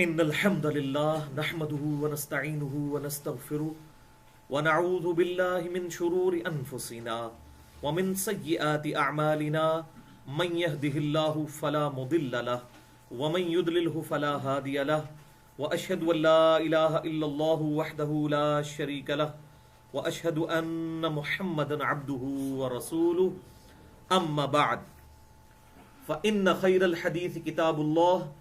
ان الحمد لله نحمده ونستعينه ونستغفره ونعوذ بالله من شرور انفسنا ومن سيئات اعمالنا من يهده الله فلا مضل له ومن يضلله فلا هادي له واشهد ان لا اله الا الله وحده لا شريك له واشهد ان محمدا عبده ورسوله اما بعد فان خير الحديث كتاب الله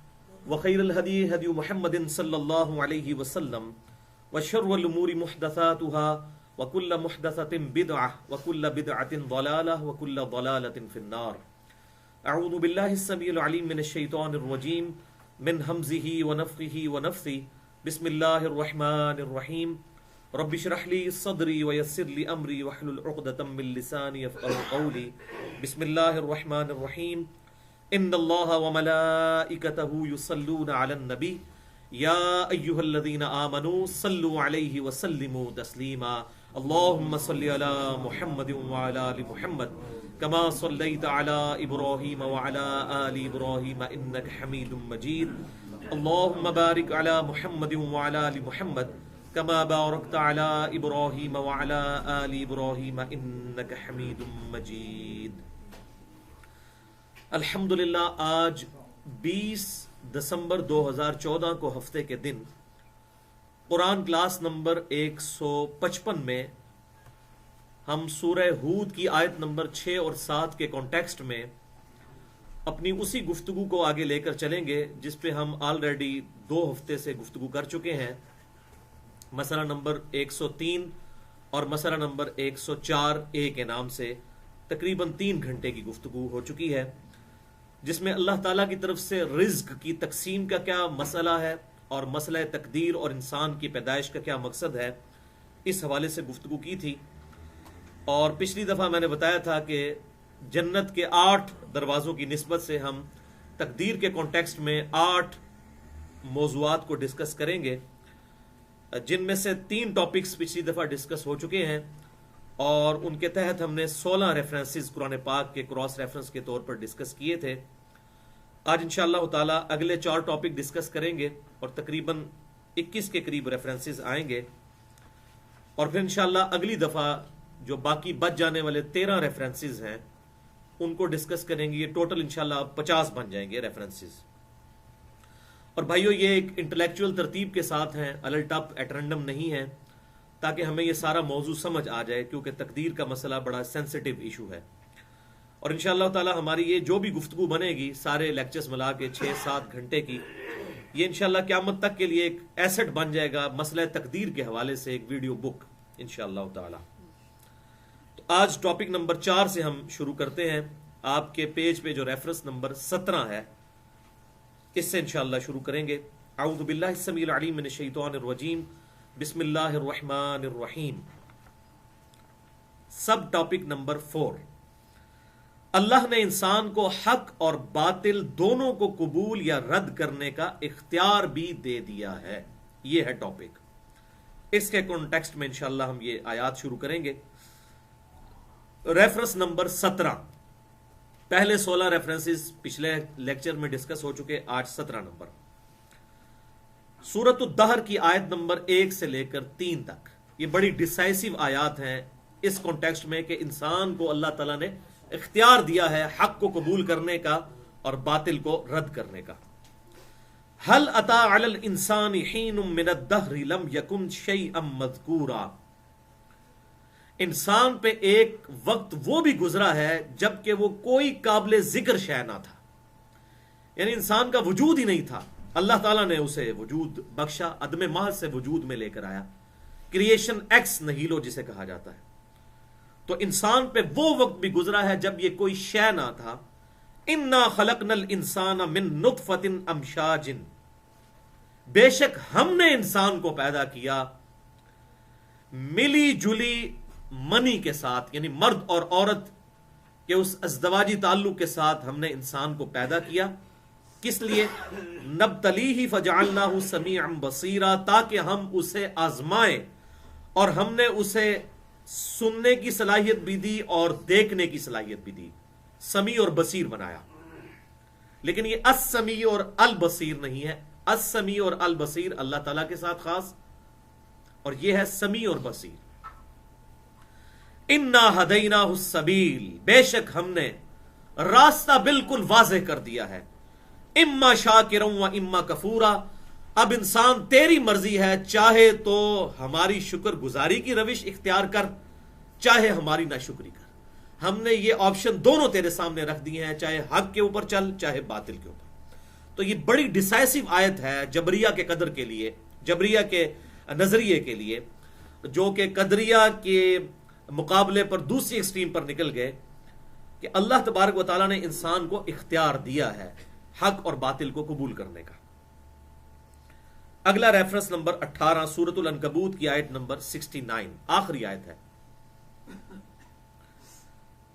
وخير الهدي هدي محمد صلى الله عليه وسلم وشر الأمور محدثاتها وكل محدثة بدعة وكل بدعة ضلالة وكل ضلالة في النار. أعوذ بالله السميع العليم من الشيطان الرجيم من همزه ونفخه ونفثه. بسم الله الرحمن الرحيم. رب اشرح لي صدري ويسر لي أمري واحلل عقدة من لساني يفقهوا قولي. بسم الله الرحمن الرحيم. ان اللہ وملائکتہ یصلون علی النبی یا ایھا الذین آمنوا صلوا علیہ وسلموا تسلیما. اللہم صل علی محمد وعلی آل محمد کما صلیت علی ابراہیم وعلی آل ابراہیم انک حمید مجید. اللہم بارک علی محمد وعلی آل محمد کما بارکت علی ابراہیم وعلی آل ابراہیم انک حمید مجید. الحمدللہ آج 20 دسمبر 2014 کو ہفتے کے دن قرآن کلاس نمبر 155 میں ہم سورہ ہود کی آیت نمبر 6 اور 7 کے کانٹیکسٹ میں اپنی اسی گفتگو کو آگے لے کر چلیں گے جس پہ ہم آلریڈی 2 ہفتے سے گفتگو کر چکے ہیں. مسئلہ نمبر 103 اور مسئلہ نمبر 104A کے نام سے تقریباً 3 گھنٹے کی گفتگو ہو چکی ہے جس میں اللہ تعالیٰ کی طرف سے رزق کی تقسیم کا کیا مسئلہ ہے اور مسئلہ تقدیر اور انسان کی پیدائش کا کیا مقصد ہے اس حوالے سے گفتگو کی تھی. اور پچھلی دفعہ میں نے بتایا تھا کہ جنت کے 8 دروازوں کی نسبت سے ہم تقدیر کے کانٹیکسٹ میں 8 موضوعات کو ڈسکس کریں گے جن میں سے 3 ٹاپکس پچھلی دفعہ ڈسکس ہو چکے ہیں اور ان کے تحت ہم نے 16 ریفرنسز قرآن پاک کے کراس ریفرنس کے طور پر ڈسکس کیے تھے. آج انشاءاللہ تعالی اگلے 4 ٹاپک ڈسکس کریں گے اور تقریباً 21 کے قریب ریفرنسز آئیں گے اور پھر انشاءاللہ اگلی دفعہ جو باقی بچ جانے والے 13 ریفرنسز ہیں ان کو ڈسکس کریں گے. یہ ٹوٹل انشاءاللہ 50 بن جائیں گے ریفرنسز. اور بھائیو یہ ایک انٹلیکچوئل ترتیب کے ساتھ ہیں, الٹ اپ ایٹ رینڈم نہیں ہے تاکہ ہمیں یہ سارا موضوع سمجھ آ جائے کیونکہ تقدیر کا مسئلہ بڑا سینسٹیو ایشو ہے. اور انشاءاللہ تعالی ہماری یہ جو بھی گفتگو بنے گی سارے لیکچرز ملا کے 6-7 گھنٹے کی, یہ انشاءاللہ قیامت تک کے لیے ایک ایسٹ بن جائے گا مسئلہ تقدیر کے حوالے سے, ایک ویڈیو بک انشاءاللہ تعالی. تو آج ٹاپک نمبر 4 سے ہم شروع کرتے ہیں. آپ کے پیج پہ جو ریفرنس نمبر 17 ہے اس سے انشاءاللہ شروع کریں گے. اعوذ باللہ السمیع العلیم من الشیطان الرجیم. بسم اللہ الرحمن الرحیم. سب ٹاپک نمبر 4. اللہ نے انسان کو حق اور باطل دونوں کو قبول یا رد کرنے کا اختیار بھی دے دیا ہے. یہ ہے ٹاپک. اس کے کانٹیکسٹ میں انشاءاللہ ہم یہ آیات شروع کریں گے. Reference number 17. پہلے 16 ریفرنسز پچھلے لیکچر میں ڈسکس ہو چکے, آج 17 نمبر. سورۃ الدہر کی آیت نمبر 1 سے لے کر 3 تک. یہ بڑی ڈیسائسو آیات ہیں اس کانٹیکسٹ میں کہ انسان کو اللہ تعالیٰ نے اختیار دیا ہے حق کو قبول کرنے کا اور باطل کو رد کرنے کا. هل اتى على الانسان حين من الدهر لم يكن شيئا مذكورا. انسان پہ ایک وقت وہ بھی گزرا ہے جبکہ وہ کوئی قابل ذکر شے نہ تھا, یعنی انسان کا وجود ہی نہیں تھا. اللہ تعالیٰ نے اسے وجود بخشا, عدم محض سے وجود میں لے کر آیا. کریشن ایکس نہیلو جسے کہا جاتا ہے. تو انسان پہ وہ وقت بھی گزرا ہے جب یہ کوئی شے نہ تھا. انا خلقنا الانسان من نطفۃ امشاج. بے شک ہم نے انسان کو پیدا کیا ملی جلی منی کے ساتھ, یعنی مرد اور عورت کے اس ازدواجی تعلق کے ساتھ ہم نے انسان کو پیدا کیا. کس لیے؟ نبتلیہ فجعلناہ سمیعا بصیرا, تاکہ ہم اسے آزمائیں اور ہم نے اسے سننے کی صلاحیت بھی دی اور دیکھنے کی صلاحیت بھی دی. سمیع اور بصیر بنایا. لیکن یہ السمیع اور البصیر نہیں ہے, السمیع اور البصیر اللہ تعالیٰ کے ساتھ خاص، اور یہ ہے سمیع اور بصیر۔ انا ہدیناہ السبیل، بے شک ہم نے راستہ بالکل واضح کر دیا ہے، اما شاکرا و اما کفورا، اب انسان تیری مرضی ہے، چاہے تو ہماری شکر گزاری کی روش اختیار کر، چاہے ہماری ناشکری کر۔ ہم نے یہ آپشن دونوں تیرے سامنے رکھ دیے ہیں، چاہے حق کے اوپر چل چاہے باطل کے اوپر۔ تو یہ بڑی ڈیسائسو آیت ہے جبریہ کے قدر کے لیے، جبریہ کے نظریے کے لیے، جو کہ قدریہ کے مقابلے پر دوسری ایکسٹریم پر نکل گئے، کہ اللہ تبارک و تعالیٰ نے انسان کو اختیار دیا ہے حق اور باطل کو قبول کرنے کا۔ اگلا ریفرنس نمبر 18 سورۃ العنکبوت کی آیت نمبر 69، آخری آیت ہے،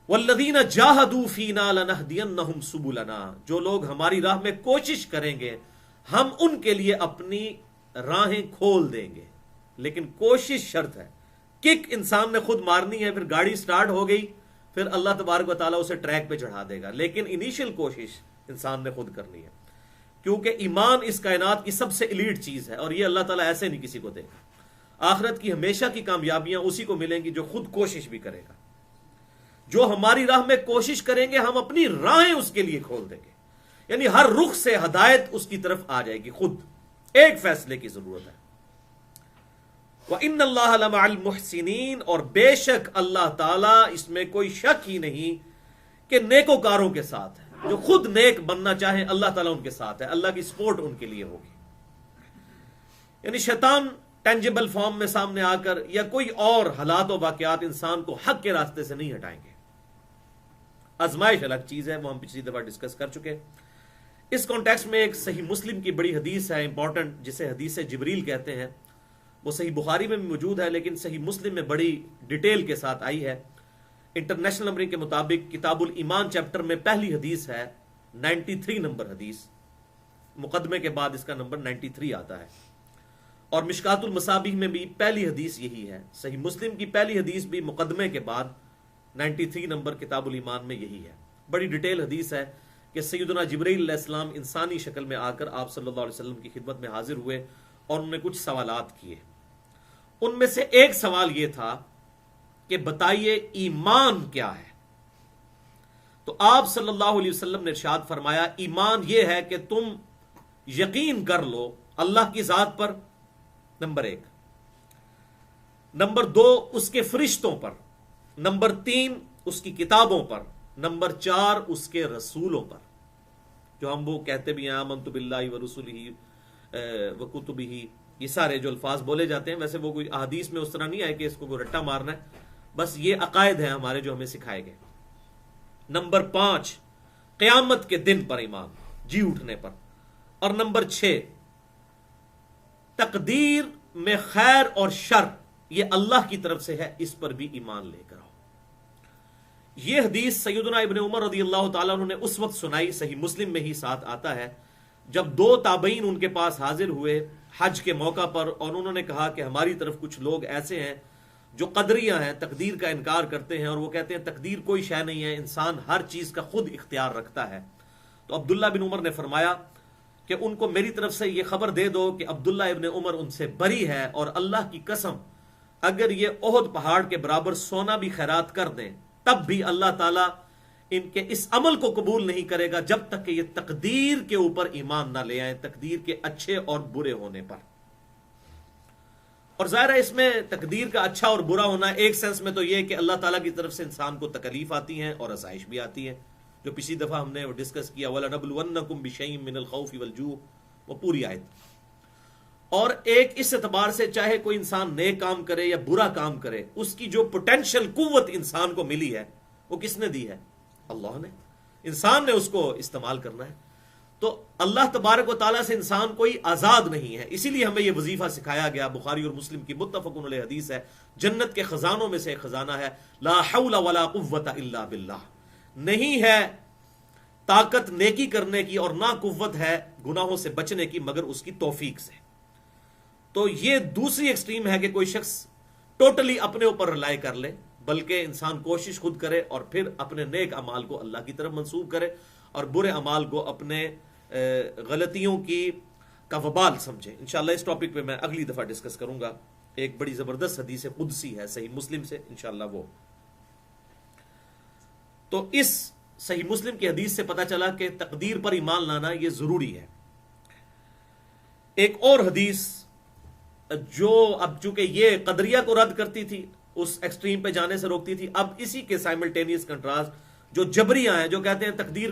والذین جاہدوا فینا لنہدینہم سبلنا، جو لوگ ہماری راہ میں کوشش کریں گے ہم ان کے لیے اپنی راہیں کھول دیں گے، لیکن کوشش شرط ہے۔ کک انسان نے خود مارنی ہے، پھر گاڑی سٹارٹ ہو گئی، پھر اللہ تبارک و تعالیٰ اسے ٹریک پہ چڑھا دے گا، لیکن انیشل کوشش انسان نے خود کرنی ہے، کیونکہ ایمان اس کائنات کی سب سے ایلیٹ چیز ہے، اور یہ اللہ تعالیٰ ایسے نہیں کسی کو دے گا۔ آخرت کی ہمیشہ کی کامیابیاں اسی کو ملیں گی جو خود کوشش بھی کرے گا۔ جو ہماری راہ میں کوشش کریں گے ہم اپنی راہیں اس کے لیے کھول دیں گے، یعنی ہر رخ سے ہدایت اس کی طرف آ جائے گی، خود ایک فیصلے کی ضرورت ہے۔ وَإِنَّ اللَّهَ لَمَعَ الْمُحْسِنِينَ، اور بے شک اللہ تعالیٰ، اس میں کوئی شک ہی نہیں کہ نیکوکاروں کے ساتھ ہے، جو خود نیک بننا چاہے اللہ تعالیٰ ان کے ساتھ ہے، اللہ کی سپورٹ ان کے لیے ہوگی۔ یعنی شیطان ٹینجیبل فارم میں سامنے آ کر یا کوئی اور حالات و واقعات انسان کو حق کے راستے سے نہیں ہٹائیں گے۔ آزمائش الگ چیز ہے، وہ ہم پچھلی دفعہ ڈسکس کر چکے۔ اس کانٹیکسٹ میں ایک صحیح مسلم کی بڑی حدیث ہے امپورٹنٹ، جسے حدیث جبریل کہتے ہیں، وہ صحیح بخاری میں بھی موجود ہے لیکن صحیح مسلم میں بڑی ڈیٹیل کے ساتھ آئی ہے۔ انٹرنیشنل نمبرنگ کے مطابق کتاب الایمان چیپٹر میں پہلی حدیث ہے، 93 نمبر حدیث، مقدمے کے بعد اس کا نمبر 93 آتا ہے، اور مشکات المصابیح میں بھی پہلی حدیث یہی ہے۔ صحیح مسلم کی پہلی حدیث بھی مقدمے کے بعد 93 نمبر کتاب الایمان میں یہی ہے۔ بڑی ڈیٹیل حدیث ہے کہ سیدنا جبرائیل علیہ السلام انسانی شکل میں آ کر آپ صلی اللہ علیہ وسلم کی خدمت میں حاضر ہوئے اور انہوں نے کچھ سوالات کیے۔ ان میں سے ایک سوال یہ تھا کہ بتائیے ایمان کیا ہے؟ تو آپ صلی اللہ علیہ وسلم نے ارشاد فرمایا، ایمان یہ ہے کہ تم یقین کر لو اللہ کی ذات پر، نمبر 1، نمبر 2 اس کے فرشتوں پر، نمبر 3 اس کی کتابوں پر، نمبر 4 اس کے رسولوں پر، جو ہم وہ کہتے بھی ہیں آمنت باللہ ورسولہ وکتبہ، یہ سارے جو الفاظ بولے جاتے ہیں، ویسے وہ کوئی احادیث میں اس طرح نہیں آئے کہ اس کو کوئی رٹا مارنا ہے، بس یہ عقائد ہیں ہمارے جو ہمیں سکھائے گئے۔ نمبر 5 قیامت کے دن پر ایمان، جی اٹھنے پر، اور نمبر 6 تقدیر میں خیر اور شر یہ اللہ کی طرف سے ہے، اس پر بھی ایمان لے کر آؤ۔ یہ حدیث سیدنا ابن عمر رضی اللہ تعالیٰ عنہ نے اس وقت سنائی، صحیح مسلم میں ہی ساتھ آتا ہے، جب 2 تابعین ان کے پاس حاضر ہوئے حج کے موقع پر، اور انہوں نے کہا کہ ہماری طرف کچھ لوگ ایسے ہیں جو قدریہ ہیں، تقدیر کا انکار کرتے ہیں، اور وہ کہتے ہیں تقدیر کوئی شے نہیں ہے، انسان ہر چیز کا خود اختیار رکھتا ہے۔ تو عبداللہ بن عمر نے فرمایا کہ ان کو میری طرف سے یہ خبر دے دو کہ عبداللہ ابن عمر ان سے بری ہے، اور اللہ کی قسم اگر یہ احد پہاڑ کے برابر سونا بھی خیرات کر دیں تب بھی اللہ تعالیٰ ان کے اس عمل کو قبول نہیں کرے گا جب تک کہ یہ تقدیر کے اوپر ایمان نہ لے آئیں، تقدیر کے اچھے اور برے ہونے پر۔ اور ظاہر ہے اس میں تقدیر کا اچھا اور برا ہونا ایک سینس میں تو یہ کہ اللہ تعالیٰ کی طرف سے انسان کو تکلیف آتی ہیں اور آزمائش بھی آتی ہے، جو پچھلی دفعہ ہم نے ڈسکس کیا، وَلَنَبْلُوَنَّكُمْ بِشَيْءٍ مِّنَ الْخَوْفِ وَالْجُوعِ، وہ پوری آیت۔ اور ایک اس اعتبار سے چاہے کوئی انسان نیک کام کرے یا برا کام کرے، اس کی جو پوٹینشیل قوت انسان کو ملی ہے وہ کس نے دی ہے؟ اللہ نے۔ انسان نے اس کو استعمال کرنا ہے۔ تو اللہ تبارک و تعالیٰ سے انسان کوئی آزاد نہیں ہے، اسی لیے ہمیں یہ وظیفہ سکھایا گیا۔ بخاری اور مسلم کی متفق علیہ حدیث ہے، جنت کے خزانوں میں سے ایک خزانہ ہے، لا حول ولا قوت الا باللہ، نہیں ہے طاقت نیکی کرنے کی اور نہ قوت ہے گناہوں سے بچنے کی مگر اس کی توفیق سے۔ تو یہ دوسری ایکسٹریم ہے کہ کوئی شخص ٹوٹلی اپنے اوپر رلائی کر لے، بلکہ انسان کوشش خود کرے اور پھر اپنے نیک اعمال کو اللہ کی طرف منسوب کرے اور برے اعمال کو اپنے غلطیوں کی کا وبال سمجھے. انشاءاللہ اس ٹاپک پہ میں اگلی دفعہ ڈسکس کروں گا. ایک بڑی زبردست حدیث قدسی ہے صحیح مسلم سے, انشاءاللہ وہ. تو اس صحیح مسلم کی حدیث سے پتا چلا کہ تقدیر پر ایمان لانا یہ ضروری ہے. ایک اور حدیث جو اب چونکہ یہ قدریہ کو رد کرتی تھی, اس ایکسٹریم پہ جانے سے روکتی تھی, اب اسی کے سائملٹینیس کنٹراسٹ جو جبریہ ہیں, جو کہتے ہیں تقدیر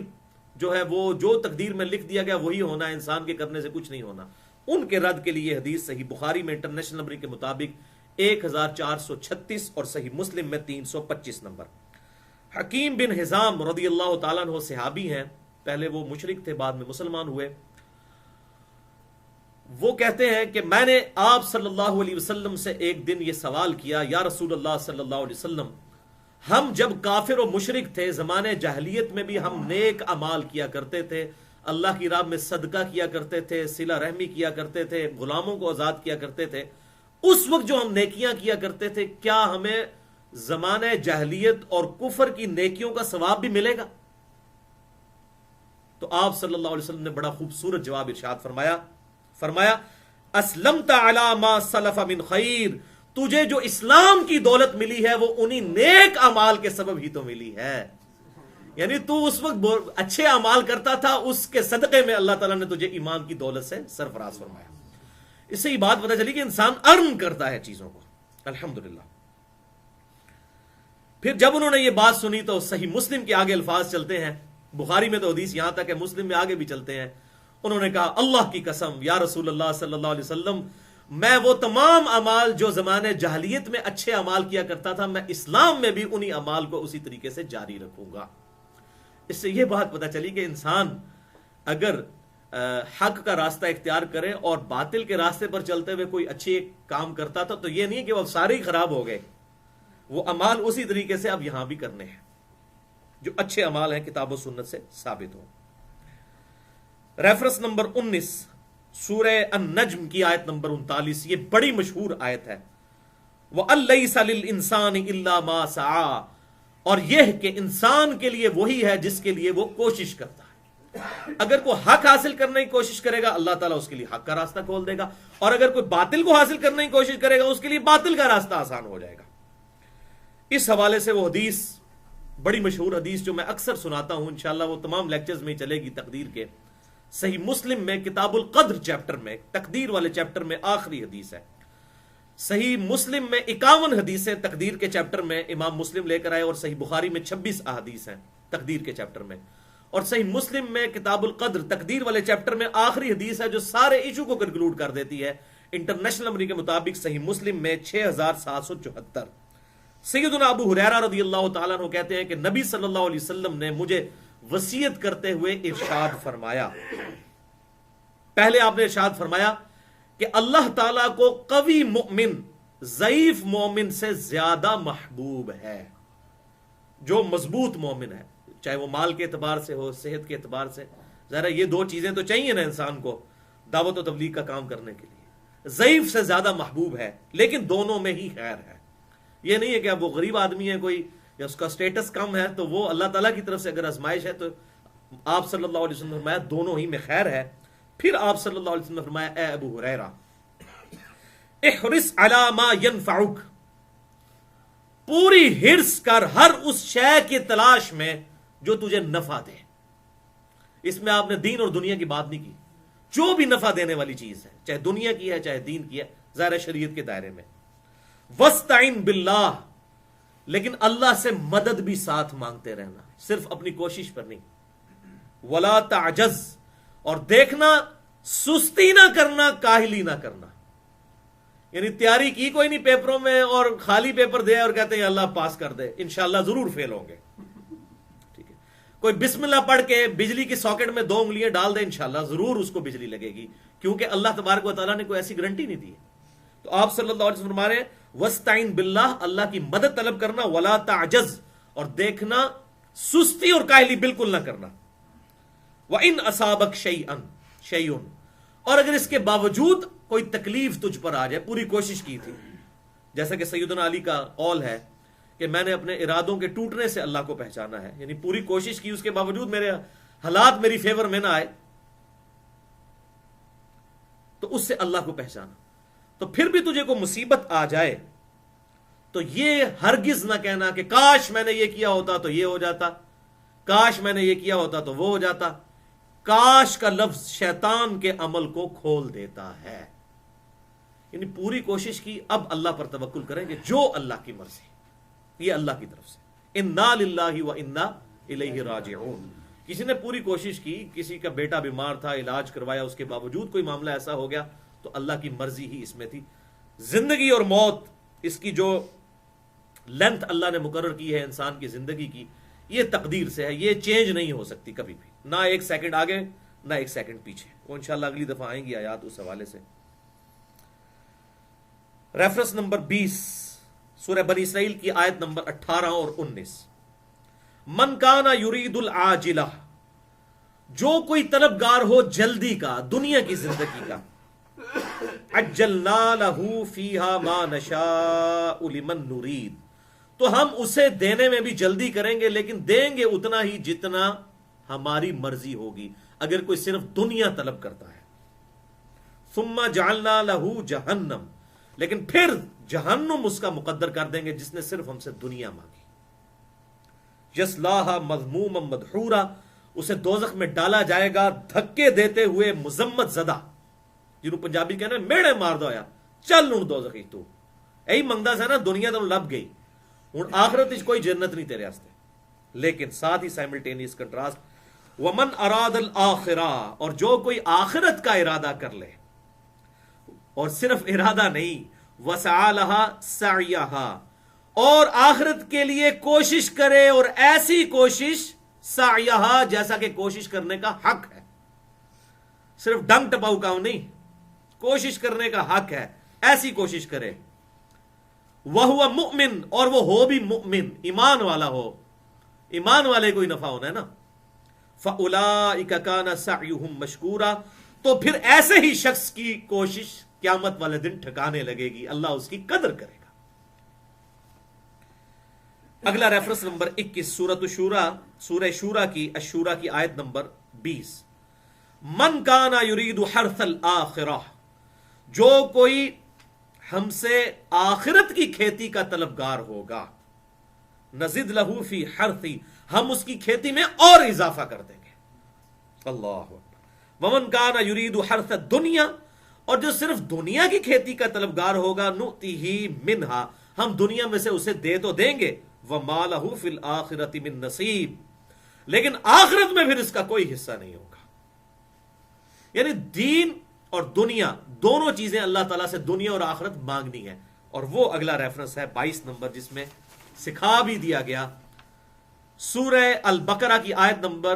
جو ہے وہ جو تقدیر میں لکھ دیا گیا وہی ہونا ہے, انسان کے کرنے سے کچھ نہیں ہونا, ان کے رد کے لیے حدیث صحیح بخاری میں انٹرنیشنل نمبر کے مطابق 1436 اور صحیح مسلم میں 325 نمبر. حکیم بن حزام رضی اللہ تعالیٰ عنہ صحابی ہیں, پہلے وہ مشرک تھے بعد میں مسلمان ہوئے. وہ کہتے ہیں کہ میں نے آپ صلی اللہ علیہ وسلم سے ایک دن یہ سوال کیا, یا رسول اللہ صلی اللہ علیہ وسلم, ہم جب کافر و مشرک تھے زمانے جاہلیت میں بھی ہم نیک اعمال کیا کرتے تھے, اللہ کی راہ میں صدقہ کیا کرتے تھے, صلہ رحمی کیا کرتے تھے, غلاموں کو آزاد کیا کرتے تھے, اس وقت جو ہم نیکیاں کیا کرتے تھے کیا ہمیں زمانے جاہلیت اور کفر کی نیکیوں کا ثواب بھی ملے گا؟ تو آپ صلی اللہ علیہ وسلم نے بڑا خوبصورت جواب ارشاد فرمایا اسلمت علی ما سلف من خیر, تجھے جو اسلام کی دولت ملی ہے وہ انہی نیک اعمال کے سبب ہی تو ملی ہے. یعنی تو اس وقت اچھے اعمال کرتا تھا, اس کے صدقے میں اللہ تعالیٰ نے تجھے ایمان کی دولت سے سرفراز فرمایا. اس سے یہ بات پتہ چلی کہ انسان ارن کرتا ہے چیزوں کو, الحمدللہ. پھر جب انہوں نے یہ بات سنی تو صحیح مسلم کے آگے الفاظ چلتے ہیں, بخاری میں تو حدیث یہاں تک ہے, مسلم میں آگے بھی چلتے ہیں. انہوں نے کہا اللہ کی قسم یا رسول اللہ صلی اللہ علیہ وسلم, میں وہ تمام اعمال جو زمانے جاہلیت میں اچھے اعمال کیا کرتا تھا میں اسلام میں بھی انہی اعمال کو اسی طریقے سے جاری رکھوں گا. اس سے یہ بات پتہ چلی کہ انسان اگر حق کا راستہ اختیار کرے اور باطل کے راستے پر چلتے ہوئے کوئی اچھے کام کرتا تھا تو یہ نہیں کہ وہ سارے ہی خراب ہو گئے, وہ اعمال اسی طریقے سے اب یہاں بھی کرنے ہیں جو اچھے اعمال ہیں کتاب و سنت سے ثابت ہوں. ریفرنس نمبر 19 سورہ النجم کی آیت نمبر 39, یہ بڑی مشہور آیت ہے. وَأَلَّيْسَ لِلْإِنسَانِ إِلَّا مَا سَعَى, اور یہ کہ انسان کے لیے وہی ہے جس کے لیے وہ کوشش کرتا ہے. اگر کوئی حق حاصل کرنے کی کوشش کرے گا اللہ تعالیٰ اس کے لیے حق کا راستہ کھول دے گا, اور اگر کوئی باطل کو حاصل کرنے کی کوشش کرے گا اس کے لیے باطل کا راستہ آسان ہو جائے گا. اس حوالے سے وہ حدیث بڑی مشہور حدیث جو میں اکثر سناتا ہوں, انشاءاللہ وہ تمام لیکچرز میں چلے گی تقدیر کے, صحیح مسلم میں کتاب القدر چیپٹر میں تقدیر والے چیپٹر میں آخری حدیث ہے. صحیح مسلم میں 51 حدیثیں تقدیر کے چیپٹر میں امام مسلم لے کر آئے, اور صحیح بخاری میں 26 احادیث ہیں تقدیر کے چیپٹر میں, اور صحیح مسلم میں کتاب القدر تقدیر والے چیپٹر میں آخری حدیث ہے جو سارے ایشو کو کنکلوڈ کر دیتی ہے. انٹرنیشنل نمبر کے مطابق صحیح مسلم میں 6774. سیدنا ابو ہریرہ رضی اللہ تعالیٰ عنہ کہتے ہیں کہ نبی صلی اللہ علیہ وسلم نے مجھے وصیت کرتے ہوئے ارشاد فرمایا, پہلے آپ نے ارشاد فرمایا کہ اللہ تعالیٰ کو قوی مومن ضعیف مومن سے زیادہ محبوب ہے. جو مضبوط مومن ہے, چاہے وہ مال کے اعتبار سے ہو, صحت کے اعتبار سے, ذرا یہ دو چیزیں تو چاہیے نا انسان کو دعوت و تبلیغ کا کام کرنے کے لیے. ضعیف سے زیادہ محبوب ہے, لیکن دونوں میں ہی خیر ہے. یہ نہیں ہے کہ اب وہ غریب آدمی ہے کوئی یا اس کا سٹیٹس کم ہے تو وہ اللہ تعالیٰ کی طرف سے اگر آزمائش ہے, تو آپ صلی اللہ علیہ وسلم نے فرمایا دونوں ہی میں خیر ہے. پھر آپ صلی اللہ علیہ وسلم نے فرمایا اے ابو ہریرہ احرص علی ما ینفعک, پوری حرص کر ہر اس شے کی تلاش میں جو تجھے نفع دے. اس میں آپ نے دین اور دنیا کی بات نہیں کی, جو بھی نفع دینے والی چیز ہے چاہے دنیا کی ہے چاہے دین کی ہے, ظاہر شریعت کے دائرے میں. وَاسْتَعِن بِاللَّهِ, لیکن اللہ سے مدد بھی ساتھ مانگتے رہنا, صرف اپنی کوشش پر نہیں. وَلَا تَعْجَزْ, اور دیکھنا سستی نہ کرنا, کاہلی نہ کرنا. یعنی تیاری کی کوئی نہیں پیپروں میں اور خالی پیپر دے اور کہتے ہیں اللہ پاس کر دے, انشاءاللہ ضرور فیل ہوں گے. ٹھیک ہے, کوئی بسم اللہ پڑھ کے بجلی کی ساکٹ میں 2 انگلیاں ڈال دے, انشاءاللہ ضرور اس کو بجلی لگے گی, کیونکہ اللہ تبارک و تعالیٰ نے کوئی ایسی گارنٹی نہیں دی. تو آپ صلی اللہ علیہ وسلم فرما رہے ہیں وَاسْتَعِن بِاللَّهِ, اللہ کی مدد طلب کرنا. وَلَا تَعْجَزْ, اور دیکھنا سستی اور کاہلی بالکل نہ کرنا. وَإِنْ أَصَابَكَ شَيْءٌ, اور اگر اس کے باوجود کوئی تکلیف تجھ پر آ جائے, پوری کوشش کی تھی, جیسا کہ سیدنا علی کا قول ہے کہ میں نے اپنے ارادوں کے ٹوٹنے سے اللہ کو پہچانا ہے, یعنی پوری کوشش کی, اس کے باوجود میرے حالات میری فیور میں نہ آئے, تو اس سے اللہ کو پہچانا. تو پھر بھی تجھے کوئی مصیبت آ جائے تو یہ ہرگز نہ کہنا کہ کاش میں نے یہ کیا ہوتا تو یہ ہو جاتا, کاش میں نے یہ کیا ہوتا تو وہ ہو جاتا. کاش کا لفظ شیطان کے عمل کو کھول دیتا ہے. یعنی پوری کوشش کی, اب اللہ پر توکل کریں گے, جو اللہ کی مرضی, یہ اللہ کی طرف سے. انا للہ و انا الیہ راجعون. کسی نے پوری کوشش کی, کسی کا بیٹا بیمار تھا, علاج کروایا, اس کے باوجود کوئی معاملہ ایسا ہو گیا تو اللہ کی مرضی ہی اس میں تھی. زندگی اور موت, اس کی جو لینتھ اللہ نے مقرر کی ہے انسان کی زندگی کی, یہ تقدیر سے ہے, یہ چینج نہیں ہو سکتی کبھی بھی, نہ ایک سیکنڈ آگے نہ ایک سیکنڈ پیچھے. وہ انشاءاللہ اگلی دفعہ آئیں گی آیات اس حوالے سے. ریفرنس نمبر 20 سورہ بنی اسرائیل کی آیت نمبر 18 اور 19. من کانا یرید العاجلہ, جو کوئی طلبگار ہو جلدی کا, دنیا کی زندگی کا, عجلنا لہ فیہا ما نشاء لمن نرید, تو ہم اسے دینے میں بھی جلدی کریں گے, لیکن دیں گے اتنا ہی جتنا ہماری مرضی ہوگی, اگر کوئی صرف دنیا طلب کرتا ہے. ثم جعلنا لہ جہنم, لیکن پھر جہنم اس کا مقدر کر دیں گے جس نے صرف ہم سے دنیا مانگی. یصلاھا مذموما مدحورا, اسے دوزخ میں ڈالا جائے گا دھکے دیتے ہوئے مذمت زدہ, جنہوں پنجابی کہنا میڑے مار دو یا چل ہوں دوزخی تو یہی منگدا سا نا, دنیا تو لب گئی, ہوں آخرت وچ کوئی جنت نہیں تیرے واسطے. لیکن ساتھ ہی سائملٹینیس کنٹراسٹ, ومن اراد الاخرہ, اور جو کوئی آخرت کا ارادہ کر لے, اور صرف ارادہ نہیں, وسعی لہا سعیہا, اور آخرت کے لیے کوشش کرے, اور ایسی کوشش سعیہا جیسا کہ کوشش کرنے کا حق ہے, صرف ڈنگ ٹپاؤ کام نہیں, کوشش کرنے کا حق ہے, ایسی کوشش کرے. وَهُوَ مُؤْمِن, اور وہ ہو بھی مؤمن, ایمان والا ہو, ایمان والے کو ہی نفع ہونا ہے نا. فَأُولَئِكَ كَانَ سَعْيُهُمْ مَشْكُورًا, تو پھر ایسے ہی شخص کی کوشش قیامت والے دن ٹھکانے لگے گی, اللہ اس کی قدر کرے گا. اگلا ریفرنس نمبر 21 سورہ شورا کی الشورا کی آیت نمبر 20. من کانا یرید حرث الآخرہ, جو کوئی ہم سے آخرت کی کھیتی کا طلبگار ہوگا, نزد لہو فی حرثی, ہم اس کی کھیتی میں اور اضافہ کر دیں گے. اللہ اکبر. ومن کانا یرید حرث الدنیا, اور جو صرف دنیا کی کھیتی کا طلبگار ہوگا, نؤتیہ منہا, ہم دنیا میں سے اسے دے تو دیں گے, وما لہ فی الآخرۃ من نصیب, لیکن آخرت میں پھر اس کا کوئی حصہ نہیں ہوگا. یعنی دین اور دنیا دونوں چیزیں اللہ تعالیٰ سے دنیا اور آخرت مانگنی ہے. اور وہ اگلا ریفرنس ہے 22 نمبر, جس میں سکھا بھی دیا گیا سورہ البقرہ کی آیت نمبر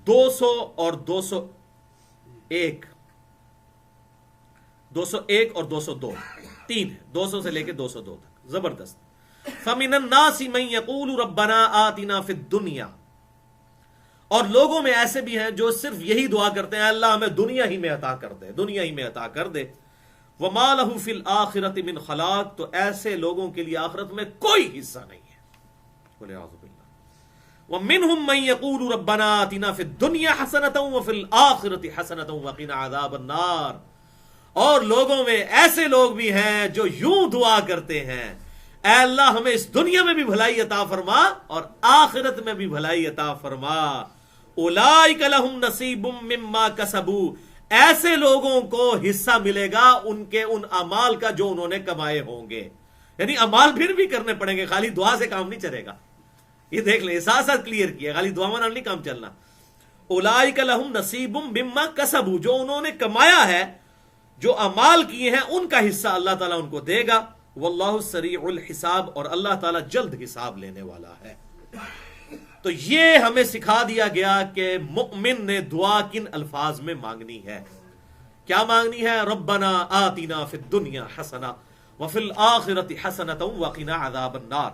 200 اور 201 اور 202, 3 ہے, 200 سے لے کے 202 تک, زبردست. فَمِنَ النَّاسِ مَن يَقُولُ رَبَّنَا آتِنَا فِي الدُّنْيَا, اور لوگوں میں ایسے بھی ہیں جو صرف یہی دعا کرتے ہیں, اللہ ہمیں دنیا ہی میں عطا کر دے, دنیا ہی میں عطا کر دے. وَمَا لَهُ فِي الْآخِرَةِ مِنْ خَلَاقٍ, تو ایسے لوگوں کے لیے آخرت میں کوئی حصہ نہیں ہے. وَلِعَاذُ بِاللَّهِ. وَمِنْهُمْ مَن يَقُولُ رَبَّنَا آتِنَا فِي الدُّنْيَا حَسَنَةً وَفِي الْآخِرَةِ حَسَنَةً وَقِنَا عَذَابَ النَّارِ, اور لوگوں میں ایسے لوگ بھی ہیں جو یوں دعا کرتے ہیں, اے اللہ ہمیں اس دنیا میں بھی بھلائی عطا فرما اور آخرت میں بھی بھلائی عطا فرما. اولئک لہم نصیب مما کسبوا, ایسے لوگوں کو حصہ ملے گا ان کے ان اعمال کا جو انہوں نے کمائے ہوں گے. یعنی اعمال پھر بھی کرنے پڑیں گے, خالی دعا سے کام نہیں چلے گا. یہ دیکھ لیں, ساتھ ساتھ کلیئر کیا, خالی دعا میں نہیں کام چلنا. اولئک لہم نصیب مما کسبوا, جو انہوں نے کمایا ہے, جو اعمال کیے ہیں, ان کا حصہ اللہ تعالیٰ ان کو دے گا. واللہ سریع الحساب, اور اللہ تعالیٰ جلد حساب لینے والا ہے. تو یہ ہمیں سکھا دیا گیا کہ مؤمن نے دعا کن الفاظ میں مانگنی ہے. کیا مانگنی ہے؟ ربنا آتنا فی الدنیا حسنہ وفی الآخرۃ حسنۃ وقنا عذاب النار.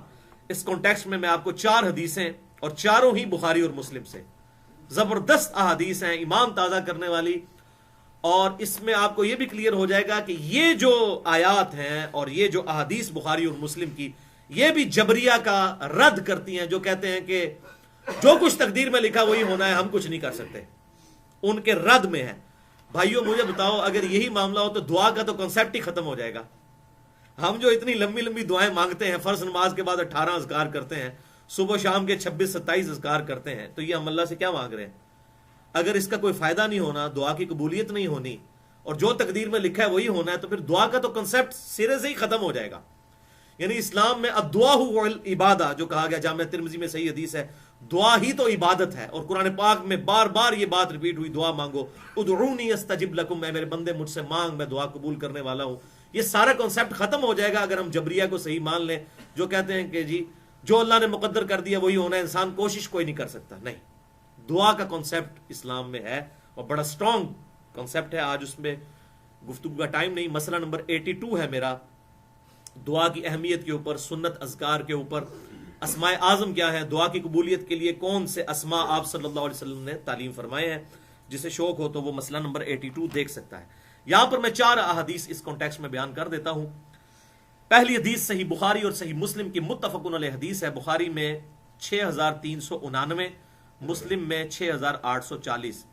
اس کانٹیکسٹ میں آپ کو 4 حدیثیں, اور چاروں ہی بخاری اور مسلم سے, زبردست احادیث ہیں, ایمان تازہ کرنے والی. اور اس میں آپ کو یہ بھی کلیئر ہو جائے گا کہ یہ جو آیات ہیں اور یہ جو احادیث بخاری اور مسلم کی, یہ بھی جبریہ کا رد کرتی ہیں, جو کہتے ہیں کہ جو کچھ تقدیر میں لکھا وہی ہونا ہے, ہم کچھ نہیں کر سکتے. ان کے رد میں ہے بھائیوں مجھے بتاؤ اگر یہی معاملہ ہو تو دعا کا تو کنسیپٹ ہی ختم ہو جائے گا. ہم جو اتنی لمبی لمبی دعائیں مانگتے ہیں، فرض نماز کے بعد 18 اذکار کرتے ہیں، صبح شام کے 26-27 اذکار کرتے ہیں، تو یہ ہم اللہ سے کیا مانگ رہے ہیں؟ اگر اس کا کوئی فائدہ نہیں ہونا، دعا کی قبولیت نہیں ہونی، اور جو تقدیر میں لکھا ہے وہی ہونا ہے، تو پھر دعا کا تو کنسیپٹ سرے سے ہی ختم ہو جائے گا. یعنی اسلام میں الدعاء هو العبادہ جو کہا گیا، جامعہ ترمذی میں صحیح حدیث ہے، دعا ہی تو عبادت ہے. اور قرآن پاک میں بار بار یہ بات ریپیٹ ہوئی، دعا مانگو، ادعونی استجب لکم، اے میرے بندے مجھ سے مانگ، میں دعا قبول کرنے والا ہوں. یہ سارا کنسیپٹ ختم ہو جائے گا اگر ہم جبریہ کو صحیح مان لیں، جو کہتے ہیں کہ جی جو اللہ نے مقدر کر دیا وہی ہونا ہے، انسان کوشش کوئی نہیں کر سکتا. نہیں، دعا کا کنسیپٹ اسلام میں ہے اور بڑا سٹرونگ کنسیپٹ ہے. آج اس میں گفتگو کا ٹائم نہیں. مسئلہ نمبر 82 ہے میرا، دعا کی اہمیت کے اوپر، سنت اذکار کے اوپر. اسماء اعظم کیا ہے، دعا کی قبولیت کے لیے کون سے اسماء آپ صلی اللہ علیہ وسلم نے تعلیم فرمائے ہیں. جسے شوق ہو تو وہ مسئلہ نمبر 82 دیکھ سکتا ہے. یہاں پر میں 4 احادیث اس کانٹیکسٹ میں بیان کر دیتا ہوں. پہلی حدیث صحیح بخاری اور صحیح مسلم کی متفقن علیہ حدیث ہے. بخاری میں 6399، مسلم میں 6840.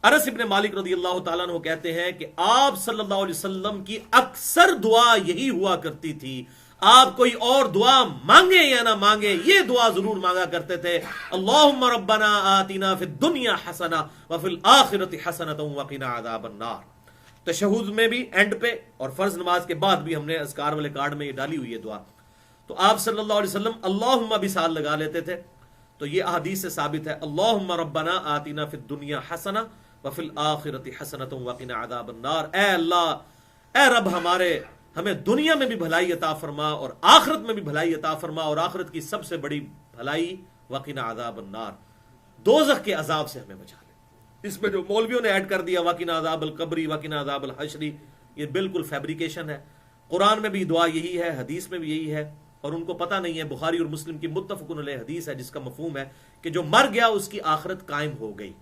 انس ابن مالک رضی اللہ تعالیٰ عنہ کہتے ہیں کہ آپ صلی اللہ علیہ وسلم کی اکثر دعا یہی ہوا کرتی تھی، آپ کوئی اور دعا مانگے یا نہ مانگے یہ دعا ضرور مانگا کرتے تھے، اللہم ربنا آتنا فی الدنیا حسنہ وفی الآخرۃ حسنۃ وقنا عذاب النار. تشہد میں بھی اینڈ پہ اور فرض نماز کے بعد بھی ہم نے اذکار والے کارڈ میں یہ ڈالی ہوئی ہے دعا. تو آپ صلی اللہ علیہ وسلم اللہم بھی ساتھ لگا لیتے تھے. تو یہ احادیث سے ثابت ہے، اللہم ربنا آتنا فی الدنیا حسنہ وفی الآخرۃ حسنۃ وقنا عذاب النار. اے اللہ، اے رب ہمارے، ہمیں دنیا میں بھی بھلائی عطا فرما اور آخرت میں بھی بھلائی عطا فرما، اور آخرت کی سب سے بڑی بھلائی وقنا عذاب النار، دوزخ کے عذاب سے ہمیں بچا لے. اس میں جو مولویوں نے ایڈ کر دیا وقنا عذاب القبری، وقنا عذاب الحشری، یہ بالکل فیبریکیشن ہے. قرآن میں بھی دعا یہی ہے، حدیث میں بھی یہی ہے، اور ان کو پتہ نہیں ہے. بخاری اور مسلم کی متفقن علیہ حدیث ہے جس کا مفہوم ہے کہ جو مر گیا اس کی آخرت قائم ہو گئی.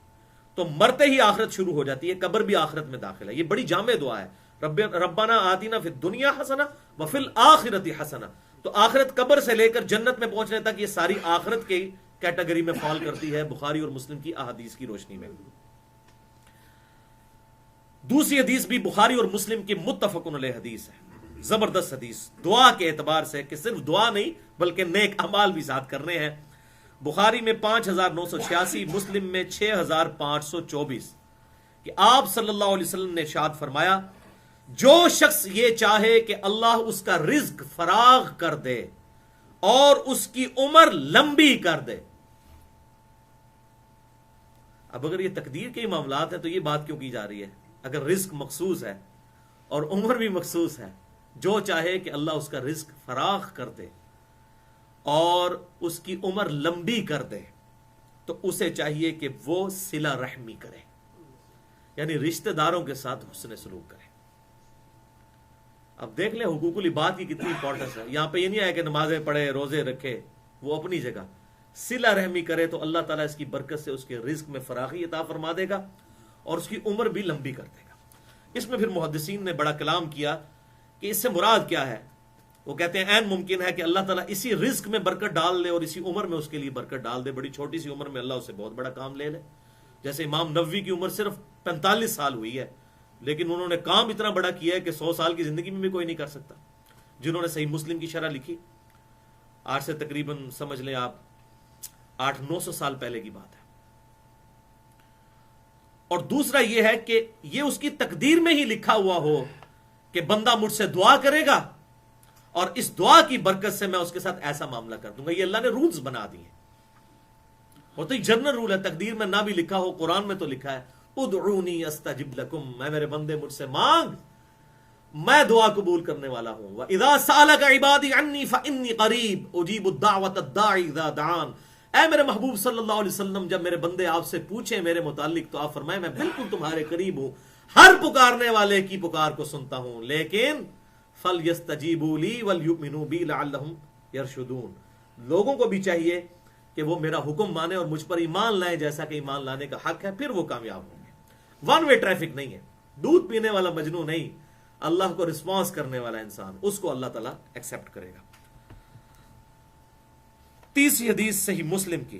تو مرتے ہی آخرت شروع ہو جاتی ہے، قبر بھی آخرت میں داخل ہے. یہ بڑی جامع دعا ہے، ربنا آتینا فی الدنیا حسنہ وفی الآخرۃ حسنہ. تو آخرت قبر سے لے کر جنت میں پہنچنے تک یہ ساری آخرت کی کیٹیگری میں فال کرتی ہے بخاری اور مسلم کی احادیث کی روشنی میں. دوسری حدیث بھی بخاری اور مسلم کی متفقن علیہ حدیث ہے، زبردست حدیث دعا کے اعتبار سے، کہ صرف دعا نہیں بلکہ نیک اعمال بھی ساتھ کرنے ہیں. بخاری میں 5986، مسلم میں 6524، کہ آپ صلی اللہ علیہ وسلم نے ارشاد فرمایا، جو شخص یہ چاہے کہ اللہ اس کا رزق فراغ کر دے اور اس کی عمر لمبی کر دے. اب اگر یہ تقدیر کے معاملات ہیں تو یہ بات کیوں کی جا رہی ہے؟ اگر رزق مخصوص ہے اور عمر بھی مخصوص ہے، جو چاہے کہ اللہ اس کا رزق فراغ کر دے اور اس کی عمر لمبی کر دے، تو اسے چاہیے کہ وہ صلہ رحمی کرے، یعنی رشتہ داروں کے ساتھ حسن سلوک کرے. اب دیکھ لیں حقوق العباد کی کتنی امپورٹنس ہے. یہاں پہ یہ نہیں آیا کہ نمازیں پڑھے، روزے رکھے، وہ اپنی جگہ. صلہ رحمی کرے تو اللہ تعالیٰ اس کی برکت سے اس کے رزق میں فراخی عطا فرما دے گا اور اس کی عمر بھی لمبی کر دے گا. اس میں پھر محدثین نے بڑا کلام کیا کہ اس سے مراد کیا ہے. وہ کہتے ہیں عین ممکن ہے کہ اللہ تعالیٰ اسی رزق میں برکت ڈال دے اور اسی عمر میں اس کے لیے برکت ڈال دے. بڑی چھوٹی سی عمر میں اللہ اسے بہت بڑا کام لے لے. جیسے امام نووی کی عمر صرف 45 سال ہوئی ہے، لیکن انہوں نے کام اتنا بڑا کیا ہے کہ 100 سال کی زندگی میں بھی کوئی نہیں کر سکتا. جنہوں نے صحیح مسلم کی شرح لکھی، آج سے تقریباً سمجھ لیں آپ 800-900 سال پہلے کی بات ہے. اور دوسرا یہ ہے کہ یہ اس کی تقدیر میں ہی لکھا ہوا ہو کہ بندہ مجھ سے دعا کرے گا اور اس دعا کی برکت سے میں اس کے ساتھ ایسا معاملہ کر دوں گا. یہ اللہ نے رولز بنا دیے. وہ تو ایک جنرل رول ہے، تقدیر میں نہ بھی لکھا ہو، قرآن میں تو لکھا ہے ادعونی استجب لکم، میں میرے بندے مجھ سے مانگ، میں دعا قبول کرنے والا ہوں. وَإِذَا سَأَلَكَ عِبَادِي عَنِّي فَإِنِّي قَرِيبٌ أُجِيبُ الدَّعْوَةَ الدَّاعِ إِذَا دَعَانِ. اے میرے محبوب صلی اللہ علیہ وسلم، جب میرے بندے آپ سے پوچھیں میرے متعلق تو آپ فرمائیں میں بالکل تمہارے قریب ہوں، ہر پکارنے والے کی پکار کو سنتا ہوں. لیکن فَلْيَسْتَجِيبُوا لِي وَلْيُؤْمِنُوا بِي لَعَلَّهُمْ يَرْشُدُونَ. لوگوں کو بھی چاہیے کہ وہ میرا حکم مانے اور مجھ پر ایمان لائیں جیسا کہ ایمان لانے کا حق ہے، پھر وہ کامیاب ہوں گے. ون وے ٹریفک نہیں ہے. دودھ پینے والا مجنو نہیں، اللہ کو رسپانس کرنے والا انسان، اس کو اللہ تعالیٰ ایکسپٹ کرے گا. تیسری حدیث صحیح مسلم کی،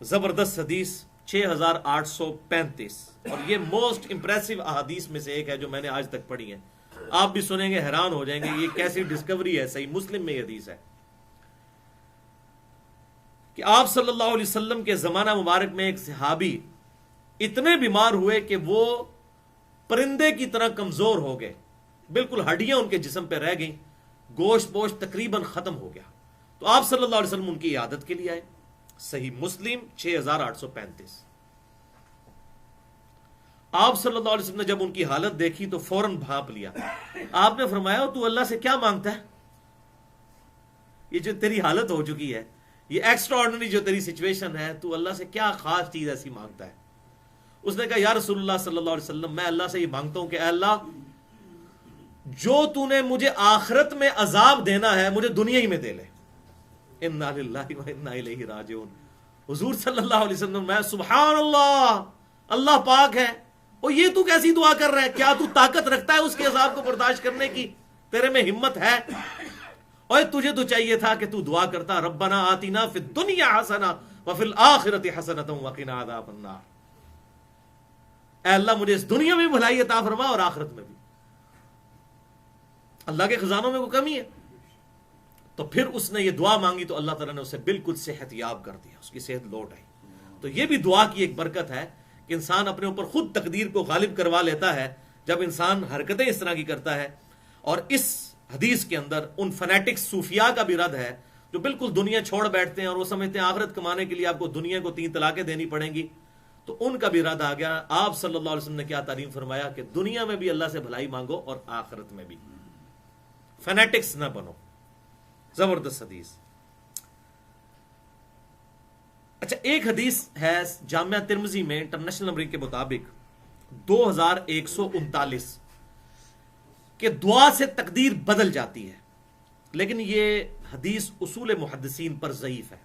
زبردست حدیث 6835، اور یہ موسٹ امپریسو احادیث میں سے ایک ہے جو میں نے آج تک پڑھی ہے. آپ بھی سنیں گے حیران ہو جائیں گے یہ کیسی ڈسکوری ہے. صحیح مسلم میں یہ حدیث ہے کہ آپ صلی اللہ علیہ وسلم کے زمانہ مبارک میں ایک صحابی اتنے بیمار ہوئے کہ وہ پرندے کی طرح کمزور ہو گئے، بالکل ہڈیاں ان کے جسم پہ رہ گئیں، گوشت پوشت تقریباً ختم ہو گیا. تو آپ صلی اللہ علیہ وسلم ان کی عیادت کے لیے آئے. صحیح مسلم 6835. آپ صلی اللہ علیہ وسلم نے جب ان کی حالت دیکھی تو فوراً بھانپ لیا. آپ نے فرمایا تو اللہ سے کیا مانگتا ہے؟ یہ جو تیری حالت ہو چکی ہے، یہ ایکسٹرا آرڈنری جو تیری سچویشن ہے، تو اللہ سے کیا خاص چیز ایسی مانگتا ہے؟ اس نے کہا یا رسول اللہ صلی اللہ علیہ وسلم، میں اللہ سے یہ مانگتا ہوں کہ اے اللہ، جو تو نے مجھے آخرت میں عذاب دینا ہے مجھے دنیا ہی میں دے لے. انا للہ و انا الیہ راجعون. حضور صلی اللہ علیہ وسلم، میں سبحان اللہ، اللہ پاک ہے. اور یہ تو کیسی دعا کر رہا ہے؟ کیا تو طاقت رکھتا ہے اس کے عذاب کو برداشت کرنے کی؟ تیرے میں ہمت ہے؟ اور تجھے تو چاہیے تھا کہ تو دعا کرتا ربنا آتنا فی الدنیا حسنہ وفی الآخرۃ حسنۃ وقنا عذاب النار. اے اللہ مجھے اس دنیا میں بھلائی عطا فرما اور آخرت میں بھی. اللہ کے خزانوں میں کوئی کمی ہے؟ تو پھر اس نے یہ دعا مانگی تو اللہ تعالیٰ نے اسے بالکل صحت یاب کر دیا، اس کی صحت لوٹ آئی. تو یہ بھی دعا کی ایک برکت ہے کہ انسان اپنے اوپر خود تقدیر کو غالب کروا لیتا ہے جب انسان حرکتیں اس طرح کی کرتا ہے. اور اس حدیث کے اندر ان فنیٹکس صوفیاء کا بھی رد ہے جو بالکل دنیا چھوڑ بیٹھتے ہیں اور وہ سمجھتے ہیں آخرت کمانے کے لیے آپ کو دنیا کو 3 طلاقیں دینی پڑیں گی. تو ان کا بھی رد آ گیا. آپ صلی اللہ علیہ وسلم نے کیا تعلیم فرمایا کہ دنیا میں بھی اللہ سے بھلائی مانگو اور آخرت میں بھی. فنیٹکس نہ بنو. زبردست حدیث. اچھا، ایک حدیث ہے جامعہ ترمذی میں انٹرنیشنل نمبرنگ کے مطابق 2139 کہ دعا سے تقدیر بدل جاتی ہے، لیکن یہ حدیث اصول محدثین پر ضعیف ہے.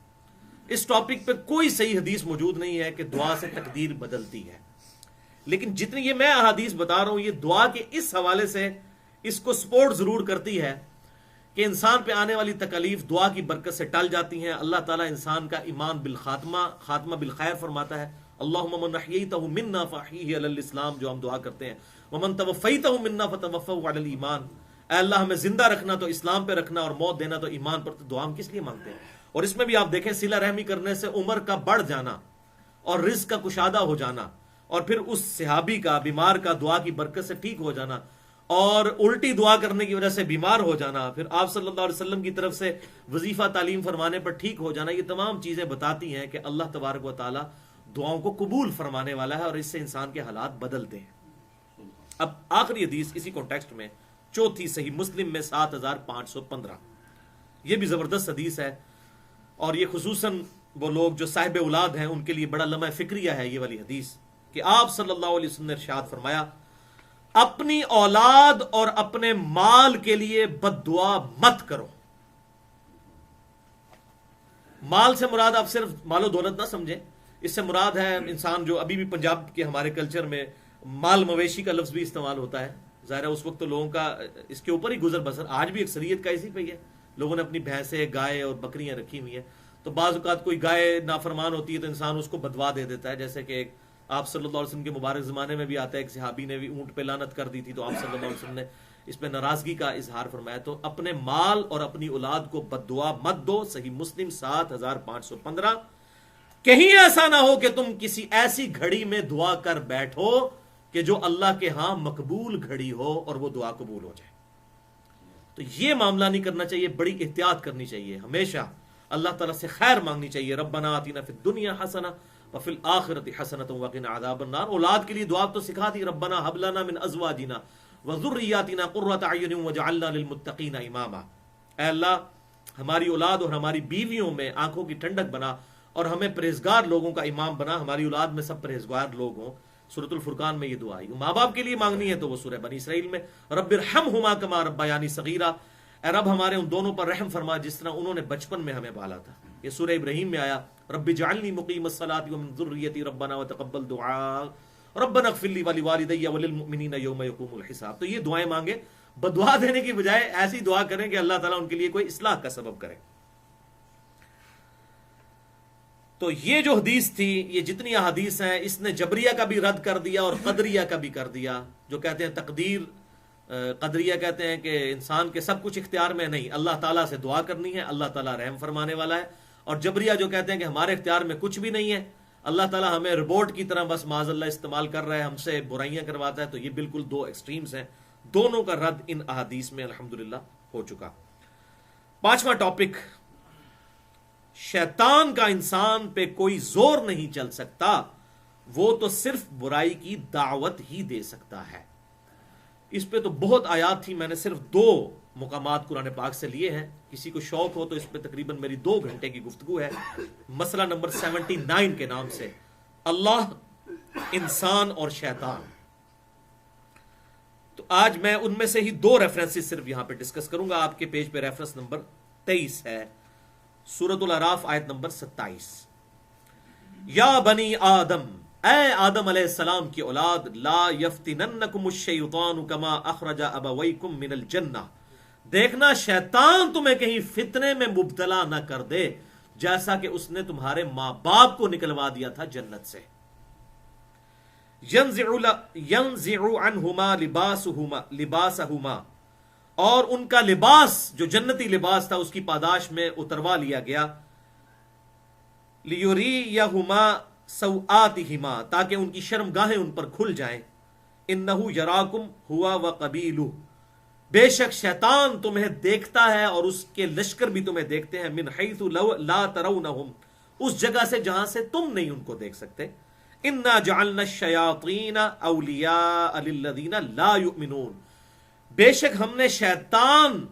اس ٹاپک پہ کوئی صحیح حدیث موجود نہیں ہے کہ دعا سے تقدیر بدلتی ہے. لیکن جتنی یہ میں احادیث بتا رہا ہوں یہ دعا کے اس حوالے سے اس کو سپورٹ ضرور کرتی ہے کہ انسان پہ آنے والی تکالیف دعا کی برکت سے ٹل جاتی ہیں. اللہ تعالیٰ انسان کا ایمان بالخاتمہ، خاتمہ بالخیر فرماتا ہے. اللہم من احییتہ منا فاحیہ علی الاسلام، جو ہم دعا کرتے ہیں. ومن توفیتہ منا فتوفہ علی الایمان، اے اللہ ہمیں زندہ رکھنا تو اسلام پہ رکھنا اور موت دینا تو ایمان پر. تو دعا ہم کس لیے مانگتے ہیں؟ اور اس میں بھی آپ دیکھیں صلہ رحمی کرنے سے عمر کا بڑھ جانا اور رزق کا کشادہ ہو جانا، اور پھر اس صحابی کا بیمار کا دعا کی برکت سے ٹھیک ہو جانا، اور الٹی دعا کرنے کی وجہ سے بیمار ہو جانا، پھر آپ صلی اللہ علیہ وسلم کی طرف سے وظیفہ تعلیم فرمانے پر ٹھیک ہو جانا. یہ تمام چیزیں بتاتی ہیں کہ اللہ تبارک و تعالی دعاؤں کو قبول فرمانے والا ہے اور اس سے انسان کے حالات بدلتے ہیں. اب آخری حدیث اسی کانٹیکسٹ میں، چوتھی صحیح مسلم میں 7515. یہ بھی زبردست حدیث ہے اور یہ خصوصاً وہ لوگ جو صاحب اولاد ہیں ان کے لیے بڑا لمحہ فکریہ ہے یہ والی حدیث کہ آپ صلی اللہ علیہ وسلم نے ارشاد فرمایا اپنی اولاد اور اپنے مال کے لیے بد دعا مت کرو. مال سے مراد آپ صرف مال و دولت نہ سمجھیں، اس سے مراد ہے انسان جو ابھی بھی پنجاب کے ہمارے کلچر میں مال مویشی کا لفظ بھی استعمال ہوتا ہے. ظاہر ہے اس وقت تو لوگوں کا اس کے اوپر ہی گزر بسر، آج بھی اکثریت کا اسی پہ ہی ہے. لوگوں نے اپنی بھینسیں، گائے اور بکریاں رکھی ہوئی ہیں، تو بعض اوقات کوئی گائے نافرمان ہوتی ہے تو انسان اس کو بدوا دے دیتا ہے. جیسے کہ ایک آپ صلی اللہ علیہ وسلم کے مبارک زمانے میں بھی آتا ہے ایک صحابی نے بھی اونٹ پہ لعنت کر دی تھی، تو آپ صلی اللہ علیہ وسلم نے اس پہ ناراضگی کا اظہار فرمایا. تو اپنے مال اور اپنی اولاد کو بد دعا مت دو. صحیح مسلم 7515. کہیں ایسا نہ ہو کہ تم کسی ایسی گھڑی میں دعا کر بیٹھو کہ جو اللہ کے ہاں مقبول گھڑی ہو اور وہ دعا قبول ہو جائے. تو یہ معاملہ نہیں کرنا چاہیے، بڑی احتیاط کرنی چاہیے. ہمیشہ اللہ تعالیٰ سے خیر مانگنی چاہیے. ربنا آتنا فی الدنیا حسنہ وفی الآخرۃ حسنۃ وقنا عذاب النار. اولاد کے لیے دعا تو سکھا دی، ربنا ھب لنا من ازواجنا وذریاتنا قرۃ اعین واجعلنا للمتقین اماما. اے اللہ ہماری اولاد اور ہماری بیویوں میں آنکھوں کی ٹھنڈک بنا اور ہمیں پرہیزگار لوگوں کا امام بنا. ہماری اولاد میں سب پرہیزگار لوگ ہوں. سورۃ الفرقان میں یہ دعا ہے. ماں باپ کے لیے مانگنی ہے تو وہ سورہ بنی اسرائیل میں رب ارحمہما کما ربیانی صغیرا، اے رب ہمارے ان دونوں پر رحم فرما جس طرح انہوں نے بچپن میں ہمیں پالا تھا. یہ سورہ ابراہیم میں آیا رب اجعلنی مقیم الصلاۃ ومن ذریتی ربنا وتقبل دعاء ربنا اغفر لی ولوالدی وللمؤمنین یوم یقوم الحساب. تو یہ دعائیں مانگے، بدعا دینے کی بجائے ایسی دعا کریں کہ اللہ تعالیٰ ان کے لیے کوئی اصلاح کا سبب کرے. تو یہ جو حدیث تھی، یہ جتنی احادیث ہیں، اس نے جبریہ کا بھی رد کر دیا اور قدریہ کا بھی کر دیا، جو کہتے ہیں تقدیر، قدریہ کہتے ہیں کہ انسان کے سب کچھ اختیار میں نہیں، اللہ تعالیٰ سے دعا کرنی ہے، اللہ تعالیٰ رحم فرمانے والا ہے، اور جبریہ جو کہتے ہیں کہ ہمارے اختیار میں کچھ بھی نہیں ہے، اللہ تعالیٰ ہمیں روبوٹ کی طرح بس معاذ اللہ استعمال کر رہا ہے، ہم سے برائیاں کرواتا ہے۔ تو یہ بالکل دو ایکسٹریمز ہیں، دونوں کا رد ان احادیث میں الحمدللہ ہو چکا۔ پانچواں ٹاپک، شیطان کا انسان پہ کوئی زور نہیں چل سکتا، وہ تو صرف برائی کی دعوت ہی دے سکتا ہے۔ اس پہ تو بہت آیات تھی، میں نے صرف 2 مقامات قرآن پاک سے لیے ہیں، کسی کو شوق ہو تو اس پہ تقریباً میری 2 گھنٹے کی گفتگو ہے۔ مسئلہ نمبر 79 کے نام سے، اللہ، انسان اور شیطان۔ تو آج میں ان میں سے ہی 2 ریفرنسز صرف یہاں پہ ڈسکس کروں گا۔ آپ کے پیج پہ ریفرنس نمبر 23 ہے، سورۃ الاعراف آیت نمبر 27۔ یا بنی آدم، اے آدم علیہ السلام کی اولاد، لا یفتننکم الشیطان کما اخرج ابویکم من الجنہ، دیکھنا شیطان تمہیں کہیں فتنے میں مبتلا نہ کر دے جیسا کہ اس نے تمہارے ماں باپ کو نکلوا دیا تھا جنت سے۔ ینزع عنہما لباسہما، اور ان کا لباس جو جنتی لباس تھا اس کی پاداش میں اتروا لیا گیا، لیریہما سوآتہما، تاکہ ان کی شرمگاہیں ان پر کھل جائیں، انہ یراکم ہوا وقبیلہ، بے شک شیطان تمہیں دیکھتا ہے اور اس کے لشکر بھی تمہیں دیکھتے ہیں، من حیث لا ترونہم، اس جگہ سے جہاں سے تم نہیں ان کو دیکھ سکتے، انا جعلنا الشیاطین اولیاء للذین لا یؤمنون، بے شک ہم نے شیطان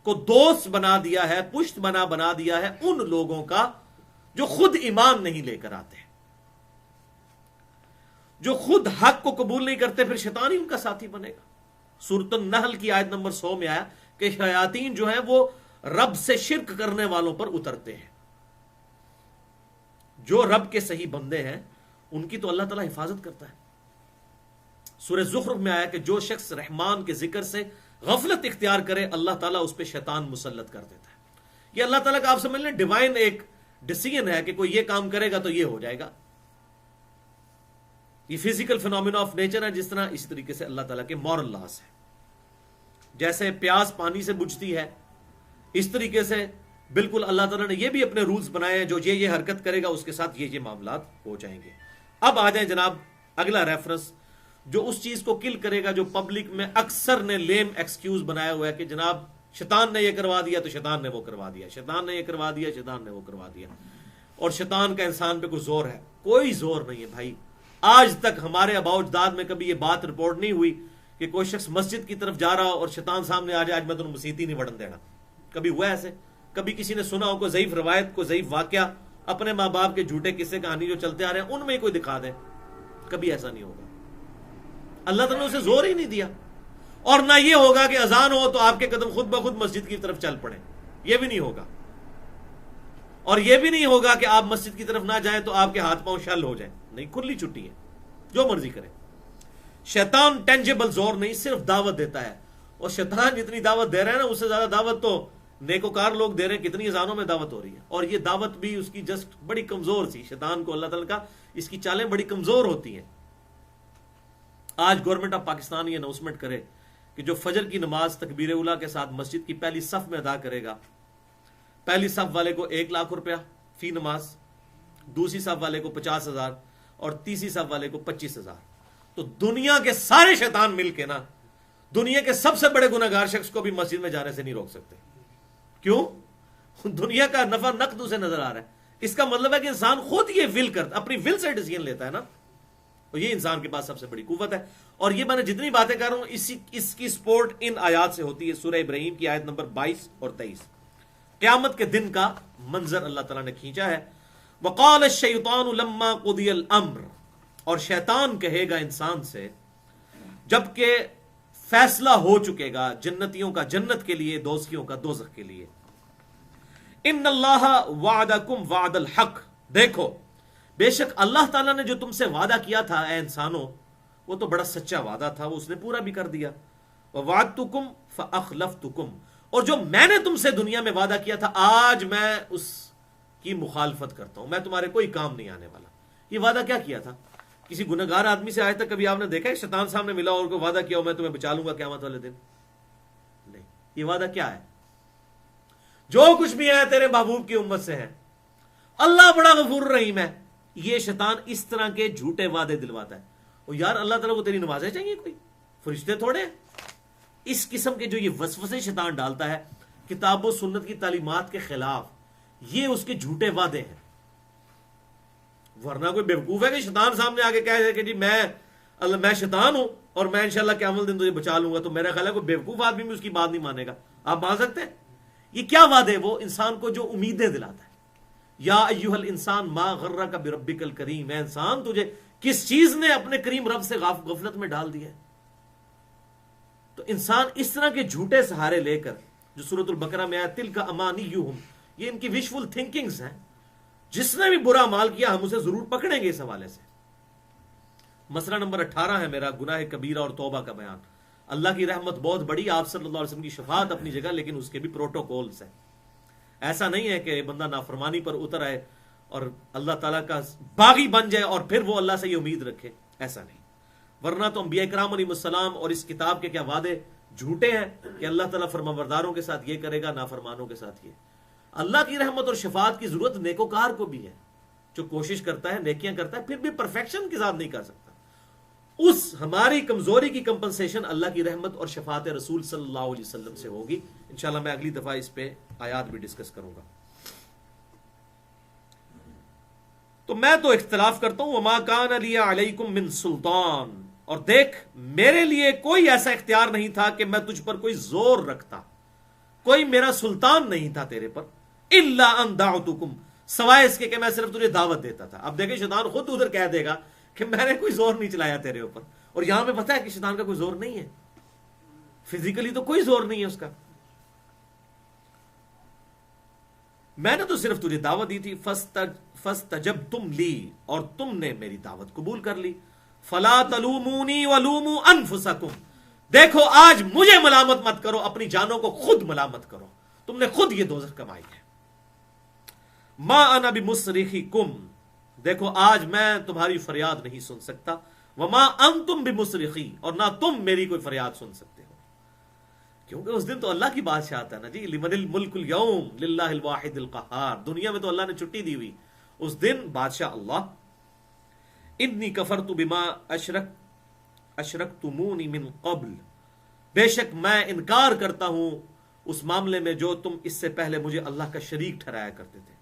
کو دوست بنا دیا ہے، پشت بنا دیا ہے ان لوگوں کا جو خود ایمان نہیں لے کر آتے، جو خود حق کو قبول نہیں کرتے، پھر شیطان ہی ان کا ساتھی بنے گا۔ سورۃ النحل کی آیت نمبر 100 میں آیا کہ شیاطین جو ہیں وہ رب سے شرک کرنے والوں پر اترتے ہیں۔ جو رب کے صحیح بندے ہیں ان کی تو اللہ تعالیٰ حفاظت کرتا ہے۔ سورہ زخرف میں آیا کہ جو شخص رحمان کے ذکر سے غفلت اختیار کرے، اللہ تعالیٰ اس پہ شیطان مسلط کر دیتا ہے۔ یہ اللہ تعالیٰ کا آپ سمجھ لیں ڈیوائن ایک ڈیسیژن ہے کہ کوئی یہ کام کرے گا تو یہ ہو جائے گا۔ یہ فزیکل فینومینا آف نیچر ہے جس طرح، اسی طریقے سے اللہ تعالیٰ کے مورل لاز ہے۔ جیسے پیاس پانی سے بجھتی ہے، اس طریقے سے بالکل اللہ تعالیٰ نے یہ بھی اپنے رولز بنائے ہیں، جو یہ حرکت کرے گا اس کے ساتھ یہ معاملات ہو جائیں گے۔ اب آ جائیں جناب اگلا ریفرنس، جو اس چیز کو کل کرے گا جو پبلک میں اکثر نے لیم ایکسکیوز بنایا ہوا ہے کہ جناب شیطان نے یہ کروا دیا تو شیطان نے وہ کروا دیا، شیطان نے یہ کروا دیا، شیطان نے وہ کروا دیا، اور شیطان کا انسان پہ کوئی زور ہے۔ کوئی زور نہیں ہے بھائی۔ آج تک ہمارے آباء و اجداد میں کبھی یہ بات رپورٹ نہیں ہوئی کہ کوئی شخص مسجد کی طرف جا رہا ہو اور شیطان سامنے آ جائے، آج میں تمہیں مسیت ہی نہیں وڑن دینا۔ کبھی ہوا ایسے؟ کبھی کسی نے سنا ہو کوئی ضعیف روایت، کوئی ضعیف واقعہ، اپنے ماں باپ کے جھوٹے قصے کہانی جو چلتے آ رہے ہیں ان میں کوئی دکھا دیں؟ کبھی ایسا نہیں ہوگا۔ اللہ تعالیٰ نے اسے زور ہی نہیں دیا، اور نہ یہ ہوگا کہ اذان ہو تو آپ کے قدم خود بخود مسجد کی طرف چل پڑیں، یہ بھی نہیں ہوگا۔ اور یہ بھی نہیں ہوگا کہ آپ مسجد کی طرف نہ جائیں تو آپ کے ہاتھ پاؤں شل ہو جائیں، نہیں، کھلی چھٹی ہے، جو مرضی کریں۔ شیطان ٹینجیبل زور نہیں، صرف دعوت دیتا ہے، اور شیطان جتنی دعوت دے رہے ہیں نا اس سے زیادہ دعوت تو نیکوکار لوگ دے رہے ہیں۔ کتنی اذانوں میں دعوت ہو رہی ہے، اور یہ دعوت بھی اس کی جسٹ بڑی کمزور سی، شیطان کو اللہ تعالیٰ کا اس کی چالیں بڑی کمزور ہوتی ہیں۔ آج گورنمنٹ آف پاکستان یہ اناؤنسمنٹ کرے کہ جو فجر کی نماز تکبیر اولیٰ کے ساتھ مسجد کی پہلی صف میں ادا کرے گا، پہلی صف والے کو 1 لاکھ روپیہ فی نماز، دوسری صف والے کو 50,000 اور تیسری صف والے کو 25,000، تو دنیا کے سارے شیطان مل کے نا دنیا کے سب سے بڑے گناہگار شخص کو بھی مسجد میں جانے سے نہیں روک سکتے۔ کیوں؟ دنیا کا نفع نقد اسے نظر آ رہا ہے۔ اس کا مطلب ہے کہ انسان خود یہ ول کرتا، اپنی ول سے ڈیسیژن لیتا ہے نا، اور یہ انسان کے پاس سب سے بڑی قوت ہے۔ اور یہ میں نے جتنی باتیں کر رہا ہوں اس کی سپورٹ ان آیات سے ہوتی ہے۔ سورہ ابراہیم کی آیت نمبر 22 اور 23، قیامت کے دن کا منظر اللہ تعالیٰ نے کھینچا ہے۔ وقال الشیطان لما قضی الامر، اور شیطان کہے گا انسان سے جبکہ فیصلہ ہو چکے گا جنتیوں کا جنت کے لیے، دوزخیوں کا دوزخ کے لیے، ان اللہ وعدکم وعد الحق، دیکھو بے شک اللہ تعالیٰ نے جو تم سے وعدہ کیا تھا اے انسانوں، وہ تو بڑا سچا وعدہ تھا، وہ اس نے پورا بھی کر دیا۔ وَوَعَدْتُكُمْ فَأَخْلَفْتُكُمْ، اور جو میں نے تم سے دنیا میں وعدہ کیا تھا آج میں اس کی مخالفت کرتا ہوں، میں تمہارے کوئی کام نہیں آنے والا. یہ وعدہ کیا کیا تھا؟ کسی گنہگار آدمی سے آج تک کبھی آپ نے دیکھا ہے شیطان سامنے ملا اور کوئی وعدہ کیا ہو میں تمہیں بچا لوں گا قیامت والے دن؟ نہیں. یہ وعدہ کیا ہے؟ جو کچھ بھی ہے تیرے محبوب کی امت سے ہے، اللہ بڑا غفور رحیم ہے. یہ شیطان اس طرح کے جھوٹے وعدے دلواتا ہے. اور یار اللہ تعالیٰ کو تیری نمازیں چاہیے، کوئی فرشتے تھوڑے ہیں. اس قسم کے جو یہ وسوسے شیطان ڈالتا ہے کتاب و سنت کی تعلیمات کے خلاف، یہ اس کے جھوٹے وعدے ہیں. ورنہ کوئی بیوقوف ہے کہ شیطان سامنے آ کے کہے کہ جی میں شیطان ہوں اور میں انشاءاللہ قیامت دن تجھے بچا لوں گا، تو میرا خیال ہے کوئی بیوقوف آدمی بھی اس کی بات نہیں مانے گا. آپ مان سکتے ہیں؟ یہ کیا وعدے؟ وہ انسان کو جو امیدیں دلاتا ہے. یا ایھا الانسان ما غرک بربک الکریم، اے انسان تجھے کس چیز نے اپنے کریم رب سے غفلت میں ڈال دیا ہے. تو انسان اس طرح کے جھوٹے سہارے لے کر، جو سورۃ البقرہ میں آیا تلک امانیہم، یہ ان کی وشفل تھنکنگز ہیں. جس نے بھی برا مال کیا ہم اسے ضرور پکڑیں گے اس حوالے سے. مسئلہ نمبر 18 ہے میرا، گناہ کبیرہ اور توبہ کا بیان. اللہ کی رحمت بہت بڑی، آپ صلی اللہ علیہ وسلم کی شفاعت اپنی جگہ، لیکن اس کے بھی پروٹوکولز ہیں. ایسا نہیں ہے کہ بندہ نافرمانی پر اتر آئے اور اللہ تعالیٰ کا باغی بن جائے اور پھر وہ اللہ سے یہ امید رکھے. ایسا نہیں. ورنہ تو انبیاء کرام علیہ السلام اور اس کتاب کے کیا وعدے جھوٹے ہیں کہ اللہ تعالیٰ فرمانبرداروں کے ساتھ یہ کرے گا، نافرمانوں کے ساتھ یہ. اللہ کی رحمت اور شفاعت کی ضرورت نیکوکار کو بھی ہے، جو کوشش کرتا ہے، نیکیاں کرتا ہے، پھر بھی پرفیکشن کے ساتھ نہیں کر سکتا. اس ہماری کمزوری کی کمپنسیشن اللہ کی رحمت اور شفاعت رسول صلی اللہ علیہ وسلم سے ہوگی. انشاءاللہ میں اگلی دفعہ اس پہ آیات بھی ڈسکس کروں گا. تو میں تو اختلاف کرتا ہوں، وما کان لی علیکم من سلطان، اور دیکھ میرے لیے کوئی ایسا اختیار نہیں تھا کہ میں تجھ پر کوئی زور رکھتا، کوئی میرا سلطان نہیں تھا تیرے پر، الا ان دعوتکم، سوائے اس کے کہ میں صرف تجھے دعوت دیتا تھا. اب دیکھیں شیطان خود ادھر کہہ دے گا کہ میں نے کوئی زور نہیں چلایا تیرے اوپر، اور یہاں پہ پتہ ہے کہ شیطان کا کوئی زور نہیں ہے، فزیکلی تو کوئی زور نہیں ہے اس کا. میں نے تو صرف تجھے دعوت دی تھی. فاستجبتم لی، اور تم نے میری دعوت قبول کر لی. فلا تلومونی ولوموا انفسکم، دیکھو آج مجھے ملامت مت کرو، اپنی جانوں کو خود ملامت کرو، تم نے خود یہ دوزخ کمائی ہے. ما انا بمصرخکم، دیکھو آج میں تمہاری فریاد نہیں سن سکتا. وما انتم بمصرخی، اور نہ تم میری کوئی فریاد سن سکتے ہو، کیونکہ اس دن تو اللہ کی بادشاہت ہے نا جی. لمن الملک اليوم للہ الواحد القہار، دنیا میں تو اللہ نے چھٹی دی ہوئی، اس دن بادشاہ اللہ. انی کفرت بما اشرکتمونی من قبل، بے شک میں انکار کرتا ہوں اس معاملے میں جو تم اس سے پہلے مجھے اللہ کا شریک ٹھہرایا کرتے تھے.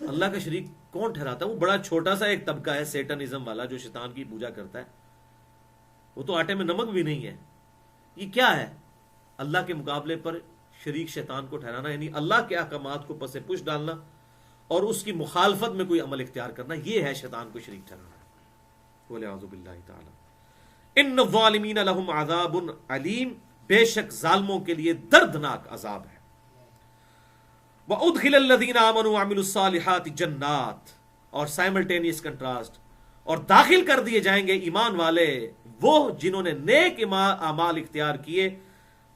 اللہ کا شریک کون ٹھہراتا ہے؟ وہ بڑا چھوٹا سا ایک طبقہ ہے سیٹنزم والا جو شیطان کی پوجا کرتا ہے. وہ تو آٹے میں نمک بھی نہیں ہے. یہ کیا ہے؟ اللہ کے مقابلے پر شریک شیطان کو ٹھہرانا، یعنی اللہ کے احکامات کو پس پش ڈالنا اور اس کی مخالفت میں کوئی عمل اختیار کرنا، یہ ہے شیطان کو شریک ٹھہرانا. وَلِعَوْذُ بِاللَّهِ تَعَالَى. ان الظالمین لہم عذاب علیم، بے شک ظالموں کے لیے دردناک عذاب ہے. وَأُدْخِلَ الَّذِينَ آمَنُوا وَعَمِلُوا الصَّالِحَاتِ جَنَّاتٍ، اور سائملٹینیس کنٹراسٹ، اور داخل کر دیے جائیں گے ایمان والے وہ جنہوں نے نیک اعمال اختیار کیے،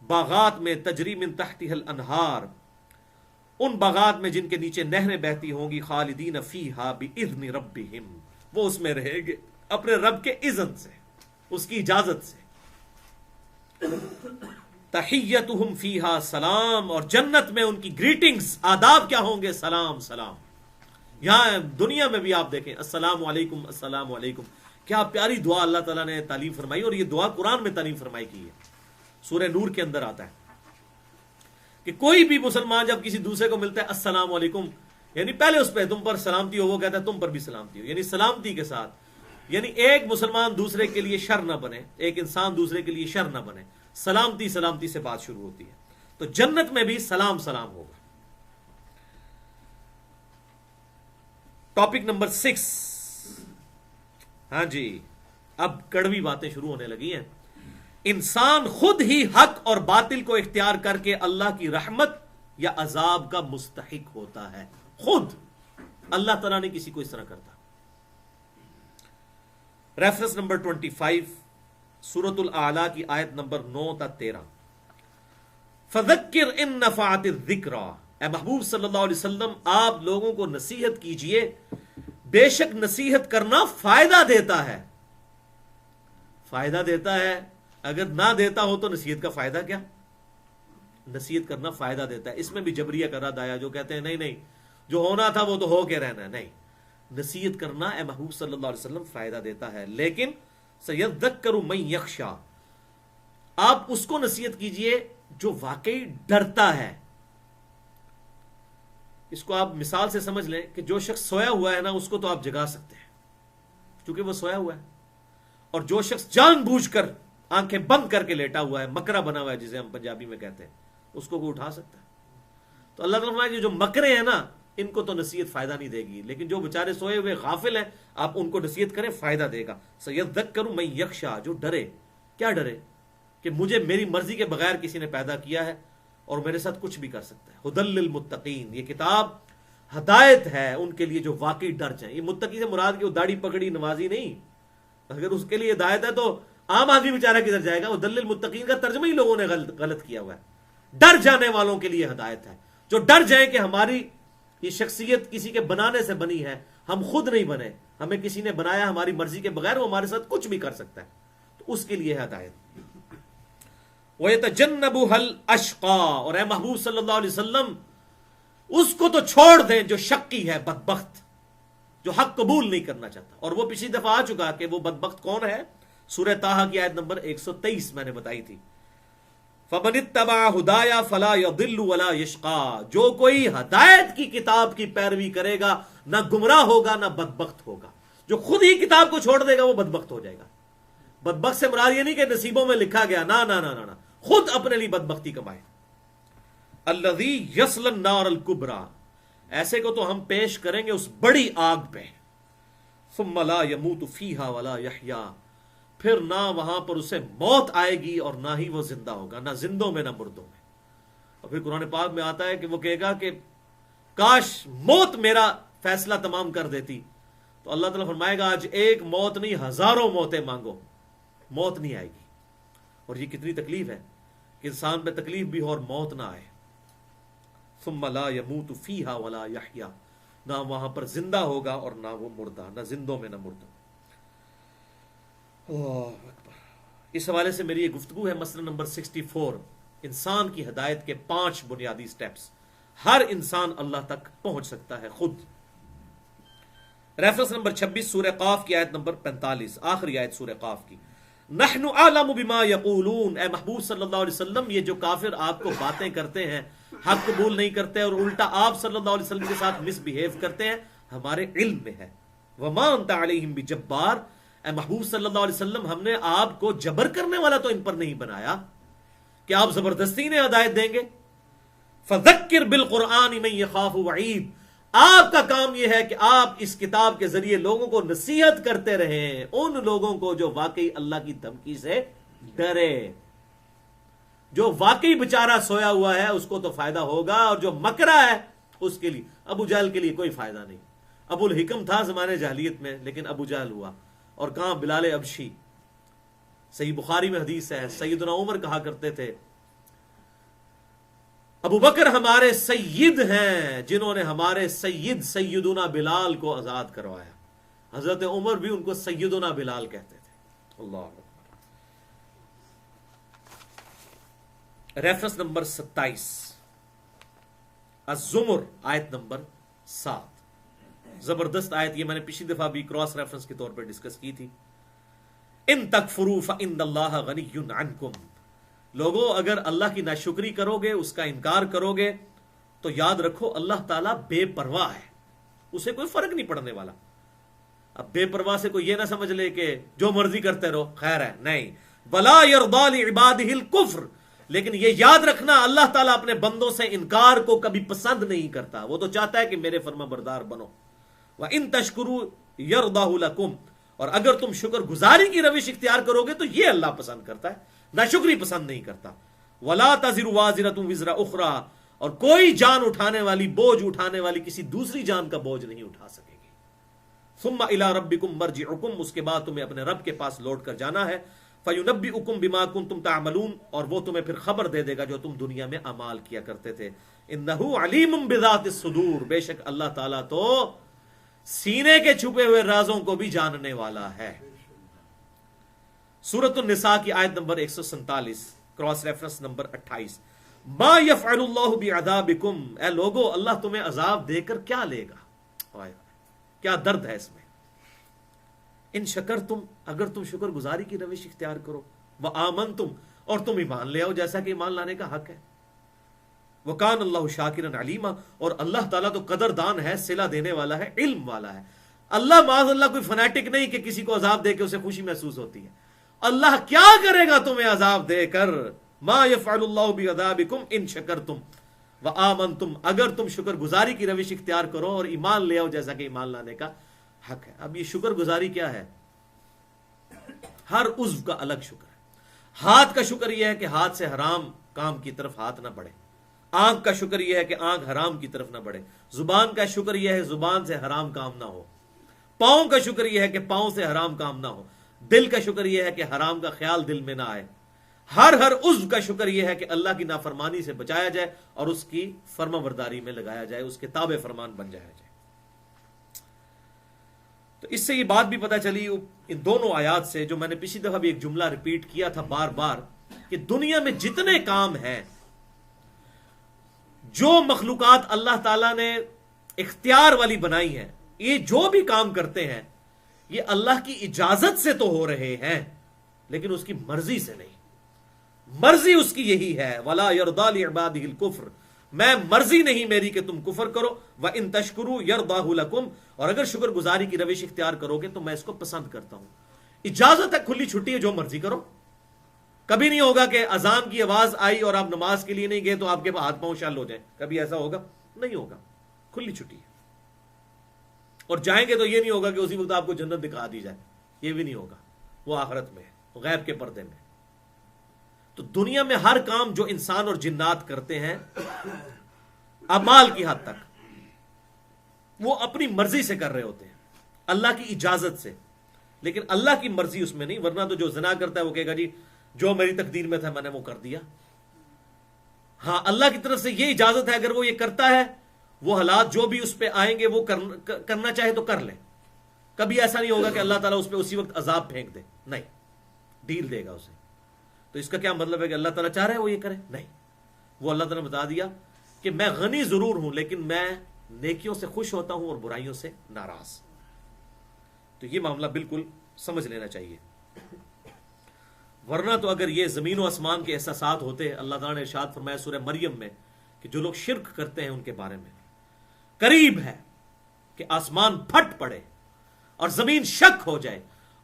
باغات میں تجری من تحتها الانہار، ان باغات میں جن کے نیچے نہریں بہتی ہوں گی، خالدین فیہا باذن ربہم، وہ اس میں رہیں گے اپنے رب کے اذن سے، اس کی اجازت سے. تحیتہم فیہا سلام، اور جنت میں ان کی گریٹنگز، آداب کیا ہوں گے؟ سلام سلام. یہاں دنیا میں بھی آپ دیکھیں السلام علیکم السلام علیکم، کیا پیاری دعا اللہ تعالیٰ نے تعلیم فرمائی، اور یہ دعا قرآن میں تعلیم فرمائی کی ہے. سورہ نور کے اندر آتا ہے کہ کوئی بھی مسلمان جب کسی دوسرے کو ملتا ہے السلام علیکم، یعنی پہلے اس پہ تم پر سلامتی ہو، وہ کہتا ہے تم پر بھی سلامتی ہو، یعنی سلامتی کے ساتھ. یعنی ایک مسلمان دوسرے کے لیے شر نہ بنے، ایک انسان دوسرے کے لیے شر نہ بنے، سلامتی سلامتی سے بات شروع ہوتی ہے. تو جنت میں بھی سلام سلام ہوگا. Topic number 6. ہاں جی، اب کڑوی باتیں شروع ہونے لگی ہیں. انسان خود ہی حق اور باطل کو اختیار کر کے اللہ کی رحمت یا عذاب کا مستحق ہوتا ہے. خود اللہ تعالیٰ نے کسی کو اس طرح کرتا. ریفرنس نمبر 25 سورۃ الاعلیٰ کی آیت نمبر 9 تا 13. فذکر ان نفعت الذکریٰ، اے محبوب صلی اللہ علیہ وسلم آپ لوگوں کو نصیحت کیجئے، بے شک نصیحت کرنا فائدہ دیتا ہے. فائدہ دیتا ہے، اگر نہ دیتا ہو تو نصیحت کا فائدہ کیا؟ نصیحت کرنا فائدہ دیتا ہے. اس میں بھی جبریہ کا رد آیا جو کہتے ہیں نہیں نہیں، جو ہونا تھا وہ تو ہو کے رہنا ہے. نہیں، نصیحت کرنا اے محبوب صلی اللہ علیہ وسلم فائدہ دیتا ہے، لیکن سیذکر من یخشی، آپ اس کو نصیحت کیجئے جو واقعی ڈرتا ہے. اس کو آپ مثال سے سمجھ لیں کہ جو شخص سویا ہوا ہے نا، اس کو تو آپ جگا سکتے ہیں کیونکہ وہ سویا ہوا ہے، اور جو شخص جان بوجھ کر آنکھیں بند کر کے لیٹا ہوا ہے، مکرا بنا ہوا ہے جسے ہم پنجابی میں کہتے ہیں، اس کو اٹھا سکتا ہے. تو اللہ تعالیٰ فرمایا جو مکرے ہیں نا، ان کو تو نصیحت فائدہ نہیں دے گی، لیکن جو بیچارے سوئے ہوئے غافل ہیں آپ ان کو نصیحت کریں، فائدہ دے گا. سیذکر من یخشی، جو ڈرے. کیا ڈرے؟ کہ مجھے میری مرضی کے بغیر کسی نے پیدا کیا ہے اور میرے ساتھ کچھ بھی کر سکتا ہے. ھدی للمتقین، یہ کتاب ہدایت ہے ان کے لیے جو واقعی ڈر جائیں. یہ متقی سے مراد کہ وہ داڑھی پکڑی نمازی نہیں، اگر اس کے لیے ہدایت ہے تو عام آدمی بیچارہ کدھر جائے گا. ھدی للمتقین کا ترجمہ ہی لوگوں نے غلط کیا ہوا ہے. ڈر جانے والوں کے لیے ہدایت ہے، جو ڈر جائیں کہ ہماری یہ شخصیت کسی کے بنانے سے بنی ہے، ہم خود نہیں بنے، ہمیں کسی نے بنایا ہماری مرضی کے بغیر، وہ ہمارے ساتھ کچھ بھی کر سکتا ہے. تو اس کے لیے ہدایت. وَيَتَجَنَّبُهَا الْأَشْقَى، اور اے محبوب صلی اللہ علیہ وسلم اس کو تو چھوڑ دیں جو شقی ہے، بدبخت، جو حق قبول نہیں کرنا چاہتا. اور وہ پچھلی دفعہ آ چکا کہ وہ بدبخت کون ہے. سورہ طٰہٰ کی آیت نمبر 123 میں نے بتائی تھی. فَمَنِ اتَّبَعَ هُدَايَ فَلَا يَضِلُّ وَلَا يَشْقَى، جو کوئی ہدایت کی کتاب کی پیروی کرے گا نہ گمراہ ہوگا نہ بدبخت ہوگا. جو خود ہی کتاب کو چھوڑ دے گا وہ بدبخت ہو جائے گا. بدبخت سے مراد یہ نہیں کہ نصیبوں میں لکھا گیا، نہ نہ نہ نہ، خود اپنے لیے بدبختی کمائے. الذی یصلی النار الکبریٰ، ایسے کو تو ہم پیش کریں گے اس بڑی آگ پہ. ثم لا یموت فیہا ولا یحییٰ، پھر نہ وہاں پر اسے موت آئے گی اور نہ ہی وہ زندہ ہوگا، نہ زندوں میں نہ مردوں میں. اور پھر قرآن پاک میں آتا ہے کہ وہ کہے گا کہ کاش موت میرا فیصلہ تمام کر دیتی. تو اللہ تعالیٰ فرمائے گا آج ایک موت نہیں، ہزاروں موتیں مانگو، موت نہیں آئے گی. اور یہ کتنی تکلیف ہے کہ انسان پہ تکلیف بھی ہو اور موت نہ آئے. ثم لا یموت فیہا ولا یحییٰ، نہ وہاں پر زندہ ہوگا اور نہ وہ مردہ، نہ زندوں میں نہ مردوں. اللہ اکبر. اس حوالے سے میری یہ گفتگو ہے مسئلہ نمبر 64، انسان کی ہدایت کے 5 بنیادی سٹیپس. ہر انسان اللہ تک پہنچ سکتا ہے خود. ریفرنس نمبر 26 سورہ قاف کی آیت نمبر 45، آخری آیت سورہ قاف کی. نحن اعلم بما یقولون، اے محبوب صلی اللہ علیہ وسلم یہ جو کافر آپ کو باتیں کرتے ہیں، حق قبول نہیں کرتے اور الٹا آپ صلی اللہ علیہ وسلم کے ساتھ مس بہیو کرتے ہیں، ہمارے علم میں ہے. وما انت علیہم بجبار، اے محبوب صلی اللہ علیہ وسلم ہم نے آپ کو جبر کرنے والا تو ان پر نہیں بنایا کہ آپ زبردستی نے ہدایت دیں گے. فذکر بالقرآن من یخاف وعید، آپ کا کام یہ ہے کہ آپ اس کتاب کے ذریعے لوگوں کو نصیحت کرتے رہیں، ان لوگوں کو جو واقعی اللہ کی دھمکی سے ڈرے. جو واقعی بیچارہ سویا ہوا ہے اس کو تو فائدہ ہوگا، اور جو مکرا ہے اس کے لیے، ابو جہل کے لیے کوئی فائدہ نہیں. ابو الحکم تھا زمانے جاہلیت میں لیکن ابو جہل ہوا. اور کہاں بلال ابشی. صحیح بخاری میں حدیث ہے، سیدنا عمر کہا کرتے تھے ابو بکر ہمارے سید ہیں جنہوں نے ہمارے سید سیدنا بلال کو آزاد کروایا. حضرت عمر بھی ان کو سیدنا بلال کہتے تھے. اللہ اکبر. ریفرنس نمبر 27 الزمر آیت نمبر 7، زبردست آیت. یہ میں نے پچھلی دفعہ بھی کراس ریفرنس کے طور پر ڈسکس کی تھی. ان تکفروا فإن اللہ غنی عنکم، لوگوں اگر اللہ کی ناشکری کرو گے، اس کا انکار کرو گے تو یاد رکھو اللہ تعالیٰ بے پرواہ ہے، اسے کوئی فرق نہیں پڑنے والا. اب بے پرواہ سے کوئی یہ نہ سمجھ لے کہ جو مرضی کرتے رہو، خیر ہے، نہیں. ولا یرضی لعبادہ الکفر، لیکن یہ یاد رکھنا اللہ تعالیٰ اپنے بندوں سے انکار کو کبھی پسند نہیں کرتا. وہ تو چاہتا ہے کہ میرے فرما بردار بنو. وَإِن تَشْكُرُوا يَرْضَهُ لَكُمْ، اور اگر تم شکر گزاری کی روش اختیار کرو گے تو یہ اللہ پسند کرتا ہے، ناشکری پسند نہیں کرتا. وَلَا تَزِرُ وَازِرَةٌ وِزْرَ أُخْرَى، اور کوئی جان اٹھانے والی، بوجھ اٹھانے والی کسی دوسری جان کا بوجھ نہیں اٹھا سکے گی. ثُمَّ إِلَىٰ رَبِّكُمْ مَرْجِعُكُمْ، اس کے بعد تمہیں اپنے رب کے پاس لوٹ کر جانا ہے. فَيُنَبِّئُكُم بِمَا كُنتُم تَعْمَلُونَ، اور وہ تمہیں پھر خبر دے دے گا جو تم دنیا میں اعمال کیا کرتے تھے. إِنَّهُ عَلِيمٌ بِذَاتِ الصُّدُورِ، بے شک اللہ تعالیٰ تو سینے کے چھپے ہوئے رازوں کو بھی جاننے والا ہے. سورۃ النساء کی آیت نمبر 147، کراس ریفرنس نمبر 28. ما یفعل اللہ بعذابکم، اے لوگو اللہ تمہیں عذاب دے کر کیا لے گا، کیا درد ہے اس میں. ان شکرتم، اگر تم شکر گزاری کی روش اختیار کرو، وآمنتم، اور تم ایمان لے آؤ جیسا کہ ایمان لانے کا حق ہے. وکان اللہ شاکرا علیما، اور اللہ تعالیٰ تو قدردان ہے، صلہ دینے والا ہے، علم والا ہے. اللہ معاذ اللہ کوئی فنیٹک نہیں کہ کسی کو عذاب دے کے اسے خوشی محسوس ہوتی ہے. اللہ کیا کرے گا تمہیں عذاب دے کر. ما یفعل اللہ بعذابکم ان شکرتم وآمنتم، اگر تم شکر گزاری کی روش اختیار کرو اور ایمان لے آؤ جیسا کہ ایمان لانے کا حق ہے. اب یہ شکر گزاری کیا ہے؟ ہر عضو کا الگ شکر ہے. ہاتھ کا شکر یہ ہے کہ ہاتھ سے حرام کام کی طرف ہاتھ نہ بڑھے. آنکھ کا شکر یہ ہے کہ آنکھ حرام کی طرف نہ بڑھے. زبان کا شکر یہ ہے زبان سے حرام کام نہ ہو. پاؤں کا شکر یہ ہے کہ پاؤں سے حرام کام نہ ہو. دل کا شکر یہ ہے کہ حرام کا خیال دل میں نہ آئے. ہر عضو کا شکر یہ ہے کہ اللہ کی نافرمانی سے بچایا جائے اور اس کی فرما برداری میں لگایا جائے، اس کے تابع فرمان بن جایا جائے. تو اس سے یہ بات بھی پتہ چلی ان دونوں آیات سے، جو میں نے پچھلی دفعہ بھی ایک جملہ ریپیٹ کیا تھا بار بار، کہ دنیا میں جتنے کام ہیں، جو مخلوقات اللہ تعالیٰ نے اختیار والی بنائی ہیں، یہ جو بھی کام کرتے ہیں یہ اللہ کی اجازت سے تو ہو رہے ہیں، لیکن اس کی مرضی سے نہیں. مرضی اس کی یہی ہے، وَلَا يَرْضَى لِعِبَادِهِ الْكُفْرِ، میں مرضی نہیں میری کہ تم کفر کرو. وَإِن تَشْكُرُوا يَرْضَاهُ لَكُمْ، اور اگر شکر گزاری کی روش اختیار کرو گے تو میں اس کو پسند کرتا ہوں. اجازت ہے، کھلی چھٹی ہے، جو مرضی کرو. کبھی نہیں ہوگا کہ اذان کی آواز آئی اور آپ نماز کے لیے نہیں گئے تو آپ کے ہاتھ پاؤں شل ہو جائیں. کبھی ایسا ہوگا؟ نہیں ہوگا. کھلی چھٹی ہے. اور جائیں گے تو یہ نہیں ہوگا کہ اسی وقت آپ کو جنت دکھا دی جائے، یہ بھی نہیں ہوگا. وہ آخرت میں ہے، غیب کے پردے میں. تو دنیا میں ہر کام جو انسان اور جنات کرتے ہیں اعمال کی حد تک وہ اپنی مرضی سے کر رہے ہوتے ہیں، اللہ کی اجازت سے. لیکن اللہ کی مرضی اس میں نہیں، ورنہ تو جو زنا کرتا ہے وہ کہے گا جی جو میری تقدیر میں تھا میں نے وہ کر دیا. ہاں اللہ کی طرف سے یہ اجازت ہے، اگر وہ یہ کرتا ہے وہ حالات جو بھی اس پہ آئیں گے وہ کرنا چاہے تو کر لے. کبھی ایسا نہیں ہوگا کہ اللہ تعالیٰ اس پہ اسی وقت عذاب پھینک دے، نہیں، ڈیل دے گا اسے. تو اس کا کیا مطلب ہے کہ اللہ تعالیٰ چاہ رہے ہیں وہ یہ کرے؟ نہیں. وہ اللہ تعالیٰ نے بتا دیا کہ میں غنی ضرور ہوں لیکن میں نیکیوں سے خوش ہوتا ہوں اور برائیوں سے ناراض. تو یہ معاملہ بالکل سمجھ لینا چاہیے. ورنہ تو اگر یہ زمین و آسمان کے احساسات ہوتے، اللہ تعالیٰ نے ارشاد فرمایا سورہ مریم میں کہ جو لوگ شرک کرتے ہیں ان کے بارے میں، قریب ہے کہ آسمان پھٹ پڑے اور زمین شک ہو جائے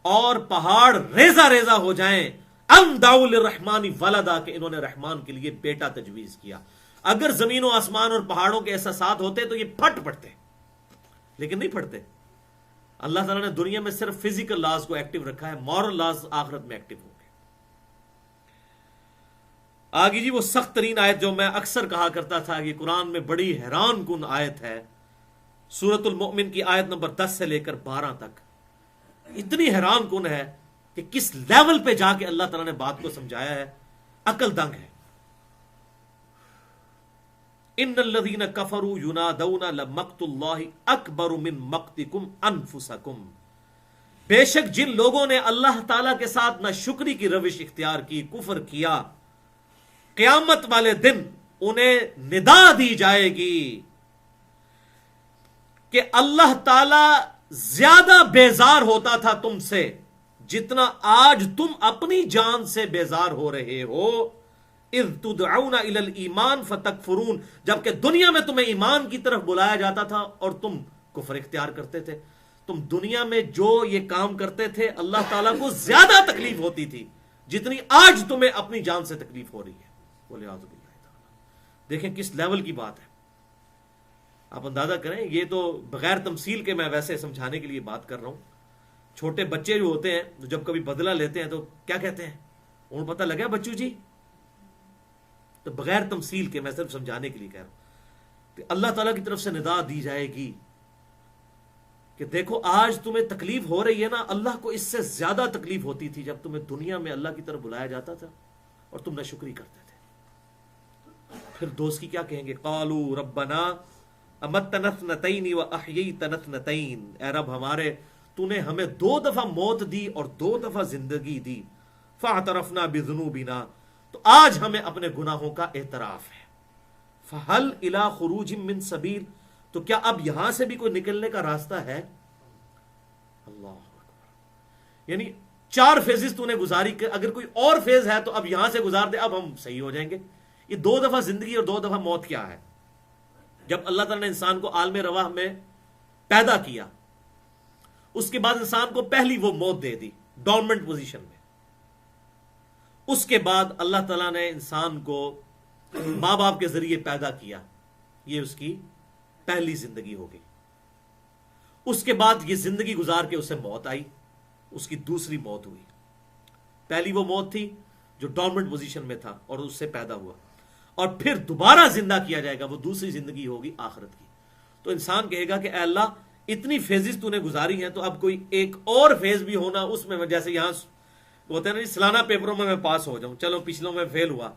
اور پہاڑ ریزہ ریزہ ہو جائیں، ان دعوا للرحمن ولدا، کہ انہوں نے رحمان کے لیے بیٹا تجویز کیا. اگر زمین و آسمان اور پہاڑوں کے احساسات ہوتے تو یہ پھٹ پڑتے، لیکن نہیں پھٹتے. اللہ تعالیٰ نے دنیا میں صرف فزیکل لاز کو ایکٹیو رکھا ہے، مورل لاز آخرت میں ایکٹیو ہوں گے. آگے جی وہ سخت ترین آیت جو میں اکثر کہا کرتا تھا، یہ قرآن میں بڑی حیران کن آیت ہے، سورۃ المؤمن کی آیت نمبر 10 سے لے کر 12 تک. اتنی حیران کن ہے کہ کس لیول پہ جا کے اللہ تعالیٰ نے بات کو سمجھایا ہے، عقل دنگ ہے. ان الذین کفروا ینادون لمقت اللہ اکبر من مقتکم انفسکم، بے شک جن لوگوں نے اللہ تعالیٰ کے ساتھ نہ شکری کی روش اختیار کی، کفر کیا، قیامت والے دن انہیں ندا دی جائے گی کہ اللہ تعالیٰ زیادہ بیزار ہوتا تھا تم سے جتنا آج تم اپنی جان سے بیزار ہو رہے ہو. اذ تدعون الی الایمان فتکفرون، جبکہ دنیا میں تمہیں ایمان کی طرف بلایا جاتا تھا اور تم کفر اختیار کرتے تھے. تم دنیا میں جو یہ کام کرتے تھے اللہ تعالیٰ کو زیادہ تکلیف ہوتی تھی جتنی آج تمہیں اپنی جان سے تکلیف ہو رہی ہے. وَلِعِيَاذُ بِاللَّهِ تَعَالَى. دیکھیں کس لیول کی بات ہے، آپ اندازہ کریں. یہ تو بغیر تمثیل کے میں ویسے سمجھانے کے لیے بات کر رہا ہوں. چھوٹے بچے جو ہوتے ہیں جب کبھی بدلہ لیتے ہیں تو کیا کہتے ہیں، انہیں پتہ لگا بچو جی. تو بغیر تمثیل کے میں صرف سمجھانے کے لیے کہہ رہا ہوں کہ اللہ تعالیٰ کی طرف سے ندا دی جائے گی کہ دیکھو آج تمہیں تکلیف ہو رہی ہے نا، اللہ کو اس سے زیادہ تکلیف ہوتی تھی جب تمہیں دنیا میں اللہ کی طرف بلایا جاتا تھا اور تم ناشکری کرتے تھے۔ پھر دوست کی کیا کہیں گے؟ قالوا ربنا امتنا اثنتین واحییتنا اثنتین، اے رب ہمارے، تو نے ہمیں 2 دفعہ موت دی اور 2 دفعہ زندگی دی، فاعترفنا بذنوبنا، تو آج ہمیں اپنے گناہوں کا اعتراف ہے۔ فہل الی خروج من سبیل، تو کیا اب یہاں سے بھی کوئی نکلنے کا راستہ ہے؟ اللہ اکبر، یعنی 4 فیزز تو نے گزاری، کہ اگر کوئی اور فیز ہے تو اب یہاں سے گزار دے، اب ہم صحیح ہو جائیں گے۔ یہ 2 دفعہ زندگی اور 2 دفعہ موت کیا ہے؟ جب اللہ تعالیٰ نے انسان کو عالم رواح میں پیدا کیا، اس کے بعد انسان کو پہلی وہ موت دے دی ڈورمنٹ پوزیشن میں، اس کے بعد اللہ تعالیٰ نے انسان کو ماں باپ کے ذریعے پیدا کیا، یہ اس کی پہلی زندگی ہو گئی۔ اس کے بعد یہ زندگی گزار کے اسے موت آئی، اس کی دوسری موت ہوئی۔ پہلی وہ موت تھی جو ڈورمنٹ پوزیشن میں تھا اور اس سے پیدا ہوا، اور پھر دوبارہ زندہ کیا جائے گا، وہ دوسری زندگی ہوگی آخرت کی۔ تو انسان کہے گا کہ اے اللہ اتنی فیزز تو نے گزاری ہیں، تو اب کوئی ایک اور فیز بھی ہونا، اس میں جیسے یہاں ہوتا ہے نا سالانہ پیپروں میں پاس ہو جاؤں، چلو پچھلوں میں فیل ہوا،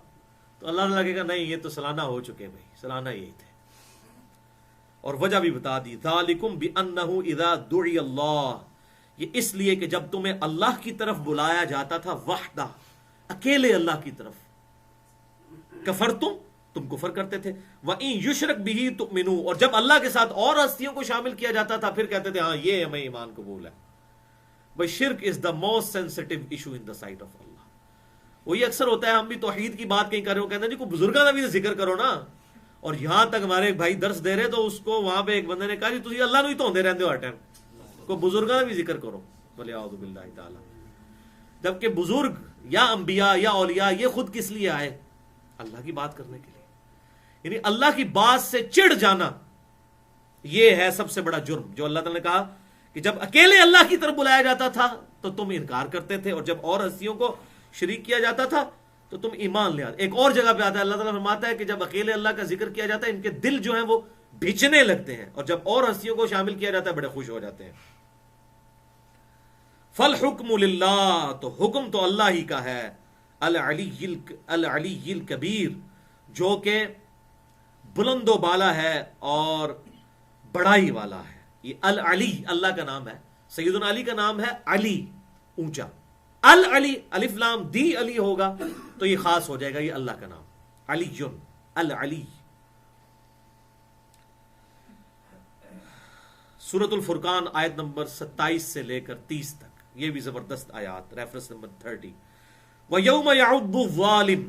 تو اللہ تعالیٰ کہے گا نہیں، یہ تو سالانہ ہو چکے بھائی، سالانہ یہی تھے۔ اور وجہ بھی بتا دی، ذالکم بانہ اذا دعی اللہ، یہ اس لیے کہ جب تمہیں اللہ کی طرف بلایا جاتا تھا وحدہ، اکیلے اللہ کی طرف، کفرتم، تم کفر کرتے تھے، وَإِن يُشْرَكْ بِهِ تُؤْمِنُوا، اور جب اللہ کے ساتھ اور ہستیوں کو شامل کیا جاتا تھا پھر کہتے تھے ہاں یہ ہمیں ایمان قبول ہے۔ بھائی شرک is the most sensitive issue in the sight of Allah. وہی اکثر ہوتا ہے، ہم بھی توحید کی بات کہیں کر رہے ہو، کہتے ہیں جی کوئی بزرگاں کا بھی ذکر کرو نا، اور یہاں تک ہمارے ایک بھائی درس دے رہے تو اس کو وہاں پہ ایک بندے نے کہا جی تسی اللہ نو ہی توندے رہندے ہو ہر ٹائم، کوئی بزرگاں کا بھی ذکر کرو، بولے اعوذ باللہ تعالی، جبکہ بزرگ یا انبیاء یا اولیاء یہ خود کس لیے آئے؟ اللہ کی بات کرنے کے لیے۔ یعنی اللہ کی بات سے چڑ جانا یہ ہے سب سے بڑا جرم، جو اللہ تعالیٰ نے کہا کہ جب اکیلے اللہ کی طرف بلایا جاتا تھا تو تم انکار کرتے تھے، اور جب اور ہستیوں کو شریک کیا جاتا تھا تو تم ایمان لے آتے۔ ایک اور جگہ پہ آتا ہے، اللہ تعالیٰ فرماتا ہے کہ جب اکیلے اللہ کا ذکر کیا جاتا ہے ان کے دل جو ہیں وہ بھیچنے لگتے ہیں، اور جب اور ہستیوں کو شامل کیا جاتا ہے بڑے خوش ہو جاتے ہیں۔ فالحکم للہ، تو حکم تو اللہ ہی کا ہے، العلی الکبیر، جو کہ بلند و بالا ہے اور بڑائی والا ہے۔ یہ العلی اللہ کا نام ہے، سیدنا علی کا نام ہے علی، اونچا، العلی الف لام دی علی ہوگا تو یہ خاص ہو جائے گا، یہ اللہ کا نام علی، العلی۔ سورۃ الفرقان آیت نمبر 27 سے لے کر 30 تک، یہ بھی زبردست آیات، ریفرنس نمبر 30۔ وَيَوْمَ يَعُضُّ الظَّالِمُ،